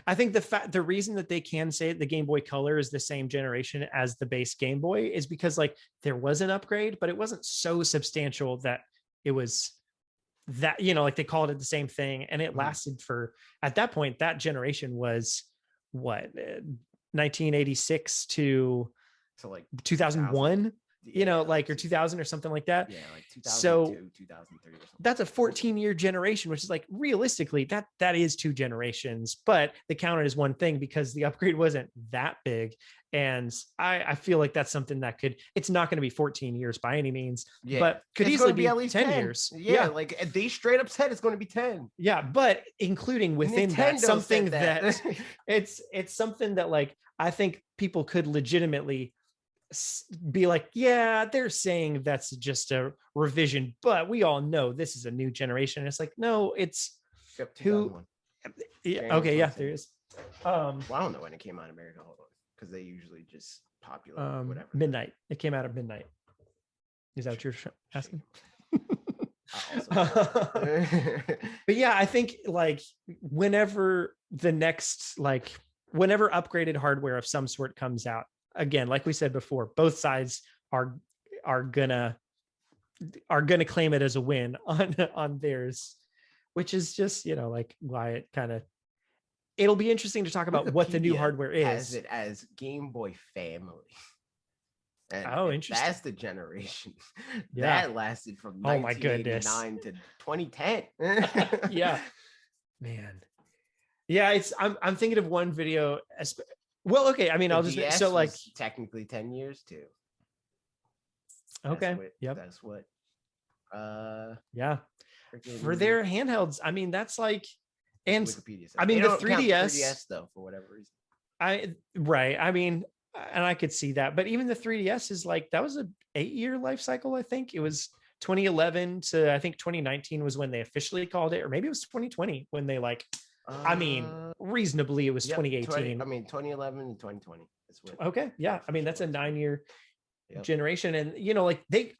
I think the reason that they can say the Game Boy Color is the same generation as the base Game Boy is because like there was an upgrade, but it wasn't so substantial that it was that, like they called it the same thing, and it lasted for, at that point, that generation was what, 1986 to So like 2001, you know, like, or 2000 or something like that. Yeah, like 2002, so 2003 or something. That's a 14-year generation, which is like realistically that is 2 generations, but they count it as one thing because the upgrade wasn't that big. And I feel like that's something that it's not going to be 14 years by any means, but could it's easily be at least 10 years. Yeah, like they straight up said it's going to be 10. Yeah, but including within that something that it's something that like I think people could legitimately be like, yeah, they're saying that's just a revision, but we all know this is a new generation. It's like, no, it's who. Yeah, okay, yeah, there is. Well, I don't know when it came out in America. Hold on, because they usually just popular whatever. Midnight. It came out at midnight. Is that what you're asking? But yeah, I think like whenever upgraded hardware of some sort comes out, again, like we said before, both sides are gonna claim it as a win on theirs, which is just, you know, like why it kind of, it'll be interesting to talk about Wikipedia what the new hardware is. Has it as Game Boy Family. And interesting. That's the generation that lasted from 1989 to 2010. Yeah, man. Yeah, I'm thinking of one video. Well, okay. I mean, I'll just DS so like technically 10 years too. Okay. That's what. Yeah. For their handhelds, I mean, that's like, and Wikipedia I mean, the 3DS, 3DS though, for whatever reason. I mean, and I could see that, but even the 3DS is like, that was a 8-year life cycle. I think it was 2011 to I think 2019 was when they officially called it, or maybe it was 2020 when they like, I mean, reasonably it was 2018. 2011 and 2020. Okay. Yeah. I mean, that's a 9-year generation. And, you know, like they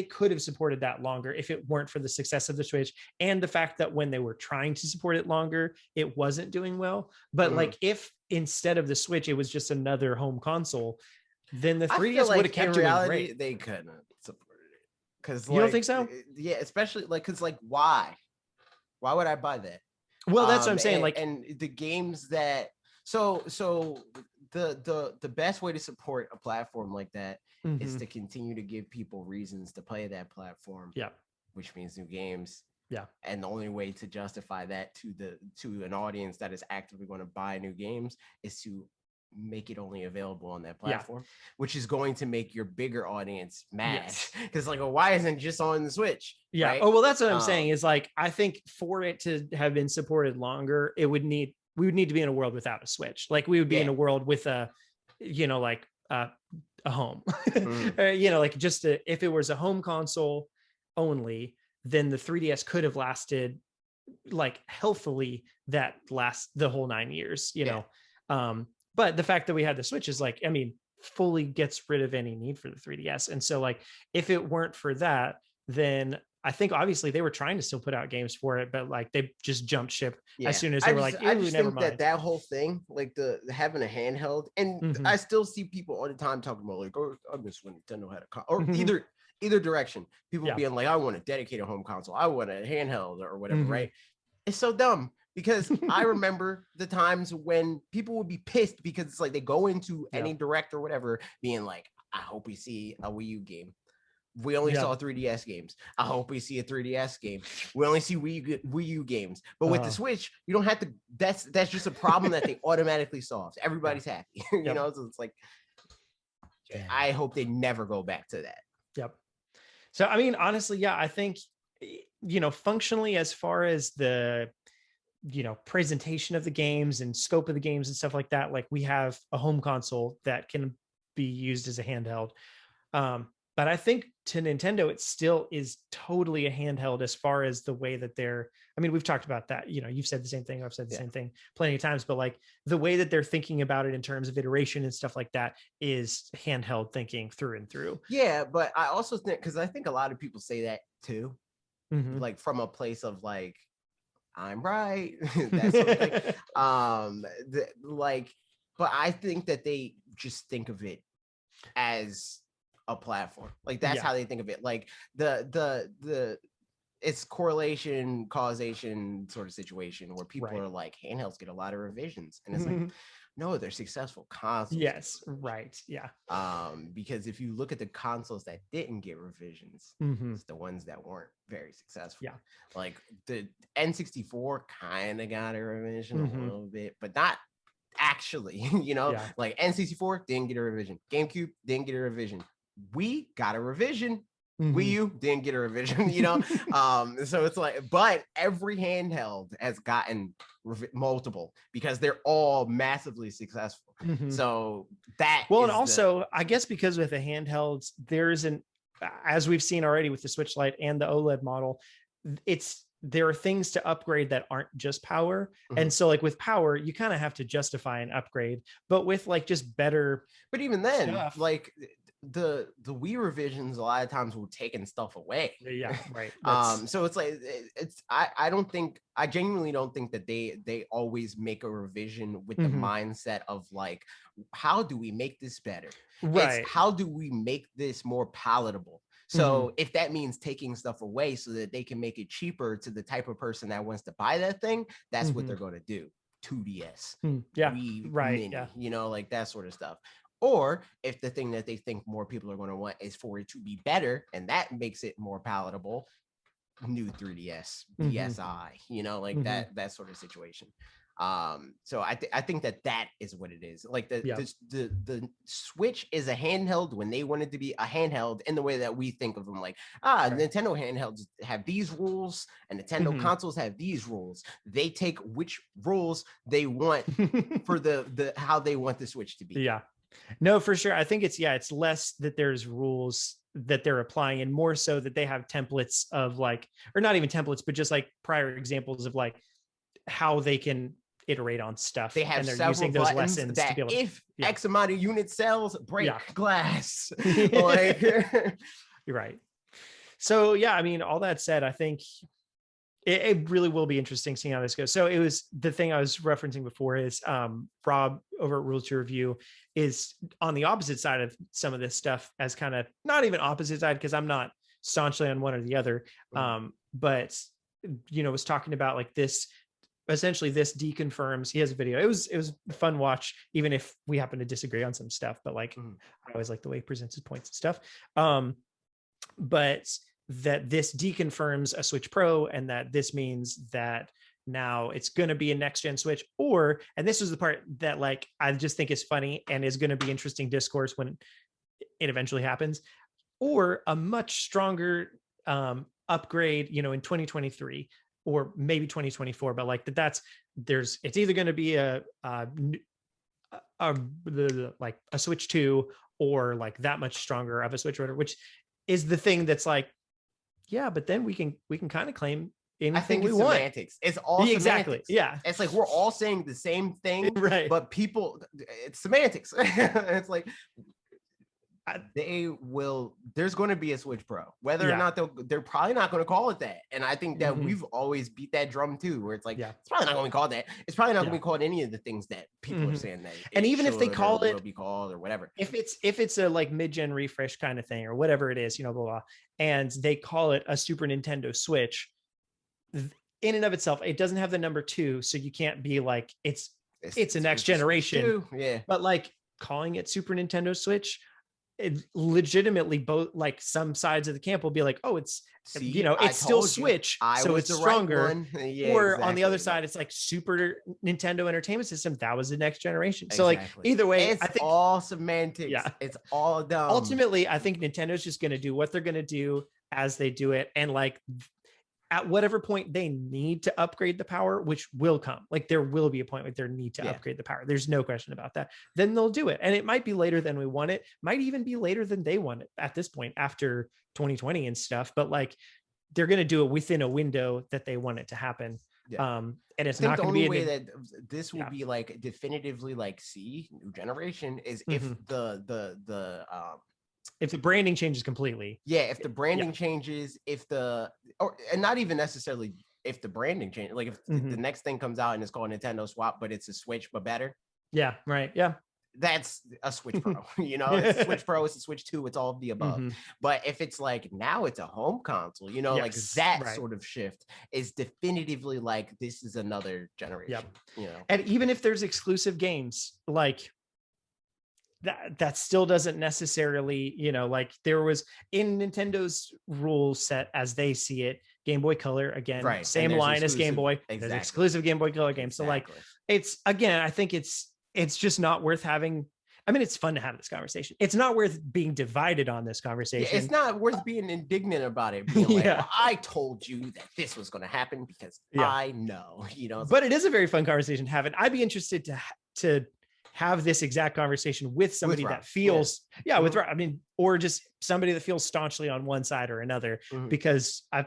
could have supported that longer if it weren't for the success of the Switch and the fact that when they were trying to support it longer, it wasn't doing well. But like if instead of the Switch, it was just another home console, then the 3DS would have kept doing great. They couldn't have supported it. Because you don't think so? Yeah, especially like, because like, why would I buy that? Well, that's what I'm saying. And the games that so the best way to support a platform like that is to continue to give people reasons to play that platform. Yeah, which means new games. Yeah, and the only way to justify that to an audience that is actively going to buy new games is to make it only available on that platform, which is going to make your bigger audience mad because like, well, why isn't it just on the Switch? Yeah. Right? Oh, well, that's what I'm saying is like, I think for it to have been supported longer, we would need to be in a world without a Switch. Like we would be in a world with a, you know, like a home, you know, like just if it was a home console only, then the 3DS could have lasted like healthily the whole 9 years, you know. But the fact that we had the Switch is like, I mean, fully gets rid of any need for the 3DS. And so like, if it weren't for that, then I think obviously they were trying to still put out games for it, but like they just jumped ship as soon as they were like, I just never mind. That whole thing, like the having a handheld, and I still see people all the time talking about like, oh, I miss when Nintendo had a or either direction. People being like, I want a dedicated home console, I want a handheld or whatever, right? It's so dumb. Because I remember the times when people would be pissed because it's like they go into any direct or whatever being like, I hope we see a Wii U game. We only saw 3DS games. I hope we see a 3DS game. We only see Wii U games. But with the Switch, you don't have to. That's just a problem that they automatically solve. Everybody's happy, you know. So it's like, I hope they never go back to that. Yep. So I mean, honestly, I think, you know, functionally as far as the, you know, presentation of the games and scope of the games and stuff like that, like we have a home console that can be used as a handheld. But I think to Nintendo, it still is totally a handheld as far as the way that I mean, we've talked about that, you know, you've said the same thing. I've said the same thing plenty of times, but like the way that they're thinking about it in terms of iteration and stuff like that is handheld thinking through and through. Yeah. But I also think, because I think a lot of people say that too, like from a place of like, I'm right. That's like, but I think that they just think of it as a platform. Like that's how they think of it. Like the it's correlation, causation sort of situation where people Right. are like, handhelds get a lot of revisions, and it's like, no, they're successful consoles. Yes, right. Yeah. Because if you look at the consoles that didn't get revisions, it's the ones that weren't very successful. Yeah. Like the N64 kind of got a revision a little bit, but not actually, you know, like N64 didn't get a revision. GameCube didn't get a revision. Wii got a revision. Wii U didn't get a revision, you know. So it's like, but every handheld has gotten multiple because they're all massively successful. So that and also I guess because with the handhelds, there's as we've seen already with the Switch Lite and the OLED model, there are things to upgrade that aren't just power. And so like with power, you kind of have to justify an upgrade, but with like just better. But even then, stuff, like the Wii revisions a lot of times will taking stuff away. Yeah, right. So it's like I genuinely don't think that they always make a revision with the mindset of like, how do we make this better? Right. It's how do we make this more palatable? So if that means taking stuff away so that they can make it cheaper to the type of person that wants to buy that thing, that's what they're going to do. 2DS, Wii Mini, you know, like that sort of stuff. Or if the thing that they think more people are going to want is for it to be better, and that makes it more palatable, new 3DS, DSi, you know, like that sort of situation. So I think that is what it is. Like the Switch is a handheld when they wanted to be a handheld in the way that we think of them. Like, Nintendo handhelds have these rules and Nintendo consoles have these rules. They take which rules they want for the how they want the Switch to be. Yeah. No, for sure. I think it's less that there's rules that they're applying and more so that they have templates of like, or not even templates, but just like prior examples of like how they can iterate on stuff. They have and they're several using those lessons that to be able if X amount of unit cells break glass. Like you're right. So yeah, I mean, all that said, I think it really will be interesting seeing how this goes. So it was the thing I was referencing before is Rob over at Rule to Review is on the opposite side of some of this stuff as kind of not even opposite side because I'm not staunchly on one or the other. But you know, was talking about like this, essentially this deconfirms, he has a video. It was a fun watch, even if we happen to disagree on some stuff, but like I always like the way he presents his points and stuff. But that this deconfirms a Switch Pro and that this means that now it's going to be a next gen Switch, or, and this is the part that like, I just think is funny and is going to be interesting discourse when it eventually happens, or a much stronger upgrade, you know, in 2023 or maybe 2024, but like it's either going to be like a Switch 2 or like that much stronger of a Switch, whatever, which is the thing that's like, yeah, but then we can kind of claim anything I think it's we semantics. Want. It's all exactly. Semantics. Yeah, it's like we're all saying the same thing, right? But people, it's semantics. It's like there's going to be a Switch Pro, whether or not they're probably not going to call it that. And I think that we've always beat that drum too, where it's like it's probably not going to be called that. It's probably not going to be called any of the things that people are saying that. And even if they call it, will be called or whatever. If it's a like mid-gen refresh kind of thing or whatever it is, you know, blah blah, and they call it a Super Nintendo Switch, in and of itself, it doesn't have the number 2, so you can't be like it's a next generation. But like calling it Super Nintendo Switch, it legitimately both like some sides of the camp will be like, oh, it's it's still Switch, so it's stronger. Right, or on the other side, it's like Super Nintendo Entertainment System, that was the next generation. So like either way, it's, I think, all semantics. It's all dumb. Ultimately, I think Nintendo's just going to do what they're going to do as they do it, and like at whatever point they need to upgrade the power, which will come, like there will be a point where they need to upgrade the power. There's no question about that. Then they'll do it. And it might be later than we want it, might even be later than they want it at this point after 2020 and stuff. But like, they're going to do it within a window that they want it to happen. And it's not going to be the only way that this will be like definitively like new generation is if if the branding changes completely. If the branding changes, and not even necessarily if the branding changes, like if the next thing comes out and it's called Nintendo Swap, but it's a Switch, but better. Yeah, right. Yeah. that's a Switch Pro. You know, it's a Switch Pro, it's a Switch 2, it's all of the above. But if it's like now it's a home console, you know, like that sort of shift is definitively like this is another generation. You know, and even if there's exclusive games, like that still doesn't necessarily, you know, like there was in Nintendo's rule set as they see it, Game Boy Color, again, same line as Game Boy. There's exclusive Game Boy Color games. So like it's, again, I think it's just not worth having. I mean, it's fun to have this conversation. It's not worth being divided on this conversation. Yeah, it's not worth being indignant about it. Being like, well, I told you that this was going to happen because I know, you know. But it is a very fun conversation to have. And I'd be interested to have this exact conversation with somebody that feels, with Rob. I mean, or just somebody that feels staunchly on one side or another, because I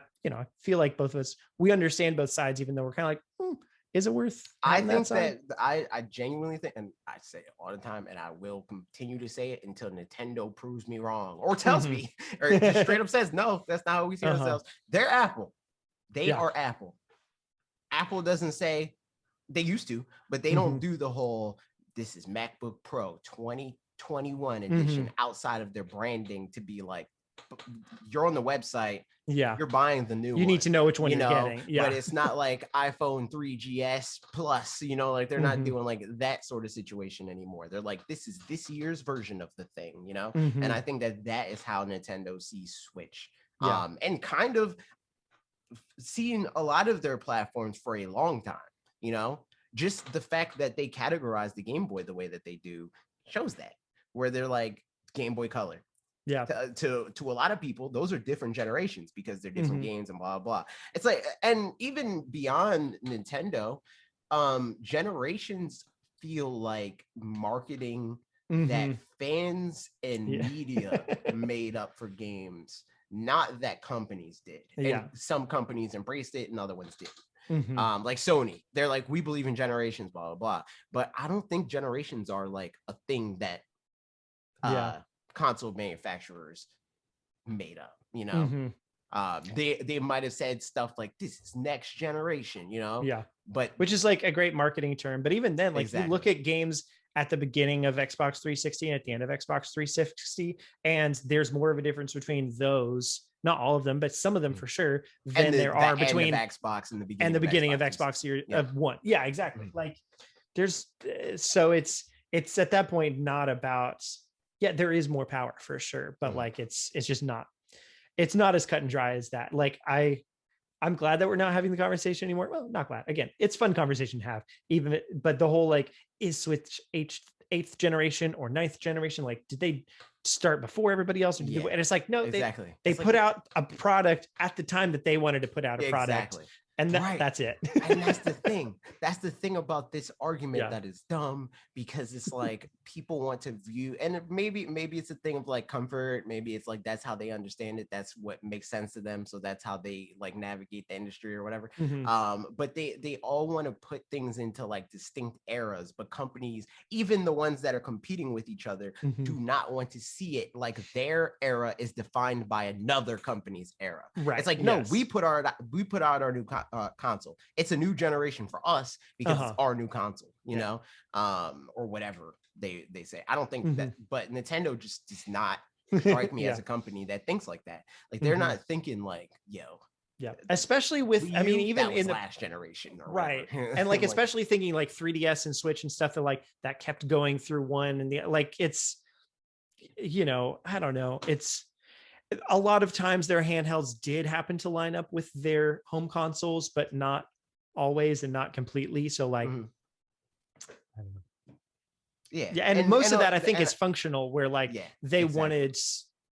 feel like both of us, we understand both sides, even though we're kind of like, is it worth? I think that I genuinely think, and I say it all the time, and I will continue to say it until Nintendo proves me wrong or tells me, or just straight up says, no, that's not how we see ourselves. They're Apple. They are Apple. Apple doesn't say, they used to, but they don't do the whole, this is MacBook Pro 2021 edition outside of their branding to be like, you're on the website. You're buying the new one. You need to know which one you're getting. But it's not like iPhone 3GS Plus, you know, like they're not doing like that sort of situation anymore. They're like, this is this year's version of the thing, you know? And I think that is how Nintendo sees Switch. And kind of seeing a lot of their platforms for a long time, you know? Just the fact that they categorize the Game Boy the way that they do shows that, where they're like Game Boy Color. To a lot of people, those are different generations because they're different games and blah blah. It's like, and even beyond Nintendo, generations feel like marketing that fans and media made up for games, not that companies did. And some companies embraced it and other ones didn't. Like Sony, they're like, we believe in generations, blah blah blah. But I don't think generations are like a thing that console manufacturers made up, you know. They might have said stuff like, this is next generation, you know. But which is like a great marketing term. But even then, like you look at games at the beginning of Xbox 360 and at the end of Xbox 360, and there's more of a difference between those, not all of them, but some of them for sure, than there are between Xbox and the beginning of Xbox Series of one. Yeah, exactly. Like there's, so it's at that point not about, there is more power for sure, but like it's just not, it's not as cut and dry as that. Like I'm glad that we're not having the conversation anymore. Well, not glad. Again, it's fun conversation to have, but the whole like, is Switch eighth generation or ninth generation? Like, did they start before everybody else? Or did they, and it's like, no, they put out a product at the time that they wanted to put out a product. And that's it. And that's the thing. That's the thing about this argument that is dumb, because it's like people want to view, and maybe it's a thing of like comfort. Maybe it's like that's how they understand it. That's what makes sense to them. So that's how they like navigate the industry or whatever. But they all want to put things into like distinct eras. But companies, even the ones that are competing with each other, do not want to see it like their era is defined by another company's era. It's like, no, we put out our new console. It's a new generation for us because it's our new console, you know, or whatever they say. I don't think that, but Nintendo just does not strike me as a company that thinks like that. Like they're not thinking like, especially with, I mean, even in the last generation, and like especially thinking like 3DS and Switch and stuff that kept going through one and the like. It's, you know, I don't know. It's a lot of times their handhelds did happen to line up with their home consoles, but not always and not completely. So like, I don't know. And most of that I think is functional, where like they wanted,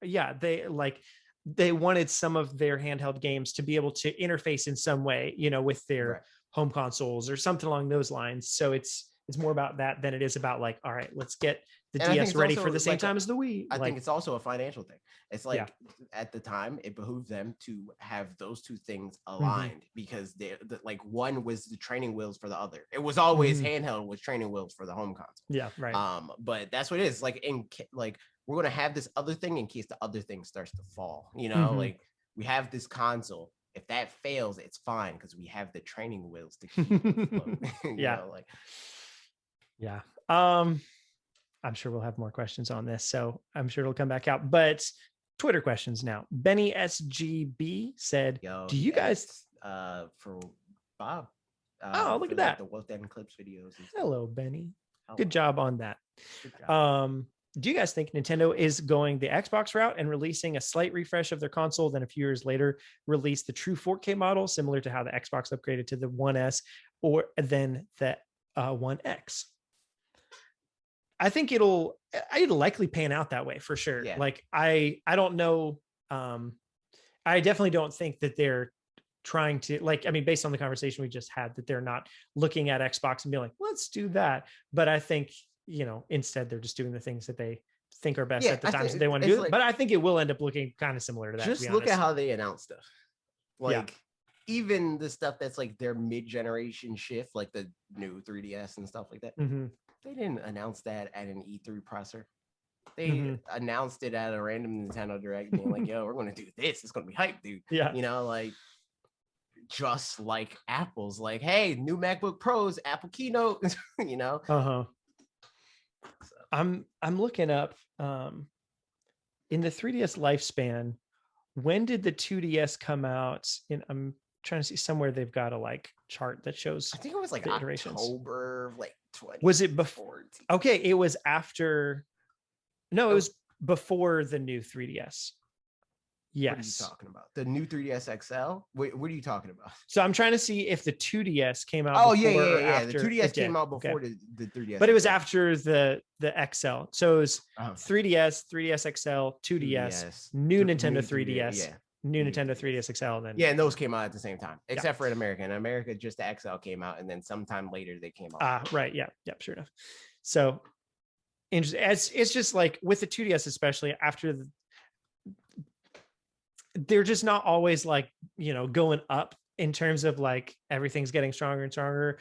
they wanted some of their handheld games to be able to interface in some way, you know, with their home consoles or something along those lines. So it's more about that than it is about like, all right, let's get the DS ready for the same time as the Wii. I think it's also a financial thing. It's like at the time it behooved them to have those two things aligned, because they like one was the training wheels for the other. It was always handheld was training wheels for the home console. But that's what it is. Like we're gonna have this other thing in case the other thing starts to fall. You know, like we have this console. If that fails, it's fine because we have the training wheels to keep it afloat. You know, like. I'm sure we'll have more questions on this, so I'm sure it'll come back out. But Twitter questions now. Benny SGB said, "Do you guys?" For Bob. Oh, look at that. The Wealth and Clips videos. Hello, Benny. Hello. Good job on that. Good job. Do you guys think Nintendo is going the Xbox route and releasing a slight refresh of their console, then a few years later release the true 4K model, similar to how the Xbox upgraded to the One S or then the One X? I think it'll likely pan out that way for sure. Yeah. Like I don't know. I definitely don't think that they're trying to, like, I mean, based on the conversation we just had, that they're not looking at Xbox and being like, let's do that. But I think, you know, instead they're just doing the things that they think are best at the times that they want to do. Like, but I think it will end up looking kind of similar to that. Just look at how they announce stuff. Like even the stuff that's like their mid-generation shift, like the new 3DS and stuff like that. Mm-hmm. They didn't announce that at an E3 presser. They announced it at a random Nintendo Direct, being like, "Yo, we're going to do this. It's going to be hype, dude." Yeah, you know, like just like Apple's, like, "Hey, new MacBook Pros, Apple Keynote." You know. So. I'm looking up in the 3DS lifespan. When did the 2DS come out? I'm trying to see somewhere they've got a like chart that shows. I think it was like October, like 20. Was it before? Okay, it was after. No, it was before the new 3DS. Yes. What are you talking about? The new 3DS XL? Wait, what are you talking about? So I'm trying to see if the 2DS came out. Oh, yeah. The 2DS came out before the 3DS. But it was after the XL. So it was 3DS, 3DS XL, 2DS, new Nintendo 3DS, new Nintendo 3DS XL. Then and those came out at the same time, except for in America. In America, just the XL came out, and then sometime later they came out. Right. Yeah. Sure enough. So it's just like with the 2DS, especially after they're just not always like, you know, going up in terms of like everything's getting stronger and stronger.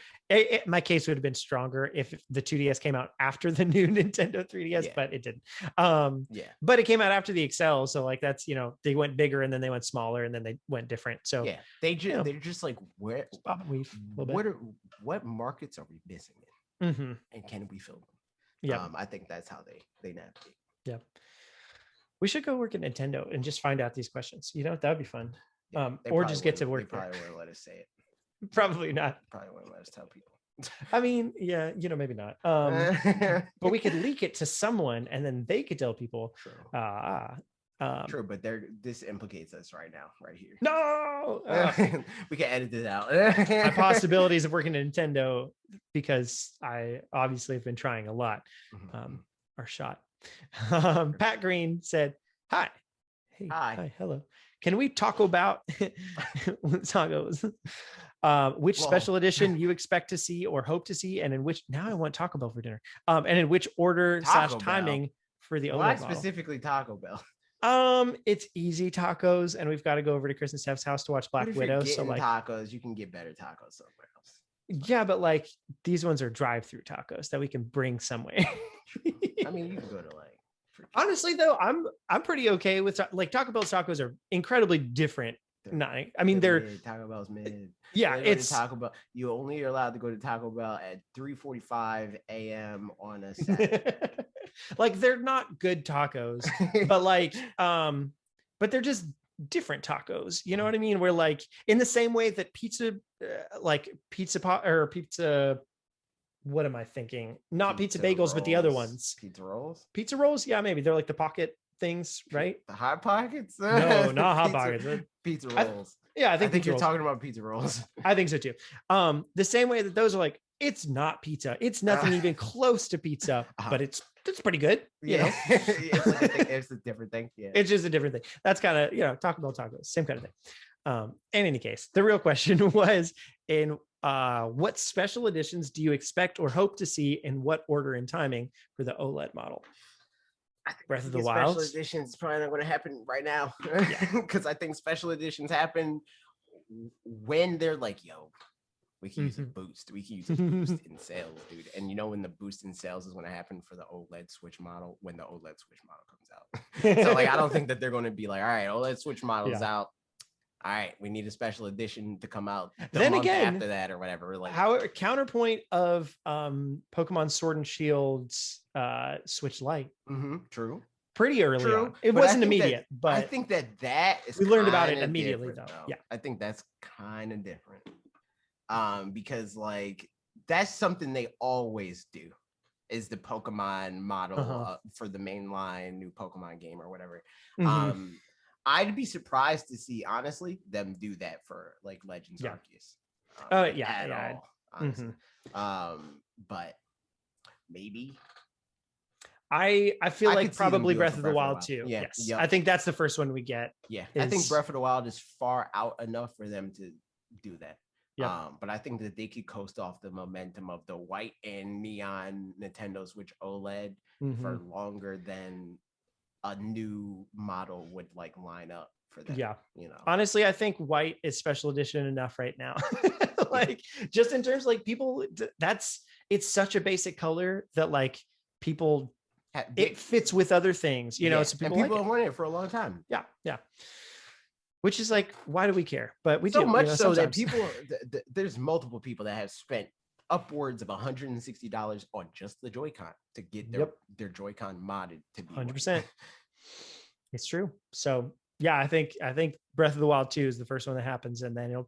My case would have been stronger if the 2DS came out after the new Nintendo 3DS, but it didn't. But it came out after the XL, so like that's, you know, they went bigger and then they went smaller and then they went different. So they're just like, what markets are we missing in, and can we fill them? I think that's how they navigate. Yeah. We should go work at Nintendo and just find out these questions. You know, that would be fun. Or just get to work. They probably wouldn't let us say it. Probably not. Probably wouldn't let us tell people. I mean, yeah, you know, maybe not. But we could leak it to someone and then they could tell people. True. True, but this implicates us right now, right here. No, we can edit this out. My possibilities of working at Nintendo, because I obviously have been trying a lot, are shot. Pat Green said, "Hi, hey, hi, hello. Can we talk about tacos? Which special edition you expect to see or hope to see, and in which? Now I want Taco Bell for dinner. And in which order / timing for the OLED Why model? Specifically Taco Bell? It's easy tacos, and we've got to go over to Chris and Steph's house to watch Black Widow. So like tacos, you can get better tacos somewhere else. Yeah, but like these ones are drive-through tacos that we can bring somewhere. I mean, you can go to like. Honestly, though, I'm pretty okay with like Taco Bell's tacos are incredibly different. I mean, they're Taco Bell's mid. Yeah, it's Taco Bell. You only are allowed to go to Taco Bell at 3:45 a.m. on a Saturday. Like they're not good tacos, but like, but they're just different tacos. You know what I mean? Where like in the same way that pizza, like pizza pot or pizza. What am I thinking? Not pizza bagels, rolls, but the other ones. Pizza rolls? Pizza rolls? Yeah, maybe. They're like the pocket things, right? The Hot Pockets? No, not Hot Pockets. Pizza rolls. I think you're talking about pizza rolls. I think so too. The same way that those are like, it's not pizza. It's nothing even close to pizza, but it's pretty good. You know? It's a different thing. Yeah. It's just a different thing. That's kind of, you know, Taco Bell tacos, same kind of thing. In any case, the real question was what special editions do you expect or hope to see in what order and timing for the OLED model? I think Breath of the Wild special editions probably not going to happen right now, because I think special editions happen when they're like, yo, we can use a boost. We can use a boost in sales, dude. And you know when the boost in sales is going to happen for the OLED Switch model, when the OLED Switch model comes out. So like, I don't think that they're going to be like, all right, OLED Switch model is out. all right, we need a special edition to come out then month again after that or whatever. Like, how counterpoint of Pokemon Sword and Shield's Switch Lite. True. Pretty early True. on. It wasn't immediate, but I think that is we learned about it immediately though. Yeah. I think that's kind of different. Because like that's something they always do is the Pokemon model for the mainline new Pokemon game or whatever. I'd be surprised to see, honestly, them do that for like Legends Arceus. At all, honestly. But maybe. I feel like probably Breath of the Wild too. Yeah. Yes. Yep. I think that's the first one we get. Yeah. I think Breath of the Wild is far out enough for them to do that. Yeah. But I think that they could coast off the momentum of the white and neon Nintendo Switch OLED for longer than a new model would like line up for them. Yeah. You know, honestly, I think white is special edition enough right now. Like just in terms of, like people, it's such a basic color that like people, it fits with other things, you know, so people have wanted it for a long time. Yeah. Yeah. Which is like, why do we care? But we so do. Much so sometimes. that people, there's multiple people that have spent upwards of $160 on just the Joy-Con to get their Joy-Con modded to be 100%. It's true. So yeah, I think Breath of the Wild 2 is the first one that happens, and then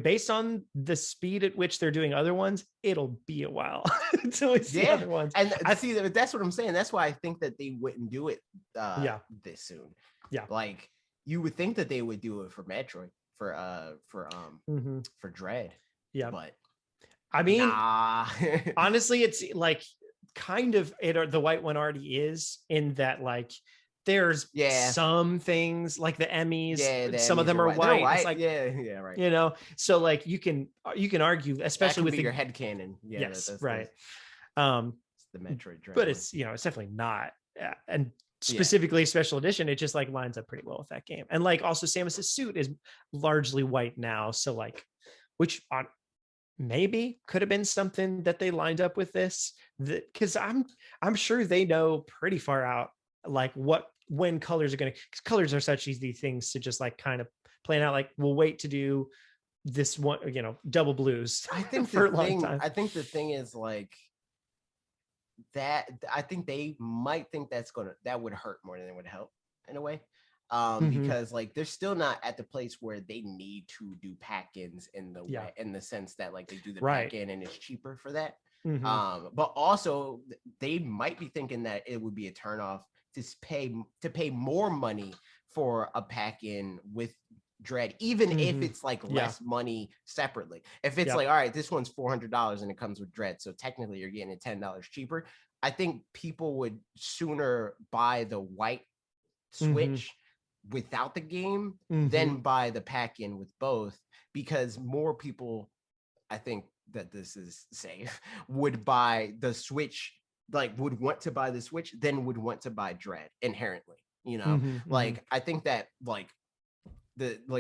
based on the speed at which they're doing other ones, it'll be a while until we see other ones. And I see that. That's what I'm saying. That's why I think that they wouldn't do it this soon. Yeah, like you would think that they would do it for Metroid, for Dread. Yeah, but I mean, honestly, it's like kind of the white one already is in that like. There's some things like the Emmys, some of them are white. It's like, right. You know, so like you can argue, especially with your headcanon. Yeah, yes, right. It's the Metroid Dread, but it's it's definitely not. And specifically special edition, it just like lines up pretty well with that game. And like also Samus's suit is largely white now, so like, which on maybe could have been something that they lined up with this, because I'm sure they know pretty far out like when colors are going to, because colors are such easy things to just like kind of plan out. Like we'll wait to do this one, double blues. I think for a long time. I think the thing is like that. I think they might think that would hurt more than it would help in a way, because like they're still not at the place where they need to do pack-ins in the sense that like they do the pack-in and it's cheaper for that. But also they might be thinking that it would be a turnoff to pay more money for a pack-in with Dread, even if it's like less money separately. If it's like, all right, this one's $400 and it comes with Dread, so technically you're getting it $10 cheaper. I think people would sooner buy the white Switch without the game than buy the pack-in with both, because more people, I think that this is safe, would buy the Switch, like would want to buy the Switch, then would want to buy Dread inherently, like I think that like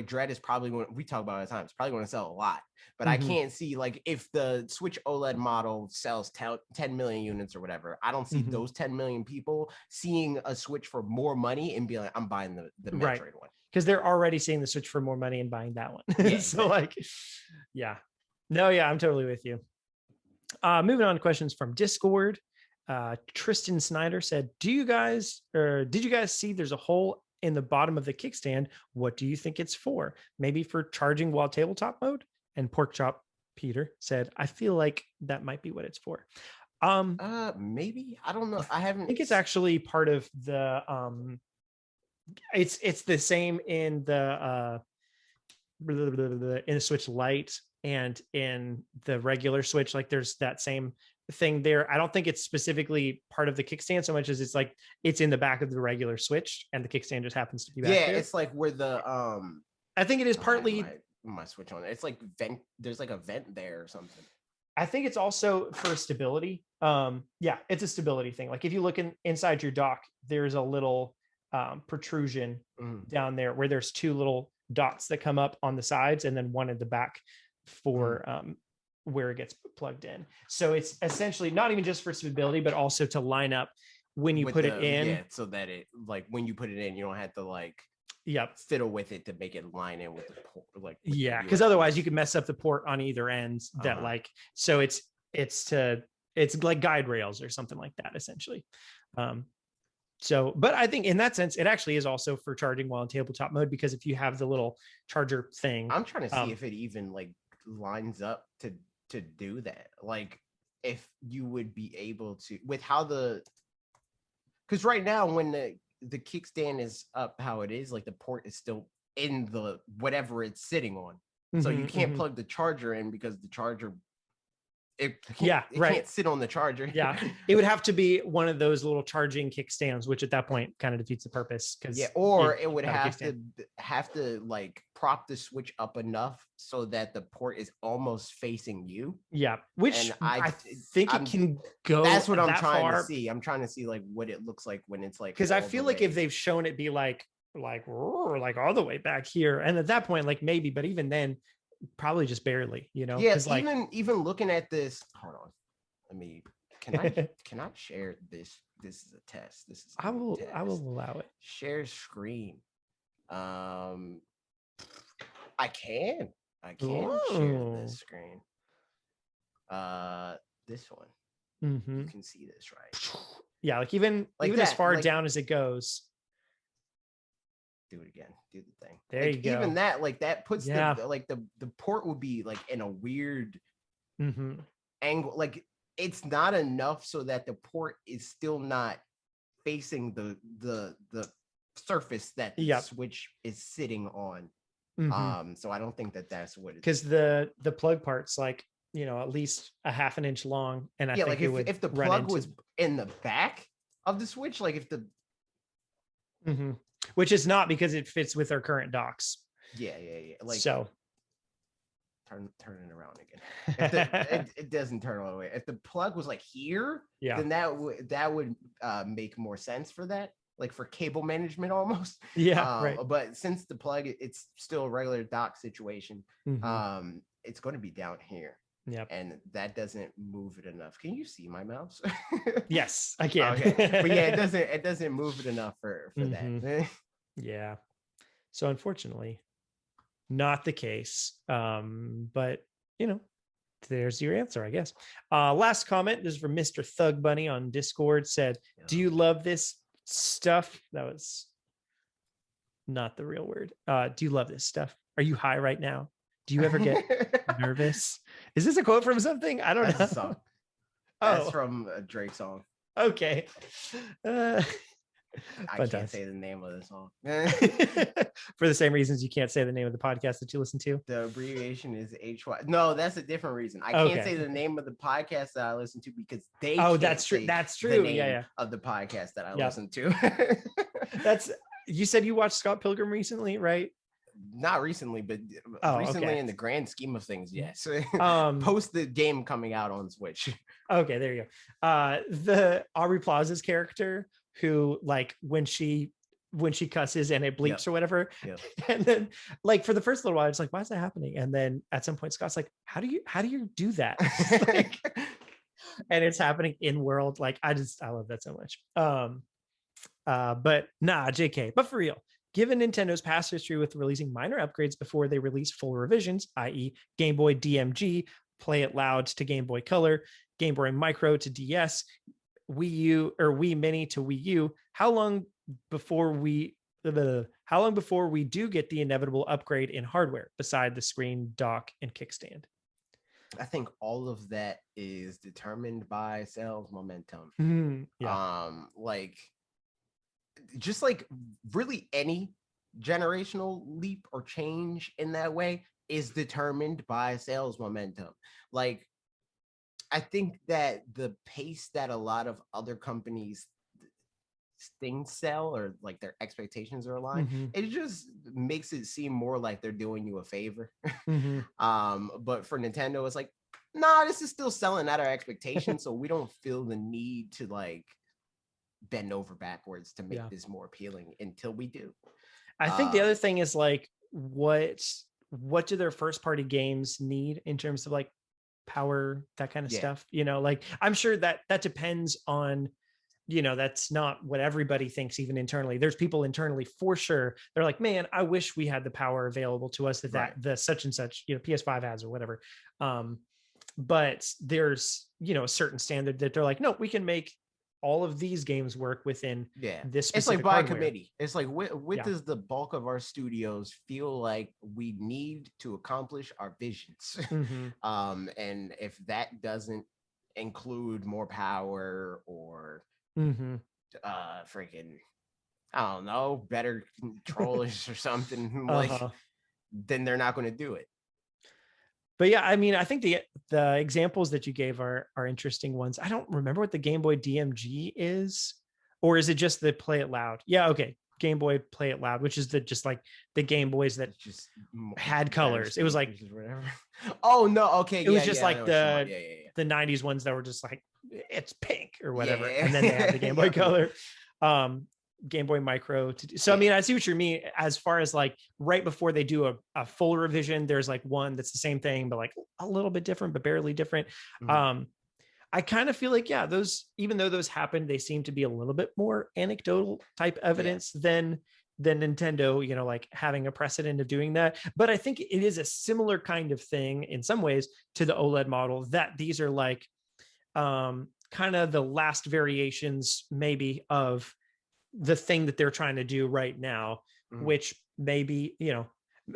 Dread is probably when we talk about it all the time, it's probably going to sell a lot, but I can't see like if the Switch OLED model sells 10 million units or whatever, I don't see those 10 million people seeing a Switch for more money and be like, I'm buying the Metroid one, because they're already seeing the Switch for more money and buying that one. So like I'm totally with you. Moving on to questions from Discord. Tristan Snyder said, did you guys see there's a hole in the bottom of the kickstand? What do you think it's for? Maybe for charging while tabletop mode? And Porkchop Peter said, I feel like that might be what it's for. Maybe, I don't know. I think it's actually part of the it's the same in the Switch Lite and in the regular Switch. Like there's that same thing there. I don't think it's specifically part of the kickstand so much as it's like it's in the back of the regular Switch and the kickstand just happens to be back there. It's like where the I think it is partly my Switch on it. It's like there's like a vent there or something. I think it's also for stability. It's a stability thing. Like if you look inside your dock, there's a little protrusion down there where there's two little dots that come up on the sides and then one at the back for where it gets plugged in. So it's essentially not even just for stability, but also to line up when you put it in. So that it like when you put it in, you don't have to like fiddle with it to make it line in with the port, like because otherwise you could mess up the port on either end. That like, so it's like guide rails or something like that essentially. So, but I think in that sense, it actually is also for charging while in tabletop mode, because if you have the little charger thing, I'm trying to see if it even like lines up to do that. Like if you would be able to, with how because right now when the kickstand is up how it is, like the port is still in the whatever it's sitting on. So you can't plug the charger in because the charger it can't sit on the charger. It would have to be one of those little charging kickstands, which at that point kind of defeats the purpose, because or it would have to like prop the Switch up enough so that the port is almost facing you. Which I think it can go. That's what I'm trying to see. I'm trying to see like what it looks like when it's like, because I feel like if they've shown it be like all the way back here, and at that point like maybe, but even then probably just barely, Yes, like, even looking at this, hold on, let me can I share this? This is a test. I will allow it. Share screen. I can share this screen. This one. You can see this, right? Like even as far down as it goes. Do it again. Do the thing. There you go. Even that, like that puts the port would be like in a weird angle. Like it's not enough so that the port is still not facing the surface that the Switch is sitting on. So I don't think that's what it is. Because the plug part's like, at least a half an inch long, and I think like if the plug was in the back of the Switch, like if the which is not, because it fits with our current docks. Like so turn it around again. It doesn't turn all the way. If the plug was like here, then that would make more sense for that, like for cable management almost. Right. But since the plug, it's still a regular dock situation, it's going to be down here. And that doesn't move it enough. Can you see my mouse? Yes, I can. Okay. But it doesn't move it enough for that. So unfortunately, not the case. But there's your answer, I guess. Last comment, this is from Mr. Thug Bunny on Discord, said, "Do you love this stuff?" That was not the real word. Do you love this stuff? Are you high right now? Do you ever get nervous? Is this a quote from something? I don't know. That's a song. That's from a Drake song. Okay. I can't say the name of the song. For the same reasons you can't say the name of the podcast that you listen to. The abbreviation is HY. No, that's a different reason. I can't say the name of the podcast that I listen to because they that's true. That's true. Of the podcast that I listen to. You said you watched Scott Pilgrim recently, right? Not recently, but recently in the grand scheme of things, yes. Post the game coming out on Switch. Okay, there you go. The Aubrey Plaza's character, who like when she cusses and it bleeps or whatever, and then like for the first little while, it's like, why is that happening? And then at some point, Scott's like, how do you do that? Like, and it's happening in world. Like I love that so much. But nah, JK. But for real. Given Nintendo's past history with releasing minor upgrades before they release full revisions, i.e. Game Boy DMG, Play It Loud to Game Boy Color, Game Boy Micro to DS, Wii U or Wii Mini to Wii U, how long before we do get the inevitable upgrade in hardware beside the screen, dock, and kickstand? I think all of that is determined by sales momentum. Like just like really any generational leap or change in that way is determined by sales momentum. Like I think that the pace that a lot of other companies things sell or like their expectations are aligned, it just makes it seem more like they're doing you a favor. But for Nintendo, it's like, nah, this is still selling at our expectations, so we don't feel the need to like bend over backwards to make this more appealing until we do. I think the other thing is like what do their first party games need in terms of like power, that kind of stuff, like I'm sure that depends on that's not what everybody thinks, even internally. There's people internally for sure. They're like, man, I wish we had the power available to us that the such and such, PS5 has or whatever. But there's, a certain standard that they're like, no, we can make all of these games work within this specific it's like by hardware. committee. It's like what does the bulk of our studios feel like we need to accomplish our visions? And if that doesn't include more power or freaking, I don't know, better controllers or something, then they're not going to do it. But yeah, I mean, I think the examples that you gave are interesting ones. I don't remember what the Game Boy DMG is, or is it just the Play It Loud? Yeah, okay, Game Boy Play It Loud, which is just like the Game Boys that just had colors. It was like, oh no, okay, it was just like the 90s ones that were just like, it's pink or whatever, and then they had the Game Boy Color. Game Boy Micro so I mean, I see what you mean as far as like right before they do a full revision, there's like one that's the same thing but like a little bit different but barely different. I kind of feel like those, even though those happened, they seem to be a little bit more anecdotal type evidence than Nintendo, like having a precedent of doing that. But I think it is a similar kind of thing in some ways to the OLED model, that these are like kind of the last variations maybe of the thing that they're trying to do right now, which maybe,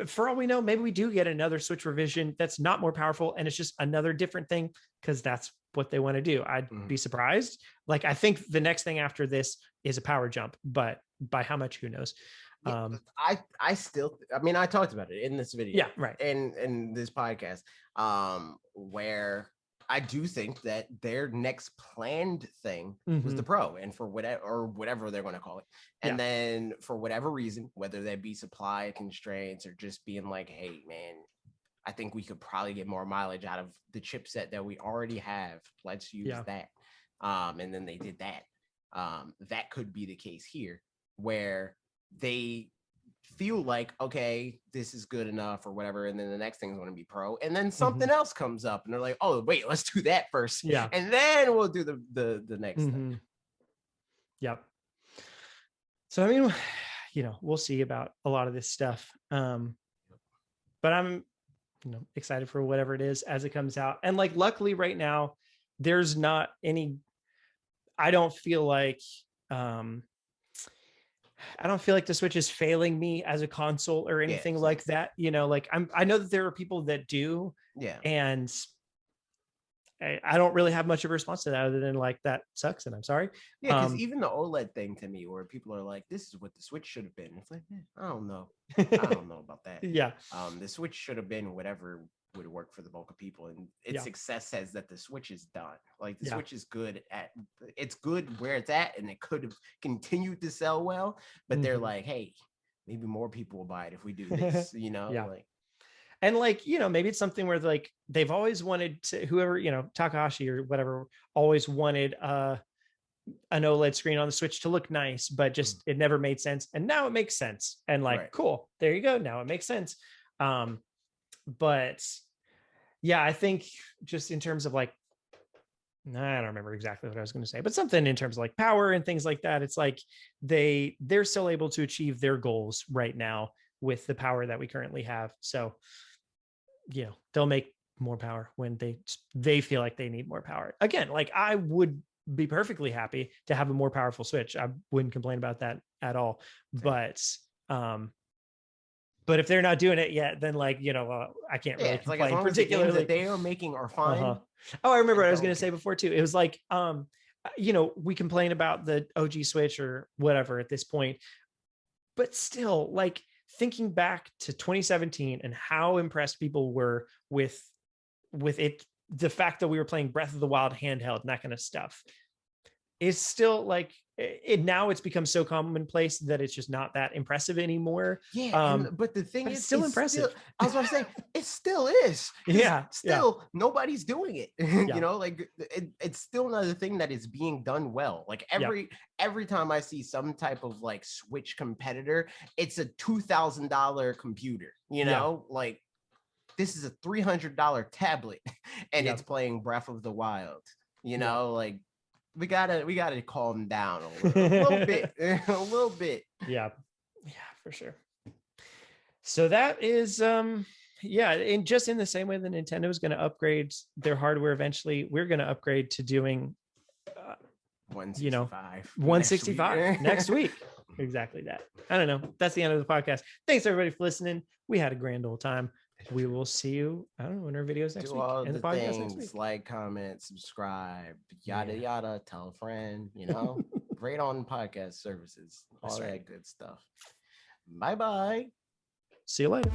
for all we know, maybe we do get another Switch revision that's not more powerful and it's just another different thing because that's what they want to do. I'd be surprised. Like, I think the next thing after this is a power jump, but by how much, who knows? I mean, I talked about it in this video. Yeah, right. In this podcast, where I do think that their next planned thing was the Pro, and for whatever they're going to call it. And then for whatever reason, whether that be supply constraints or just being like, hey, man, I think we could probably get more mileage out of the chipset that we already have. Let's use that. And then they did that. That could be the case here, where they feel like, okay, this is good enough or whatever, and then the next thing's going to be Pro, and then something else comes up and they're like, oh wait, let's do that first, and then we'll do the next thing. So I mean, we'll see about a lot of this stuff, but I'm excited for whatever it is as it comes out. And like, luckily right now there's not any, I don't feel like the Switch is failing me as a console or anything like that. Like I know that there are people that do. And I don't really have much of a response to that other than like, that sucks and I'm sorry. Because even the OLED thing to me, where people are like, this is what the Switch should have been. It's like, I don't know. I don't know about that. The Switch should have been whatever would work for the bulk of people, and its success says that the Switch is done. Like, the Switch is good it's good where it's at, and it could have continued to sell well, but they're like, hey, maybe more people will buy it if we do this, like. And like, maybe it's something where like they've always wanted to, whoever, Takahashi or whatever, always wanted an OLED screen on the Switch to look nice, but just it never made sense. And now it makes sense. And like, cool, there you go. Now it makes sense. But yeah, I think just in terms of like, I don't remember exactly what I was going to say, but something in terms of like power and things like that. It's like they're still able to achieve their goals right now with the power that we currently have. So, they'll make more power when they feel like they need more power. Again, like, I would be perfectly happy to have a more powerful Switch. I wouldn't complain about that at all. But if they're not doing it yet, then like, I can't really complain. Like, as long particularly as the games that they are making are fine. Oh, I remember what I was going to say before too. It was like, we complain about the OG Switch or whatever at this point, but still, like, thinking back to 2017 and how impressed people were with it, the fact that we were playing Breath of the Wild handheld and that kind of stuff, is still like, now it's become so commonplace that it's just not that impressive anymore. But the thing is, it's still impressive. I was about to say, it still is. Nobody's doing it. Like, it's still another thing that is being done well. Like, every time I see some type of like Switch competitor, it's a $2,000 computer. Like, this is a $300 tablet, and it's playing Breath of the Wild. Like, we gotta calm down a little bit, a little bit. Yeah, for sure. So that is yeah, and just in the same way that Nintendo is going to upgrade their hardware eventually, we're going to upgrade to doing 165 165 next week. Exactly that. I don't know. That's the end of the podcast. Thanks everybody for listening. We had a grand old time. We will see you, I don't know, in our videos next week. All and the podcast things, next week. like, comment, subscribe, yada yada, tell a friend, rate on podcast services, all that good stuff. Bye. See you later.